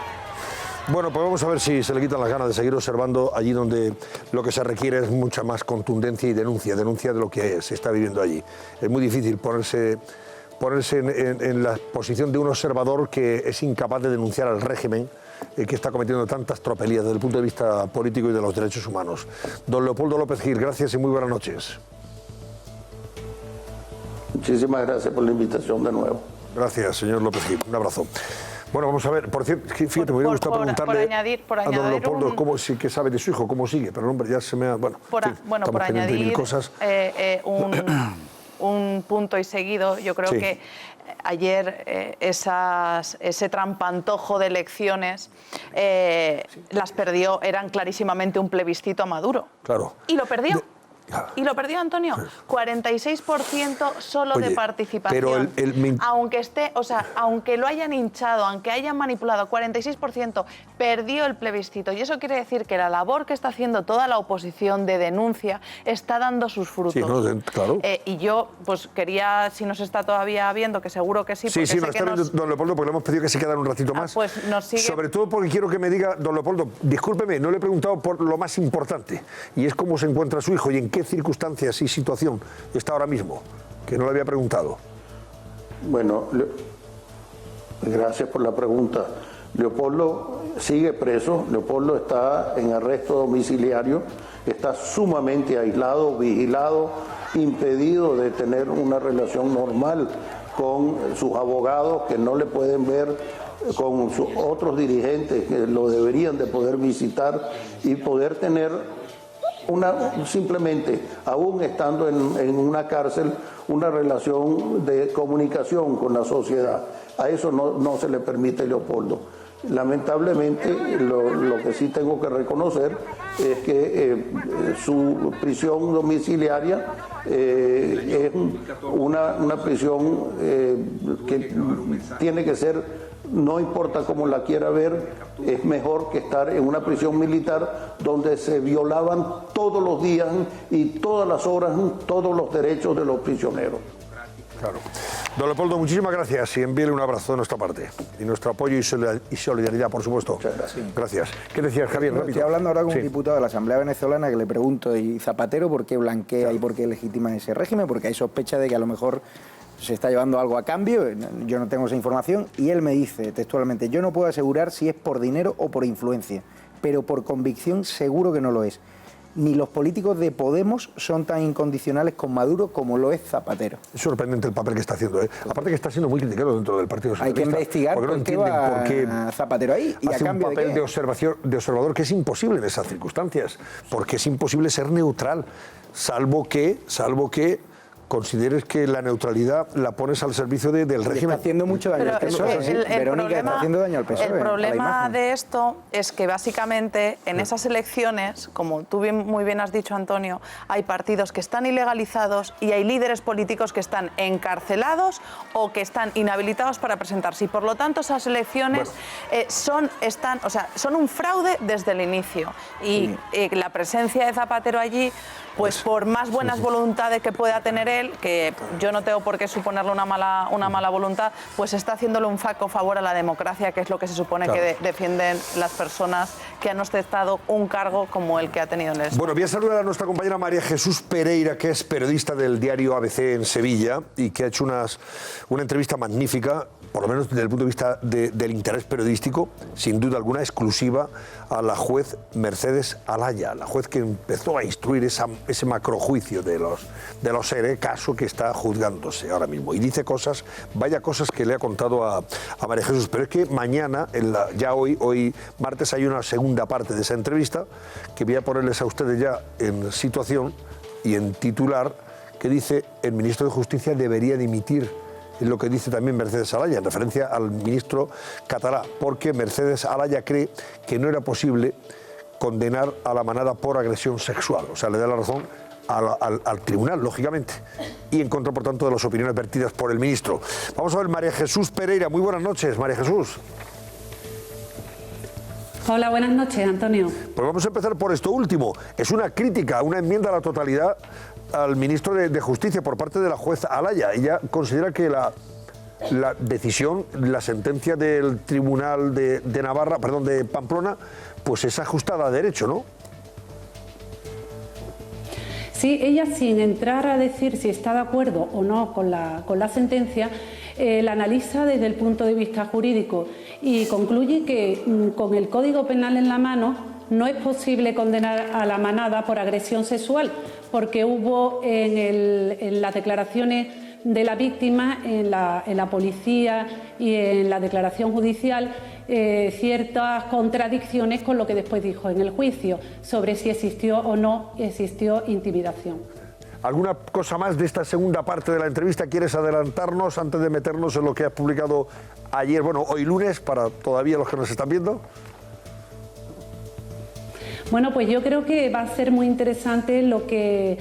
Bueno, pues vamos a ver si se le quitan las ganas de seguir observando allí donde lo que se requiere es mucha más contundencia y denuncia de lo que se está viviendo allí. Es muy difícil ponerse en la posición de un observador que es incapaz de denunciar al régimen que está cometiendo tantas tropelías desde el punto de vista político y de los derechos humanos. Don Leopoldo López Gil, gracias y muy buenas noches. Muchísimas gracias por la invitación de nuevo. Gracias, señor López Gil. Un abrazo. Bueno, vamos a ver, por cierto, fíjate, me hubiera gustado preguntarle a don Leopoldo qué sabe de su hijo, cómo sigue, pero hombre, ya se me ha... Bueno, por añadir un punto y seguido, yo creo que ayer ese trampantojo de elecciones las perdió, eran clarísimamente un plebiscito a Maduro. Claro. Y lo perdió. Y lo perdió, Antonio. 46% solo de participación. Pero aunque lo hayan hinchado, aunque hayan manipulado, 46% perdió el plebiscito. Y eso quiere decir que la labor que está haciendo toda la oposición de denuncia está dando sus frutos. Sí, no, claro. Y yo, pues quería, si nos está todavía viendo, que seguro que sí. Sí, nos está viendo don Leopoldo, porque le hemos pedido que se quedara un ratito más. Pues nos sigue. Sobre todo porque quiero que me diga, don Leopoldo, discúlpeme, no le he preguntado por lo más importante, y es cómo se encuentra su hijo y en qué circunstancias y situación está ahora mismo, que no le había preguntado. Bueno, gracias por la pregunta. Leopoldo sigue preso, Leopoldo está en arresto domiciliario, está sumamente aislado, vigilado, impedido de tener una relación normal con sus abogados, que no le pueden ver, con sus otros dirigentes que lo deberían de poder visitar y poder tener simplemente, aún estando en una cárcel, una relación de comunicación con la sociedad. A eso no se le permite, Leopoldo. Lamentablemente, lo que sí tengo que reconocer es que su prisión domiciliaria es una prisión que tiene que ser, no importa cómo la quiera ver, es mejor que estar en una prisión militar donde se violaban todos los días y todas las horas todos los derechos de los prisioneros. Claro. Don Leopoldo, muchísimas gracias y envíele un abrazo de nuestra parte. Y nuestro apoyo y solidaridad, por supuesto. Muchas gracias. Gracias. ¿Qué decías, Javier? Estoy hablando ahora con un diputado de la Asamblea Venezolana que le pregunto, ¿y Zapatero por qué blanquea y por qué legitima ese régimen? Porque hay sospecha de que a lo mejor se está llevando algo a cambio. Yo no tengo esa información. Y él me dice textualmente, yo no puedo asegurar si es por dinero o por influencia, pero por convicción seguro que no lo es. Ni los políticos de Podemos son tan incondicionales con Maduro como lo es Zapatero. Es sorprendente el papel que está haciendo, ¿eh? Aparte que está siendo muy criticado dentro del Partido Socialista. Hay que investigar porque no entienden por qué Zapatero ahí. ¿Y hace a cambio un papel de observador que es imposible en esas circunstancias, porque es imposible ser neutral, salvo que consideres que la neutralidad la pones al servicio del régimen. Está haciendo mucho daño al PSOE. Verónica, está haciendo daño al PSOE. El problema de esto es que básicamente en esas elecciones, como tú muy bien has dicho, Antonio, hay partidos que están ilegalizados y hay líderes políticos que están encarcelados o que están inhabilitados para presentarse. Y por lo tanto esas elecciones son un fraude desde el inicio. Y la presencia de Zapatero allí, pues por más buenas voluntades que pueda tener él, que yo no tengo por qué suponerle una mala voluntad, pues está haciéndole un flaco favor a la democracia, que es lo que se supone que defienden las personas que han ostentado un cargo como el que ha tenido en el Estado. Bueno, voy a saludar a nuestra compañera María Jesús Pereira, que es periodista del diario ABC en Sevilla y que ha hecho una entrevista magnífica, por lo menos desde el punto de vista del interés periodístico, sin duda alguna exclusiva, a la juez Mercedes Alaya, la juez que empezó a instruir ese macrojuicio de los ERE, caso que está juzgándose ahora mismo. Y dice cosas, vaya cosas que le ha contado a María Jesús. Pero es que mañana, ya hoy martes, hay una segunda parte de esa entrevista que voy a ponerles a ustedes ya en situación y en titular, que dice: el ministro de Justicia debería dimitir. Es lo que dice también Mercedes Alaya, en referencia al ministro catalá, porque Mercedes Alaya cree que no era posible condenar a la manada por agresión sexual. O sea, le da la razón al tribunal, lógicamente, y en contra, por tanto, de las opiniones vertidas por el ministro. Vamos a ver, María Jesús Pereira. Muy buenas noches, María Jesús. Hola, buenas noches, Antonio. Pues vamos a empezar por esto último. Es una crítica, una enmienda a la totalidad al ministro de Justicia por parte de la juez Alaya. Ella considera que la decisión, la sentencia del Tribunal de Pamplona, pues es ajustada a derecho, ¿no? Sí, ella, sin entrar a decir si está de acuerdo o no con la sentencia, la analiza desde el punto de vista jurídico y concluye que con el Código Penal en la mano no es posible condenar a la manada por agresión sexual, porque hubo en las declaraciones de la víctima, en la policía y en la declaración judicial, ciertas contradicciones con lo que después dijo en el juicio sobre si existió o no existió intimidación. ¿Alguna cosa más de esta segunda parte de la entrevista quieres adelantarnos antes de meternos en lo que has publicado ayer, hoy lunes, para todavía los que nos están viendo? Bueno, pues yo creo que va a ser muy interesante lo que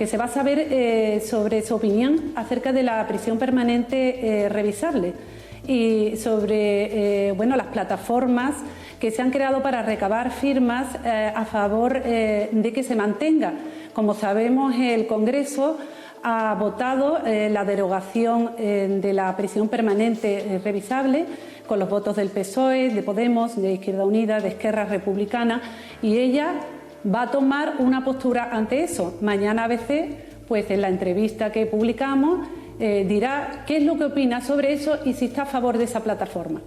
se va a saber sobre su opinión acerca de la prisión permanente revisable y sobre las plataformas que se han creado para recabar firmas a favor de que se mantenga. Como sabemos, el Congreso ha votado la derogación de la prisión permanente revisable con los votos del PSOE, de Podemos, de Izquierda Unida, de Esquerra Republicana, y ella va a tomar una postura ante eso. Mañana ABC, pues en la entrevista que publicamos, dirá qué es lo que opina sobre eso y si está a favor de esa plataforma.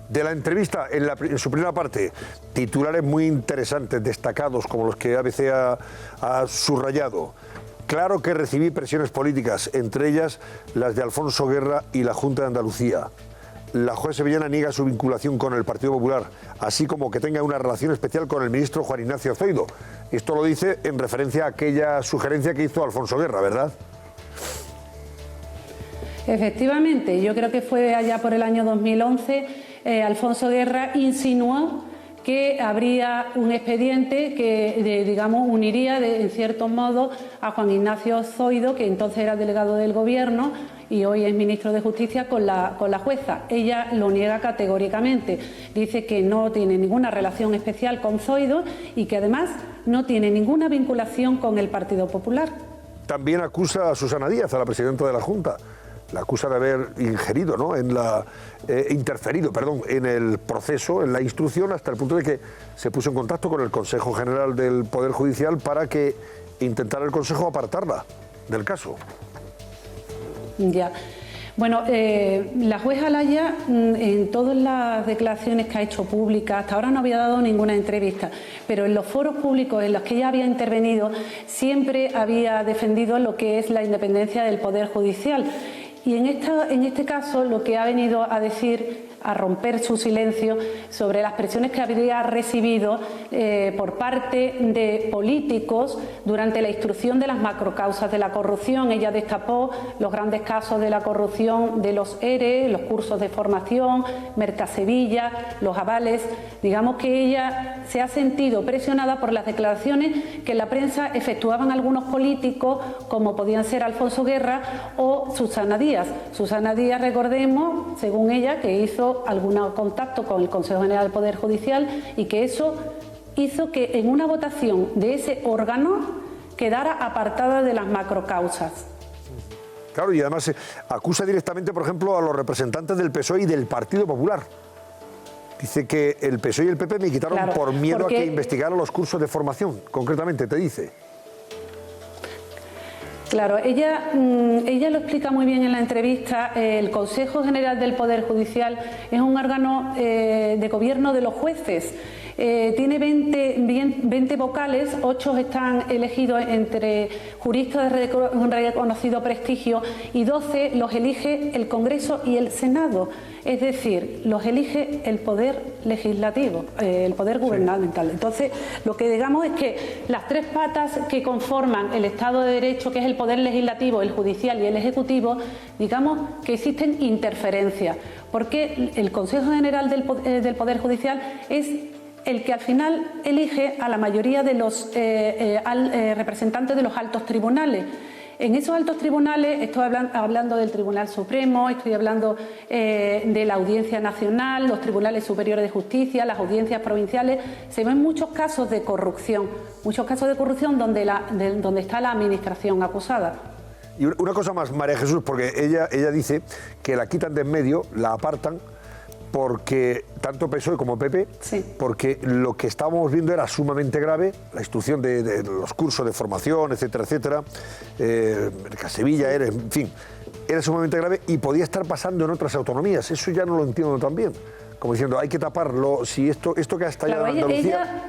De la entrevista, en su primera parte, titulares muy interesantes, destacados, como los que ABC ha subrayado. Claro que recibí presiones políticas, entre ellas las de Alfonso Guerra y la Junta de Andalucía. La juez sevillana niega su vinculación con el Partido Popular, así como que tenga una relación especial con el ministro Juan Ignacio Zoido. Esto lo dice en referencia a aquella sugerencia que hizo Alfonso Guerra, ¿verdad? Efectivamente, yo creo que fue allá por el año 2011, Alfonso Guerra insinuó que habría un expediente que, digamos, uniría en cierto modo a Juan Ignacio Zoido, que entonces era delegado del Gobierno y hoy es ministro de Justicia, con la jueza. Ella lo niega categóricamente. Dice que no tiene ninguna relación especial con Zoido y que además no tiene ninguna vinculación con el Partido Popular. También acusa a Susana Díaz, a la presidenta de la Junta. La acusa de haber ingerido, ¿no?, interferido en el proceso, en la instrucción, hasta el punto de que se puso en contacto con el Consejo General del Poder Judicial para que intentara el Consejo apartarla del caso. Ya. Bueno, la juez Alaya, en todas las declaraciones que ha hecho públicas, hasta ahora no había dado ninguna entrevista, pero en los foros públicos en los que ella había intervenido, siempre había defendido lo que es la independencia del Poder Judicial. Y en este caso lo que ha venido a decir, a romper su silencio sobre las presiones que habría recibido por parte de políticos durante la instrucción de las macrocausas de la corrupción. Ella destapó los grandes casos de la corrupción de los ERE, los cursos de formación, Mercasevilla, los avales. Digamos que ella se ha sentido presionada por las declaraciones que en la prensa efectuaban algunos políticos, como podían ser Alfonso Guerra o Susana Díaz. Susana Díaz, recordemos, según ella, que hizo algún contacto con el Consejo General del Poder Judicial y que eso hizo que en una votación de ese órgano quedara apartada de las macrocausas. Claro, y además acusa directamente, por ejemplo, a los representantes del PSOE y del Partido Popular. Dice que el PSOE y el PP me quitaron por miedo a que investigara los cursos de formación, concretamente, te dice. Claro, ella lo explica muy bien en la entrevista. El Consejo General del Poder Judicial es un órgano de gobierno de los jueces. Tiene 20 vocales, 8 están elegidos entre juristas de reconocido prestigio y 12 los elige el Congreso y el Senado. Es decir, los elige el Poder Legislativo, el Poder Gubernamental. Entonces, lo que digamos es que las tres patas que conforman el Estado de Derecho, que es el Poder Legislativo, el Judicial y el Ejecutivo, digamos que existen interferencias, porque el Consejo General del Poder Judicial es el que al final elige a la mayoría de los representantes de los altos tribunales. En esos altos tribunales, estoy hablando del Tribunal Supremo, estoy hablando de la Audiencia Nacional, los Tribunales Superiores de Justicia, las audiencias provinciales, se ven muchos casos de corrupción donde está la administración acusada. Y una cosa más, María Jesús, porque ella dice que la quitan de en medio, la apartan, porque tanto PSOE como PP, porque lo que estábamos viendo era sumamente grave, la instrucción de los cursos de formación, etcétera, etcétera, Sevilla, en fin, era sumamente grave y podía estar pasando en otras autonomías. Eso ya no lo entiendo tan bien, como diciendo, hay que taparlo, si esto que ha estallado en Andalucía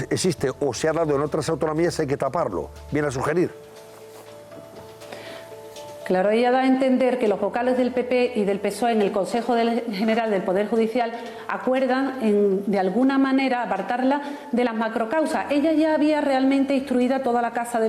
existe o se ha dado en otras autonomías, hay que taparlo, viene a sugerir. Claro, ella da a entender que los vocales del PP y del PSOE en el Consejo General del Poder Judicial acuerdan de alguna manera apartarla de las macrocausas. Ella ya había realmente instruida toda la causa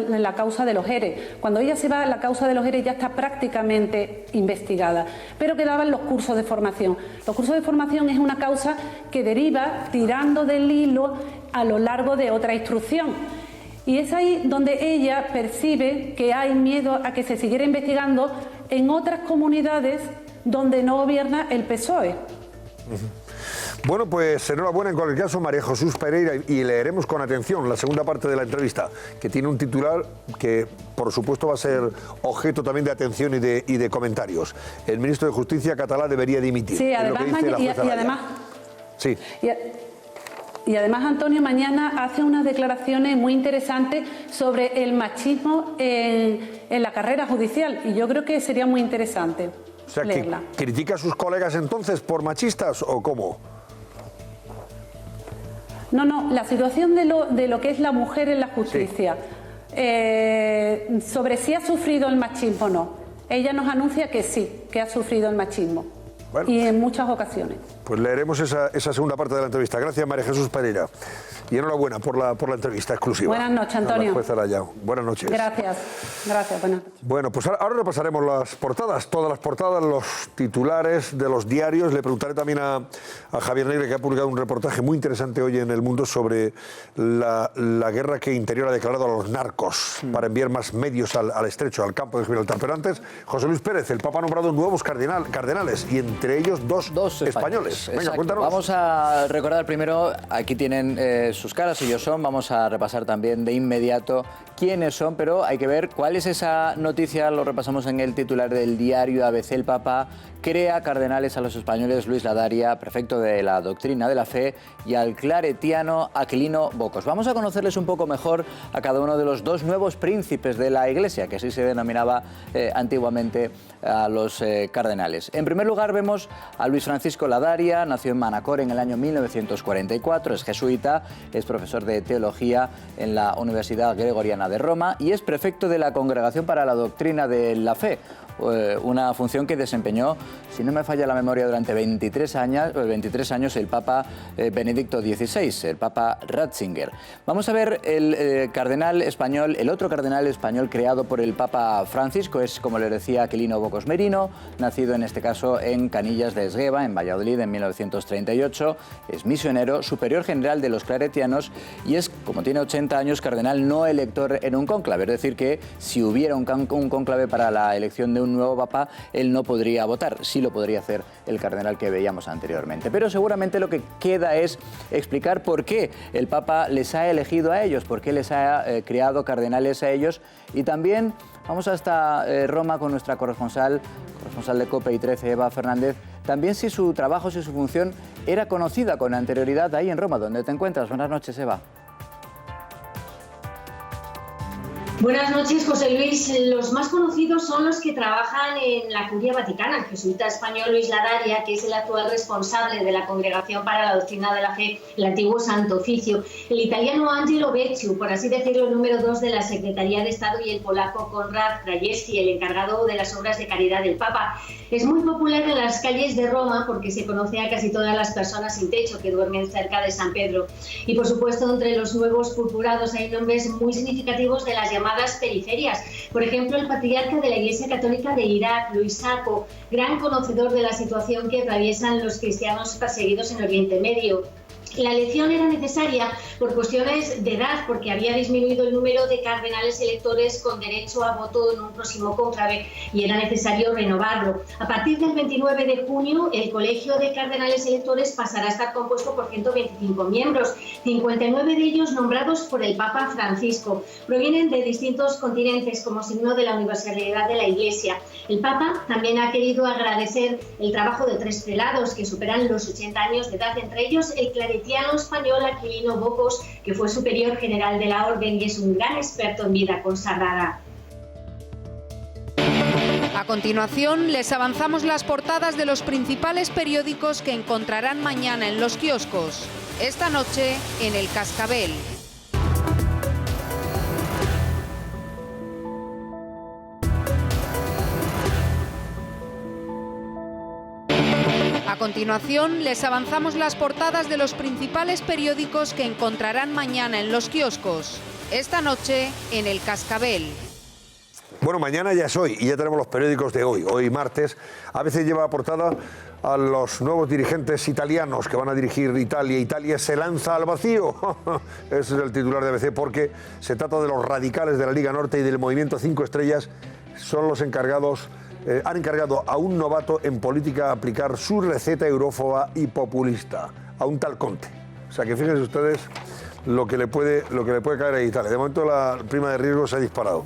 de los ERE. Cuando ella se va, la causa de los ERE ya está prácticamente investigada, pero quedaban los cursos de formación. Los cursos de formación es una causa que deriva tirando del hilo a lo largo de otra instrucción. Y es ahí donde ella percibe que hay miedo a que se siguiera investigando en otras comunidades donde no gobierna el PSOE. Bueno, pues enhorabuena en cualquier caso, María Jesús Pereira, y leeremos con atención la segunda parte de la entrevista, que tiene un titular que, por supuesto, va a ser objeto también de atención y de comentarios. El ministro de Justicia catalán debería dimitir. Sí, además, Y además, Antonio, mañana hace unas declaraciones muy interesantes sobre el machismo en la carrera judicial, y yo creo que sería muy interesante leerla. ¿Critica a sus colegas entonces por machistas o cómo? No, la situación de lo que es la mujer en la justicia, sobre si ha sufrido el machismo o no. Ella nos anuncia que sí, que ha sufrido el machismo, y en muchas ocasiones. Pues leeremos esa segunda parte de la entrevista. Gracias, María Jesús Pereira. Y enhorabuena por la entrevista exclusiva. Buenas noches, Antonio. Buenas noches. Gracias, buenas noches. Bueno, pues ahora repasaremos las portadas, todas las portadas, los titulares de los diarios. Le preguntaré también a Javier Negre, que ha publicado un reportaje muy interesante hoy en El Mundo sobre la guerra que Interior ha declarado a los narcos para enviar más medios al estrecho, al campo de Gibraltar. Pero antes, José Luis Pérez, el Papa ha nombrado nuevos cardenales y entre ellos dos españoles. Venga, cuéntanos. Vamos a recordar primero, aquí tienen sus caras, ellos son, vamos a repasar también de inmediato quiénes son, pero hay que ver cuál es esa noticia, lo repasamos en el titular del diario ABC. El Papa crea cardenales a los españoles Luis Ladaria, prefecto de la doctrina de la fe, y al claretiano Aquilino Bocos. Vamos a conocerles un poco mejor a cada uno de los dos nuevos príncipes de la Iglesia, que así se denominaba antiguamente a los cardenales. En primer lugar vemos a Luis Francisco Ladaria, nació en Manacor en el año 1944, es jesuita, es profesor de teología en la Universidad Gregoriana de Roma y es prefecto de la Congregación para la Doctrina de la Fe, una función que desempeñó, si no me falla la memoria, durante 23 años el Papa Benedicto XVI, el Papa Ratzinger. Vamos a ver el cardenal español, el otro cardenal español creado por el Papa Francisco, es, como le decía, Aquilino Bocos Merino, nacido en este caso en Canillas de Esgueva, en Valladolid, en 1938, es misionero, superior general de los claretianos y es, como tiene 80 años, cardenal no elector en un cónclave, es decir, que si hubiera un cónclave para la elección de un nuevo papa, él no podría votar, sí lo podría hacer el cardenal que veíamos anteriormente. Pero seguramente lo que queda es explicar por qué el Papa les ha elegido a ellos, por qué les ha creado cardenales a ellos, y también vamos hasta Roma con nuestra corresponsal de COPE y 13, Eva Fernández, también si su trabajo, si su función era conocida con anterioridad ahí en Roma, donde te encuentras. Buenas noches, Eva. Buenas noches, José Luis. Los más conocidos son los que trabajan en la Curia Vaticana, el jesuita español Luis Ladaria, que es el actual responsable de la Congregación para la Doctrina de la Fe, el antiguo Santo Oficio, el italiano Angelo Becciu, por así decirlo, el número 2 de la Secretaría de Estado, y el polaco Konrad Krajewski, el encargado de las obras de caridad del Papa. Es muy popular en las calles de Roma porque se conoce a casi todas las personas sin techo que duermen cerca de San Pedro. Y por supuesto, entre los nuevos purpurados hay nombres muy significativos de las llamadas periferias. Por ejemplo, el patriarca de la Iglesia Católica de Irak, Luis Sacco, gran conocedor de la situación que atraviesan los cristianos perseguidos en Oriente Medio. La elección era necesaria por cuestiones de edad, porque había disminuido el número de cardenales electores con derecho a voto en un próximo cónclave y era necesario renovarlo. A partir del 29 de junio, el Colegio de Cardenales Electores pasará a estar compuesto por 125 miembros, 59 de ellos nombrados por el Papa Francisco. Provienen de distintos continentes como signo de la universalidad de la Iglesia. El Papa también ha querido agradecer el trabajo de 3 prelados que superan los 80 años de edad, entre ellos el claretiano español Aquilino Bocos, que fue superior general de la Orden y es un gran experto en vida consagrada. A continuación, les avanzamos las portadas de los principales periódicos que encontrarán mañana en los kioscos. Esta noche, en El Cascabel. A continuación, les avanzamos las portadas de los principales periódicos que encontrarán mañana en los kioscos. Esta noche, en El Cascabel. Bueno, mañana ya es hoy y ya tenemos los periódicos de hoy. Hoy martes, ABC lleva a portada a los nuevos dirigentes italianos que van a dirigir Italia. Italia se lanza al vacío. Ese es el titular de ABC, porque se trata de los radicales de la Liga Norte y del Movimiento 5 Estrellas. Son los encargados. Han encargado a un novato en política aplicar su receta eurófoba y populista, a un tal Conte. O sea que fíjense ustedes lo que le puede caer a Italia. De momento la prima de riesgo se ha disparado.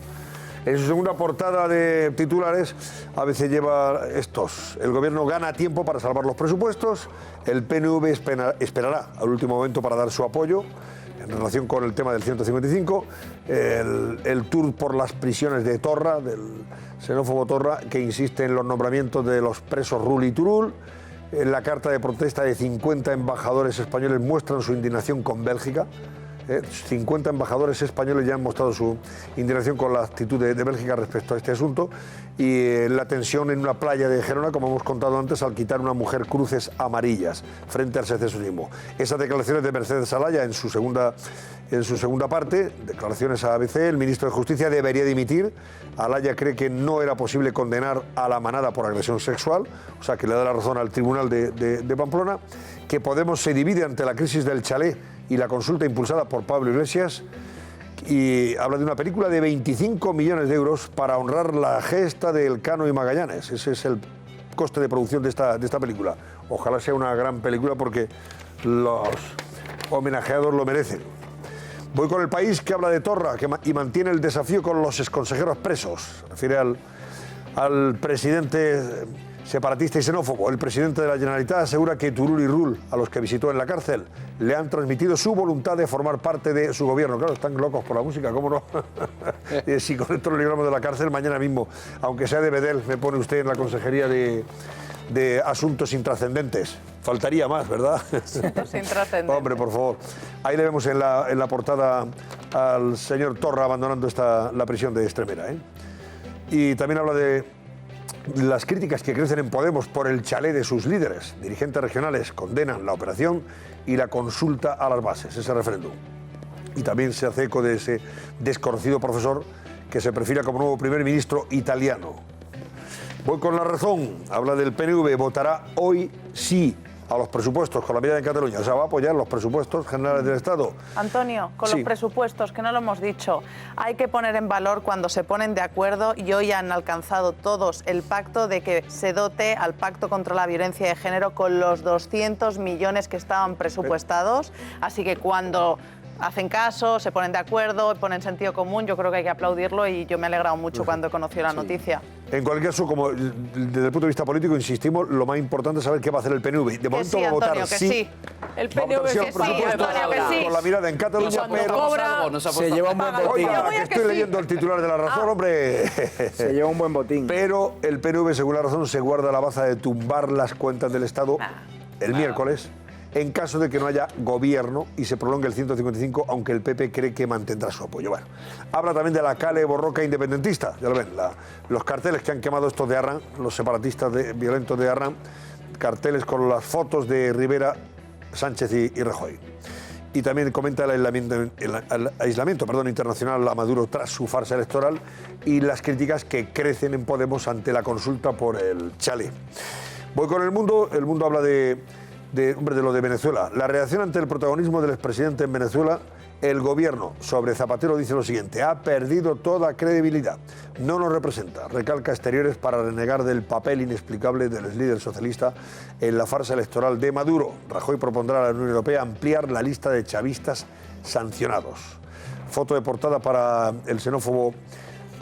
En su segunda portada de titulares, ABC lleva estos. El gobierno gana tiempo para salvar los presupuestos. El PNV esperará al último momento para dar su apoyo en relación con el tema del 155. El tour por las prisiones de Torra, del xenófobo Torra, que insiste en los nombramientos de los presos Rull y Turull. En la carta de protesta de 50 embajadores españoles muestran su indignación con Bélgica. 50 embajadores españoles ya han mostrado su indignación con la actitud de Bélgica respecto a este asunto y la tensión en una playa de Gerona, como hemos contado antes, al quitar a una mujer cruces amarillas frente al secesionismo. Esas declaraciones de Mercedes Alaya en su segunda parte, declaraciones a ABC, el ministro de Justicia debería dimitir. Alaya cree que no era posible condenar a la manada por agresión sexual, o sea que le da la razón al tribunal de Pamplona, que Podemos se divide ante la crisis del chalet y la consulta impulsada por Pablo Iglesias, y habla de una película de 25 millones de euros para honrar la gesta de Elcano y Magallanes. Ese es el coste de producción de esta película. Ojalá sea una gran película porque los homenajeados lo merecen. Voy con El País, que habla de Torra y mantiene el desafío con los exconsejeros presos. Se refiere al presidente separatista y xenófobo. El presidente de la Generalitat asegura que Turull y Rull, a los que visitó en la cárcel, le han transmitido su voluntad de formar parte de su gobierno. Claro, están locos por la música, ¿cómo no? Si con esto lo libramos de la cárcel, mañana mismo, aunque sea de Bedel, me pone usted en la Consejería de Asuntos Intrascendentes. Faltaría más, ¿verdad? Asuntos Intrascendentes. Hombre, por favor. Ahí le vemos en la portada al señor Torra abandonando la prisión de Extremera, ¿eh? Y también habla de las críticas que crecen en Podemos por el chalet de sus líderes. Dirigentes regionales condenan la operación y la consulta a las bases, ese referéndum. Y también se hace eco de ese desconocido profesor que se perfila como nuevo primer ministro italiano. Voy con La Razón. Habla del PNV. Votará hoy sí a los presupuestos con la medida de Cataluña. O sea, va a apoyar los presupuestos generales del Estado. Antonio, con Sí. los presupuestos, que no lo hemos dicho, hay que poner en valor cuando se ponen de acuerdo, y hoy han alcanzado todos el pacto de que se dote al Pacto contra la Violencia de Género con los 200 millones que estaban presupuestados. Así que cuando hacen caso, se ponen de acuerdo, ponen sentido común, yo creo que hay que aplaudirlo, y yo me he alegrado mucho cuando he conocido la noticia. En cualquier caso, como desde el punto de vista político, insistimos, lo más importante es saber qué va a hacer el PNV. De momento sí, va a votar Antonio, que sí. sí. El Va a votar PNV sí a que los sí, presupuestos, Antonio, que sí. con la mirada en Cataluña, pero se lleva un buen botín. Oiga, que estoy leyendo el titular de La Razón, hombre. Se lleva un buen botín. Pero el PNV, según La Razón, se guarda la baza de tumbar las cuentas del Estado el miércoles, en caso de que no haya gobierno y se prolongue el 155, aunque el PP cree que mantendrá su apoyo. Bueno, habla también de la Kale Borroka independentista. Ya lo ven, los carteles que han quemado estos de Arran, los separatistas violentos de Arran, carteles con las fotos de Rivera, Sánchez y Rajoy. Y también comenta el aislamiento internacional a Maduro tras su farsa electoral y las críticas que crecen en Podemos ante la consulta por el chalet. Voy con El Mundo. El Mundo habla de lo de Venezuela. La reacción ante el protagonismo del expresidente en Venezuela. El gobierno sobre Zapatero dice lo siguiente: ha perdido toda credibilidad, no nos representa, recalca Exteriores para renegar del papel inexplicable del líder socialista en la farsa electoral de Maduro. Rajoy propondrá a la Unión Europea ampliar la lista de chavistas sancionados. Foto de portada para el xenófobo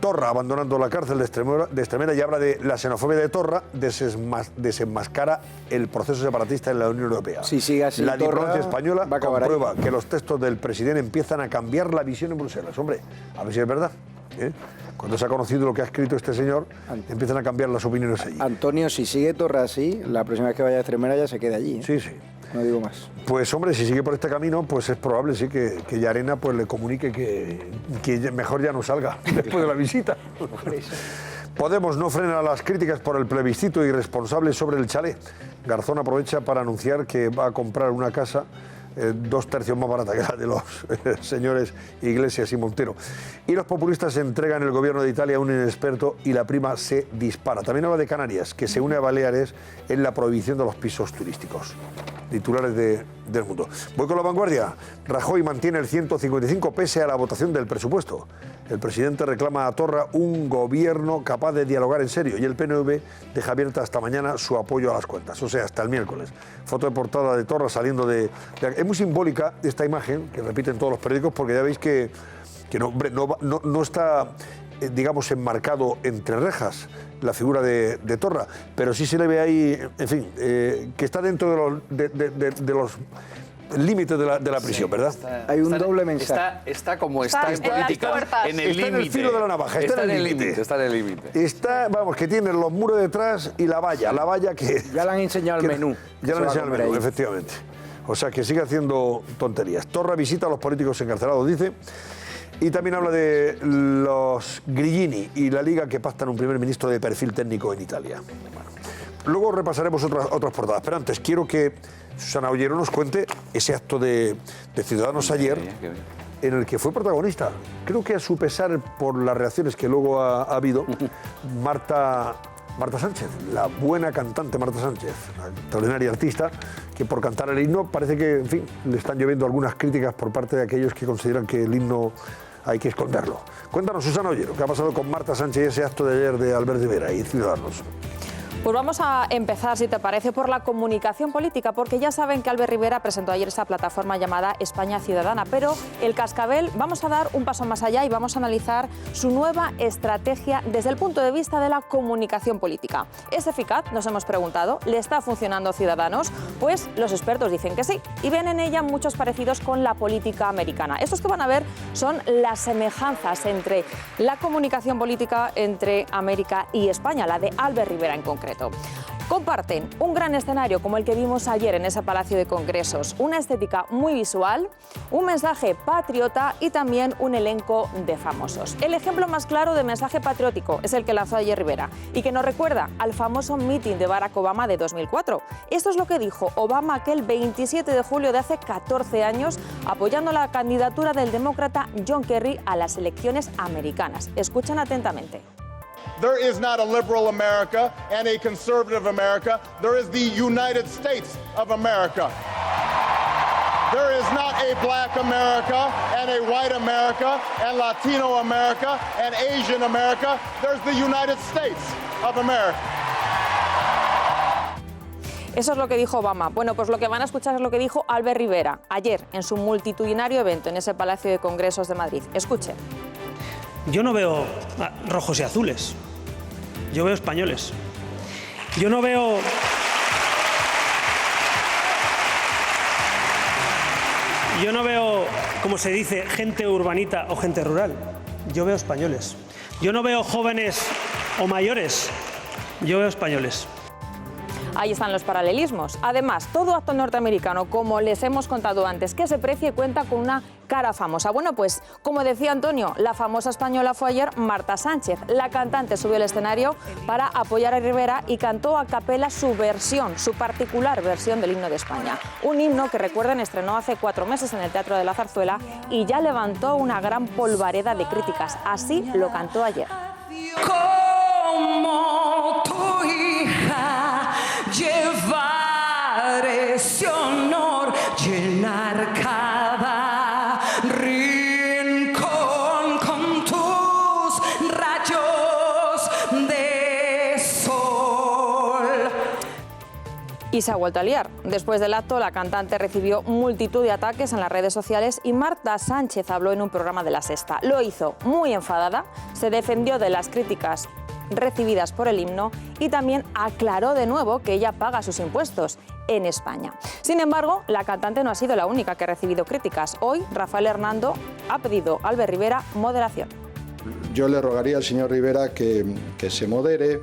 Torra abandonando la cárcel de Extremera, y habla de la xenofobia de Torra, desenmascara el proceso separatista en la Unión Europea. Si sigue así, la Torra diplomacia española va a acabar comprueba ahí. que los textos del presidente empiezan a cambiar la visión en Bruselas. Hombre, a ver si es verdad, ¿eh? Cuando se ha conocido lo que ha escrito este señor, empiezan a cambiar las opiniones allí. Antonio, si sigue Torra así, la próxima vez que vaya a Extremera ya se queda allí, ¿eh? Sí, sí. No digo más. Pues hombre, si sigue por este camino, pues es probable, sí, que Llarena pues le comunique que mejor ya no salga después de la visita. Podemos no frena las críticas por el plebiscito irresponsable sobre el chalet. Garzón aprovecha para anunciar que va a comprar una casa 2/3 más barata que la de los señores Iglesias y Montero. Y los populistas entregan el gobierno de Italia a un inexperto y la prima se dispara. También habla de Canarias, que se une a Baleares en la prohibición de los pisos turísticos. Titulares del Mundo. Voy con La Vanguardia. Rajoy mantiene el 155 pese a la votación del presupuesto. El presidente reclama a Torra un gobierno capaz de dialogar en serio, y el PNV deja abierta hasta mañana su apoyo a las cuentas, o sea, hasta el miércoles. Foto de portada de Torra saliendo es muy simbólica esta imagen, que repiten todos los periódicos, porque ya veis que no está, digamos, enmarcado entre rejas la figura de Torra, pero sí se le ve ahí, en fin, que está dentro de los límites de la prisión, ¿verdad? Hay un doble mensaje. Está como está en política, en el límite. Está en el filo de la navaja, está en el límite. Está en el límite. Está, vamos, que tiene los muros detrás y la valla que... Ya le han enseñado el menú. Ya le han enseñado el menú, efectivamente. O sea, que sigue haciendo tonterías. Torra visita a los políticos encarcelados, dice, y también habla de los Grillini y la Liga que pactan un primer ministro de perfil técnico en Italia. Bueno, luego repasaremos otras portadas, pero antes quiero que Susana Ollero nos cuente ese acto de Ciudadanos ayer, en el que fue protagonista. Creo que a su pesar, por las reacciones que luego ha habido, Marta Sánchez, la buena cantante Marta Sánchez, la extraordinaria artista, que por cantar el himno parece que, en fin, le están lloviendo algunas críticas por parte de aquellos que consideran que el himno hay que esconderlo. Cuéntanos, Susana Ollero, ¿qué ha pasado con Marta Sánchez y ese acto de ayer de Albert Rivera y Ciudadanos? Pues vamos a empezar, si te parece, por la comunicación política, porque ya saben que Albert Rivera presentó ayer esa plataforma llamada España Ciudadana, pero el cascabel, vamos a dar un paso más allá y vamos a analizar su nueva estrategia desde el punto de vista de la comunicación política. ¿Es eficaz? Nos hemos preguntado. ¿Le está funcionando a Ciudadanos? Pues los expertos dicen que sí, y ven en ella muchos parecidos con la política americana. Estos que van a ver son las semejanzas entre la comunicación política entre América y España, la de Albert Rivera en concreto. Comparten un gran escenario como el que vimos ayer en ese Palacio de Congresos, una estética muy visual, un mensaje patriota y también un elenco de famosos. El ejemplo más claro de mensaje patriótico es el que lanzó ayer Rivera y que nos recuerda al famoso meeting de Barack Obama de 2004. Esto es lo que dijo Obama aquel 27 de julio de hace 14 años, apoyando la candidatura del demócrata John Kerry a las elecciones americanas. Escuchen atentamente. There is not a liberal America and a conservative America. There is the United States of America. There is not a black America and a white America and Latino America and Asian America. There's the United States of America. Eso es lo que dijo Obama. Bueno, pues lo que van a escuchar es lo que dijo Albert Rivera ayer en su multitudinario evento en ese Palacio de Congresos de Madrid. Escuchen. Yo no veo rojos y azules, yo veo españoles. Yo no veo... como se dice, gente urbanita o gente rural. Yo veo españoles. Yo no veo jóvenes o mayores, yo veo españoles. Ahí están los paralelismos. Además, todo actor norteamericano, como les hemos contado antes, que se precie cuenta con una cara famosa. Bueno, pues, como decía Antonio, la famosa española fue ayer Marta Sánchez. La cantante subió al escenario para apoyar a Rivera y cantó a capela su versión, su particular versión del himno de España. Un himno que, recuerden, estrenó hace 4 meses en el Teatro de la Zarzuela y ya levantó una gran polvareda de críticas. Así lo cantó ayer. Como tu hija, llevar ese honor, llenar cada rincón con tus rayos de sol. Y se ha vuelto a liar. Después del acto, la cantante recibió multitud de ataques en las redes sociales y Marta Sánchez habló en un programa de La Sexta. Lo hizo muy enfadada, se defendió de las críticas recibidas por el himno y también aclaró de nuevo que ella paga sus impuestos en España. Sin embargo, la cantante no ha sido la única que ha recibido críticas. Hoy, Rafael Hernando ha pedido a Albert Rivera moderación. Yo le rogaría al señor Rivera que se modere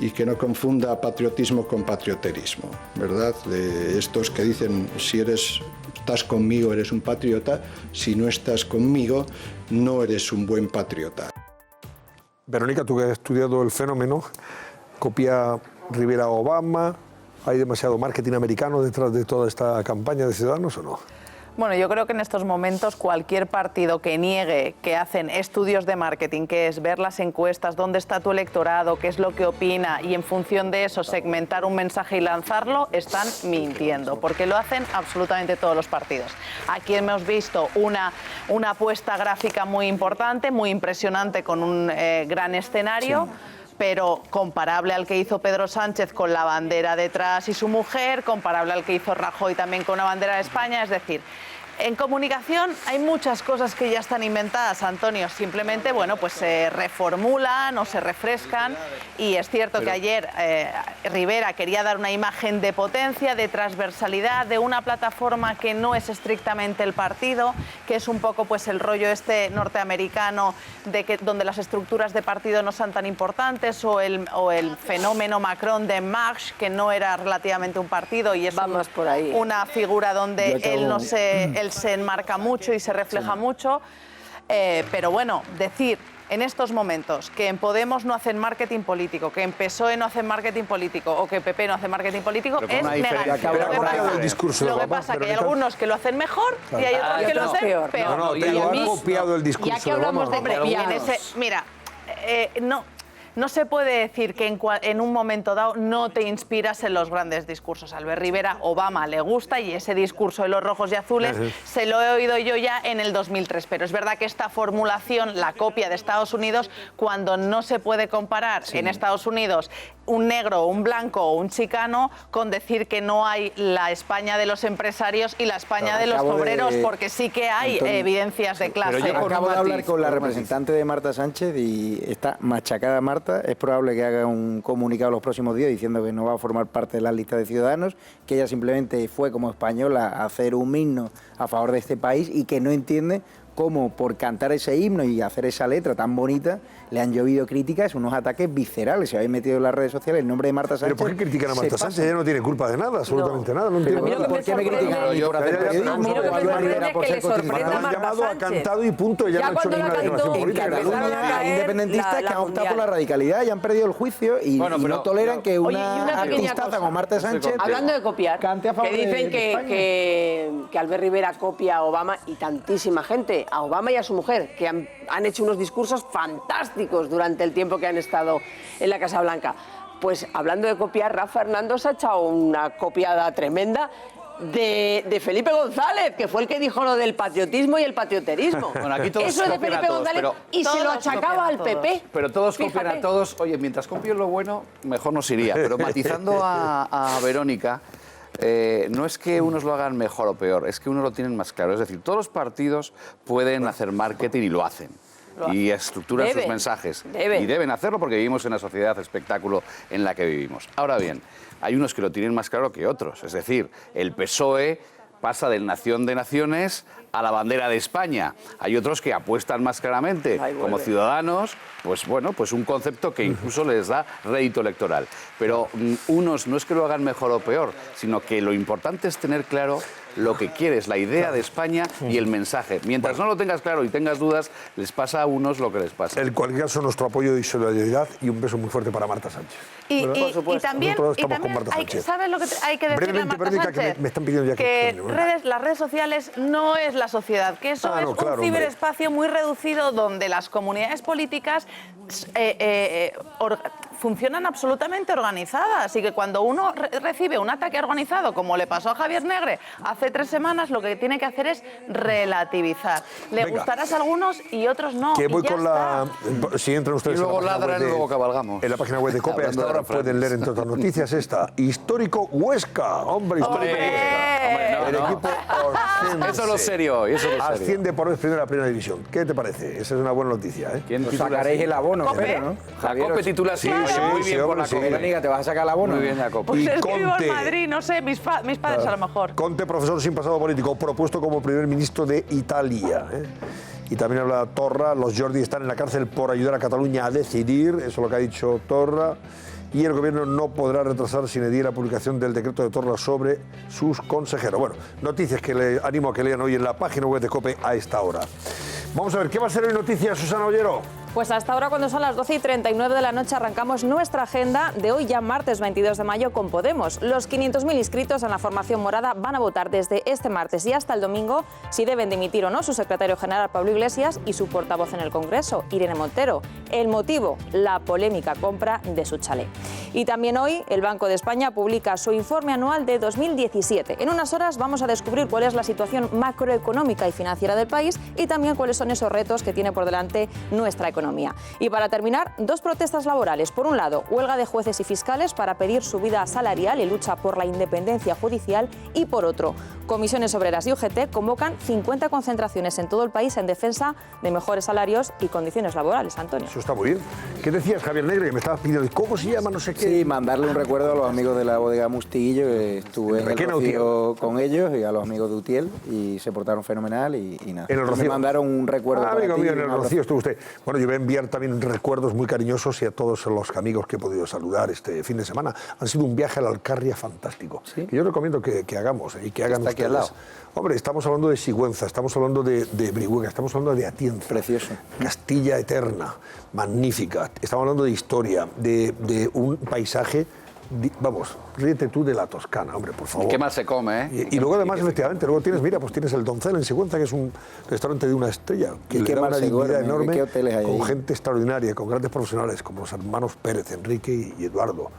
y que no confunda patriotismo con patrioterismo, ¿verdad? De estos que dicen, si estás conmigo eres un patriota, si no estás conmigo no eres un buen patriota. Verónica, tú que has estudiado el fenómeno, ¿copia Rivera a Obama? ¿Hay demasiado marketing americano detrás de toda esta campaña de Ciudadanos o no? Bueno, yo creo que en estos momentos cualquier partido que niegue que hacen estudios de marketing, que es ver las encuestas, dónde está tu electorado, qué es lo que opina y en función de eso segmentar un mensaje y lanzarlo, están mintiendo, porque lo hacen absolutamente todos los partidos. Aquí hemos visto una apuesta gráfica muy importante, muy impresionante, con un gran escenario. Sí. Pero comparable al que hizo Pedro Sánchez con la bandera detrás y su mujer, comparable al que hizo Rajoy también con una bandera de España, es decir, En comunicación hay muchas cosas que ya están inventadas, Antonio. Simplemente, bueno, pues se reformulan o se refrescan. Y es cierto que ayer Rivera quería dar una imagen de potencia, de transversalidad, de una plataforma que no es estrictamente el partido, que es un poco pues el rollo este norteamericano de que donde las estructuras de partido no son tan importantes, o el fenómeno Macron de Marx, que no era relativamente un partido y es una figura donde él se enmarca mucho y se refleja mucho. Pero bueno, decir en estos momentos que en Podemos no hacen marketing político, que en PSOE no hacen marketing político o que PP no hace marketing político es negativo. Lo que pasa es que hay algunos que lo hacen mejor y hay otros que lo hacen peor. No, te ha copiado el discurso. Ya que hablamos de copiados. Mira, no se puede decir que en un momento dado no te inspiras en los grandes discursos. Albert Rivera, Obama le gusta y ese discurso de los rojos y azules se lo he oído yo ya en el 2003. Pero es verdad que esta formulación, la copia de Estados Unidos, cuando no se puede comparar en Estados Unidos un negro, un blanco o un chicano con decir que no hay la España de los empresarios y la España de los obreros, porque sí que hay evidencias de clase. Pero yo acabo de hablar con la representante de Marta Sánchez y está machacada Marta. Es probable que haga un comunicado los próximos días diciendo que no va a formar parte de la lista de Ciudadanos, que ella simplemente fue como española a hacer un himno a favor de este país y que no entiende cómo por cantar ese himno y hacer esa letra tan bonita le han llovido críticas, unos ataques viscerales. Se habéis metido en las redes sociales el nombre de Marta Sánchez. ¿Pero por qué critican a Marta Sánchez? Ella no tiene culpa de nada, absolutamente nada. No entiendo nada. ¿Por qué me critican a mí por hacer periodismo? O a Albert Rivera por ser cotizada. Han llamado, ha cantado y punto. Ya no han hecho ninguna declaración política. En Cataluña hay independentistas que han optado por la radicalidad y han perdido el juicio y no toleran que una artistaza como Marta Sánchez... Hablando de copiar, que dicen que Albert Rivera copia a Obama y tantísima gente, a Obama y a su mujer, que han hecho unos discursos fantásticos durante el tiempo que han estado en la Casa Blanca. Pues hablando de copiar, Rafa Hernando se ha echado una copiada tremenda de Felipe González, que fue el que dijo lo del patriotismo y el patrioterismo. Bueno, aquí todos eso es de Felipe todos, González y se lo achacaba al PP. Pero todos copian a todos. Oye, mientras copien lo bueno, mejor nos iría. Pero matizando a Verónica, no es que unos lo hagan mejor o peor, es que unos lo tienen más claro. Es decir, todos los partidos pueden hacer marketing y lo hacen. Y estructuran sus mensajes. Y deben hacerlo porque vivimos en una sociedad espectáculo en la que vivimos. Ahora bien, hay unos que lo tienen más claro que otros. Es decir, el PSOE pasa del nación de naciones a la bandera de España. Hay otros que apuestan más claramente, como Ciudadanos, pues bueno, pues un concepto que incluso les da rédito electoral. Pero unos no es que lo hagan mejor o peor, sino que lo importante es tener claro lo que quieres, la idea de España y el mensaje. Mientras no lo tengas claro y tengas dudas, les pasa a unos lo que les pasa. En cualquier caso, nuestro apoyo y solidaridad y un beso muy fuerte para Marta Sánchez. Y también, ¿sabes lo que hay que decirle a Marta Sánchez? Que me están pidiendo ya las redes sociales no es la sociedad, que eso es un ciberespacio muy reducido donde las comunidades políticas funcionan absolutamente organizadas y que cuando uno recibe un ataque organizado, como le pasó a Javier Negre hace 3 semanas, lo que tiene que hacer es relativizar. Le gustarás a algunos y otros no. Que voy con la... Si entran ustedes y luego ladran y luego cabalgamos. En la página web de COPE hasta ahora pueden leer, entre otras noticias, esta. Histórico Huesca. Hombre, histórico Huesca. El equipo asciende. Eso es lo serio. Asciende por vez primera a Primera División. ¿Qué te parece? Esa es una buena noticia, ¿eh? ¿Quién sacaréis el abono? Espero, ¿no? La COPE titula así. Muy bien por la COPE. Verónica, ¿te vas a sacar el abono? Muy bien la COPE. Pues es que vivo en Madrid, no sé, mis padres a lo mejor. Conte, profesor sin pasado político, propuesto como primer ministro de Italia. Y también habla Torra, los Jordi están en la cárcel por ayudar a Cataluña a decidir, eso es lo que ha dicho Torra. Y el gobierno no podrá retrasar sin edie la publicación del decreto de Torra sobre sus consejeros. Bueno, noticias que le animo a que lean hoy en la página web de COPE a esta hora. Vamos a ver, ¿qué va a ser hoy noticias, Susana Ollero? Pues hasta ahora, cuando son las 12:39 de la noche, arrancamos nuestra agenda de hoy, ya martes 22 de mayo, con Podemos. Los 500.000 inscritos en la formación morada van a votar desde este martes y hasta el domingo si deben dimitir o no su secretario general, Pablo Iglesias, y su portavoz en el Congreso, Irene Montero. El motivo, la polémica compra de su chalet. Y también hoy el Banco de España publica su informe anual de 2017. En unas horas vamos a descubrir cuál es la situación macroeconómica y financiera del país y también cuáles son esos retos que tiene por delante nuestra economía. Y para terminar, 2 protestas laborales. Por un lado, huelga de jueces y fiscales para pedir subida salarial y lucha por la independencia judicial. Y por otro, comisiones obreras y UGT convocan 50 concentraciones en todo el país en defensa de mejores salarios y condiciones laborales. Antonio. Eso está muy bien. ¿Qué decías, Javier Negre? Que me estabas pidiendo, ¿cómo se llama? No sé qué. Sí, mandarle un recuerdo a los amigos de la bodega Mustiguillo, que estuve en el Rocío con ellos, y a los amigos de Utiel, y se portaron fenomenal y nada. En el Rocío. Me mandaron un recuerdo para amigo ti, mío, en el Rocío estuvo usted. Bueno, yo voy a enviar también recuerdos muy cariñosos y a todos los amigos que he podido saludar este fin de semana. Han sido un viaje a la Alcarria fantástico. ¿Sí? Que yo recomiendo que hagamos y que hagan está ustedes. Aquí al lado. Hombre, estamos hablando de Sigüenza, estamos hablando de Brihuega, estamos hablando de Atienza. Precioso. Castilla eterna, magnífica. Estamos hablando de historia, de un paisaje. Vamos, ríete tú de la Toscana, hombre, por favor. ¿Y qué más se come, eh? Y luego además, efectivamente, luego tienes, mira, pues tienes el Doncel en Sigüenza, que es un restaurante de una estrella, que le da una dignidad enorme, ¿qué hoteles hay con ahí? gente extraordinaria, con grandes profesionales, como los hermanos Pérez, Enrique y Eduardo.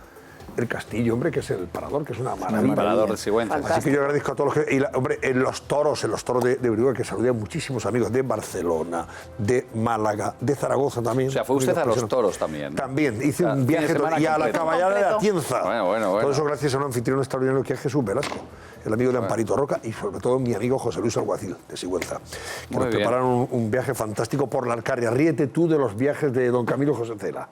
El castillo, hombre, que es el Parador, que es una maravilla. El Parador de Sigüenza. Así que yo agradezco a todos los que... Y hombre, en los toros de Brihuega, que saludé a muchísimos amigos de Barcelona, de Málaga, de Zaragoza también. O sea, fue usted a los toros también. También, hice un viaje y a la caballada de Atienza. Bueno. Todo eso gracias a un anfitrión extraordinario que es Jesús Velasco, el amigo de Amparito Roca, y sobre todo mi amigo José Luis Alguacil, de Sigüenza, que nos prepararon un viaje fantástico por la Alcarria. Ríete tú de los viajes de don Camilo José Cela.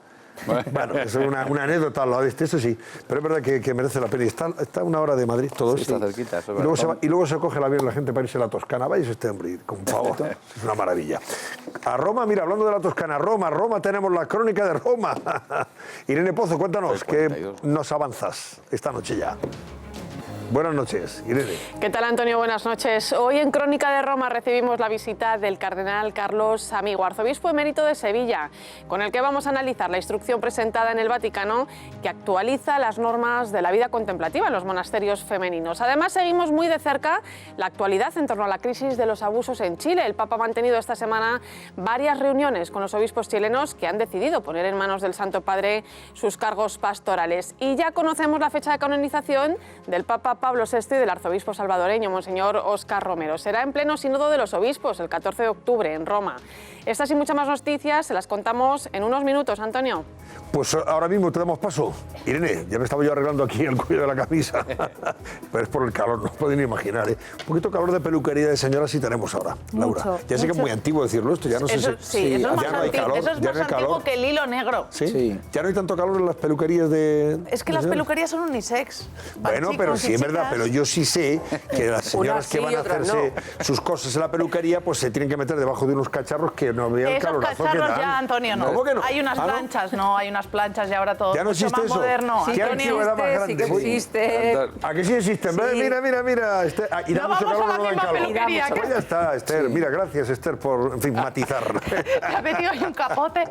Bueno, eso es una anécdota al lado de eso sí, pero es verdad que merece la pena. Y está una hora de Madrid, todo sí, esto. Está cerquita, eso y luego se coge el avión la gente para irse a la Toscana. Vaya este hombre, con favor, es una maravilla. A Roma, mira, hablando de la Toscana, Roma, tenemos la crónica de Roma. Irene Pozo, cuéntanos, ¿qué nos avanzas esta noche ya? Buenas noches, Irene. ¿Qué tal, Antonio? Buenas noches. Hoy en Crónica de Roma recibimos la visita del cardenal Carlos Amigo, arzobispo emérito de Sevilla, con el que vamos a analizar la instrucción presentada en el Vaticano que actualiza las normas de la vida contemplativa en los monasterios femeninos. Además, seguimos muy de cerca la actualidad en torno a la crisis de los abusos en Chile. El Papa ha mantenido esta semana varias reuniones con los obispos chilenos que han decidido poner en manos del Santo Padre sus cargos pastorales. Y ya conocemos la fecha de canonización del Papa Pablo VI y del arzobispo salvadoreño, Monseñor Óscar Romero. Será en pleno sínodo de los obispos, el 14 de octubre, en Roma. Estas y muchas más noticias se las contamos en unos minutos, Antonio. Pues ahora mismo te damos paso. Irene, ya me estaba yo arreglando aquí el cuello de la camisa. Pero es por el calor, no os podéis ni imaginar, ¿eh? Un poquito calor de peluquería de señora sí tenemos ahora, Laura. Ya sé que es muy antiguo decirlo esto, ya no sé si... eso es más antiguo que el hilo negro. ¿Sí? Ya no hay tanto calor en las peluquerías de... Es que las peluquerías son unisex. Bueno, pero sí es verdad, pero yo sí sé que las señoras que van a hacerse sus cosas en la peluquería, pues se tienen que meter debajo de unos cacharros que no vean el calorazo que dan. Esos cacharros ya, Antonio, no. ¿Cómo que no? Hay unas planchas, no, hay unas planchas y ahora todo ya no mucho existe más eso. moderno. Sí, Antonio, sí que existe. ¿A que sí existe? Sí. Mira. Y da mucho calor, no da calor. Pues ya está, Esther. Sí. Mira, gracias, Esther, por, en fin, matizar. ¿Te ha metido ahí un capote?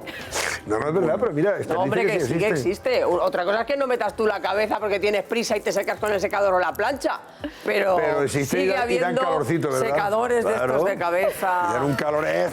No es verdad, pero mira, Esther, no, hombre, que sí que existe. Otra cosa es que no metas tú la cabeza porque tienes prisa y te secas con el secador o la plancha. Pero existe sigue habiendo calorcito, ¿verdad? Secadores de estos de cabeza. Y dan un calor ayer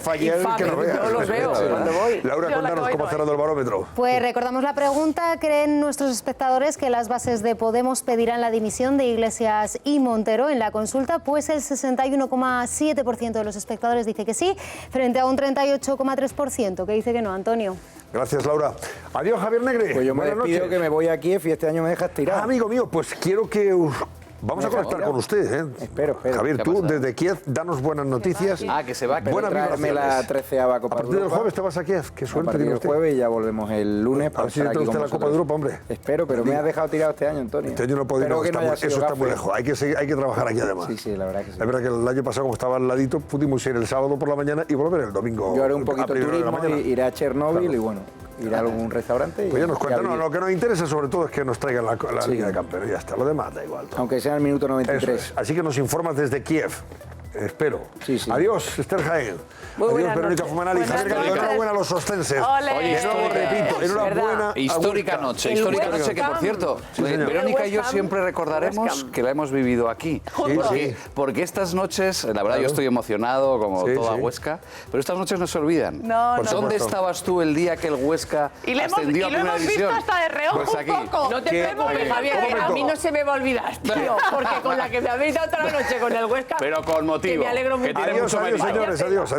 que no veas. Yo los veo cuando voy. Laura, cuéntanos cómo ha cerrado el barómetro. Pues recordamos la pregunta. ¿Creen nuestros espectadores que las bases de Podemos pedirán la dimisión de Iglesias y Montero en la consulta? Pues el 61,7% de los espectadores dice que sí, frente a un 38,3% que dice que no, Antonio. Gracias, Laura. Adiós, Javier Negre. Pues yo me despido, que me voy a Kiev y este año me dejas tirado. Amigo mío, pues quiero que... Vamos a conectar con usted, ¿eh? Espero. Javier, tú desde Kiev, danos buenas noticias. Que se va a buenas traerme la 13ª Copa de Europa. A partir del jueves te vas a Kiev, qué suerte. A partir del jueves y ya volvemos el lunes para estar aquí con usted la Copa de Europa, hombre. Espero, pero me has dejado tirado este año, Antonio. Este año no puedo ir, eso está muy lejos. Hay que trabajar aquí además. Sí, la verdad que sí. Es verdad que el año pasado, como estaba al ladito, pudimos ir el sábado por la mañana y volver el domingo. Yo haré un poquito de turismo, iré a Chernóbil y bueno... Ir a algún restaurante y... Pues ya nos cuentan. No, lo que nos interesa sobre todo es que nos traigan la Liga de Campeones. Ya está, lo demás da igual. Aunque sea el minuto 93. Así que nos informas desde Kiev. Espero. Adiós, Esther Jaén. Adiós, Verónica Fumanal. Y Javier Garrido. Enhorabuena a los ostenses. Oye, repito, enhorabuena. Histórica noche que, por cierto, Verónica y yo siempre recordaremos que la hemos vivido aquí. Porque estas noches, la verdad, yo estoy emocionado, como toda Huesca, pero estas noches no se olvidan. ¿Dónde estabas tú el día que el Huesca ascendió a primera división? Y lo hemos visto hasta de reojo un poco. No te preocupes, Javier, a mí no se me va a olvidar, tío, porque con la que me habéis dado toda la noche con el Huesca, pero con motivo. Que me alegro mucho. Adiós, señores, adiós.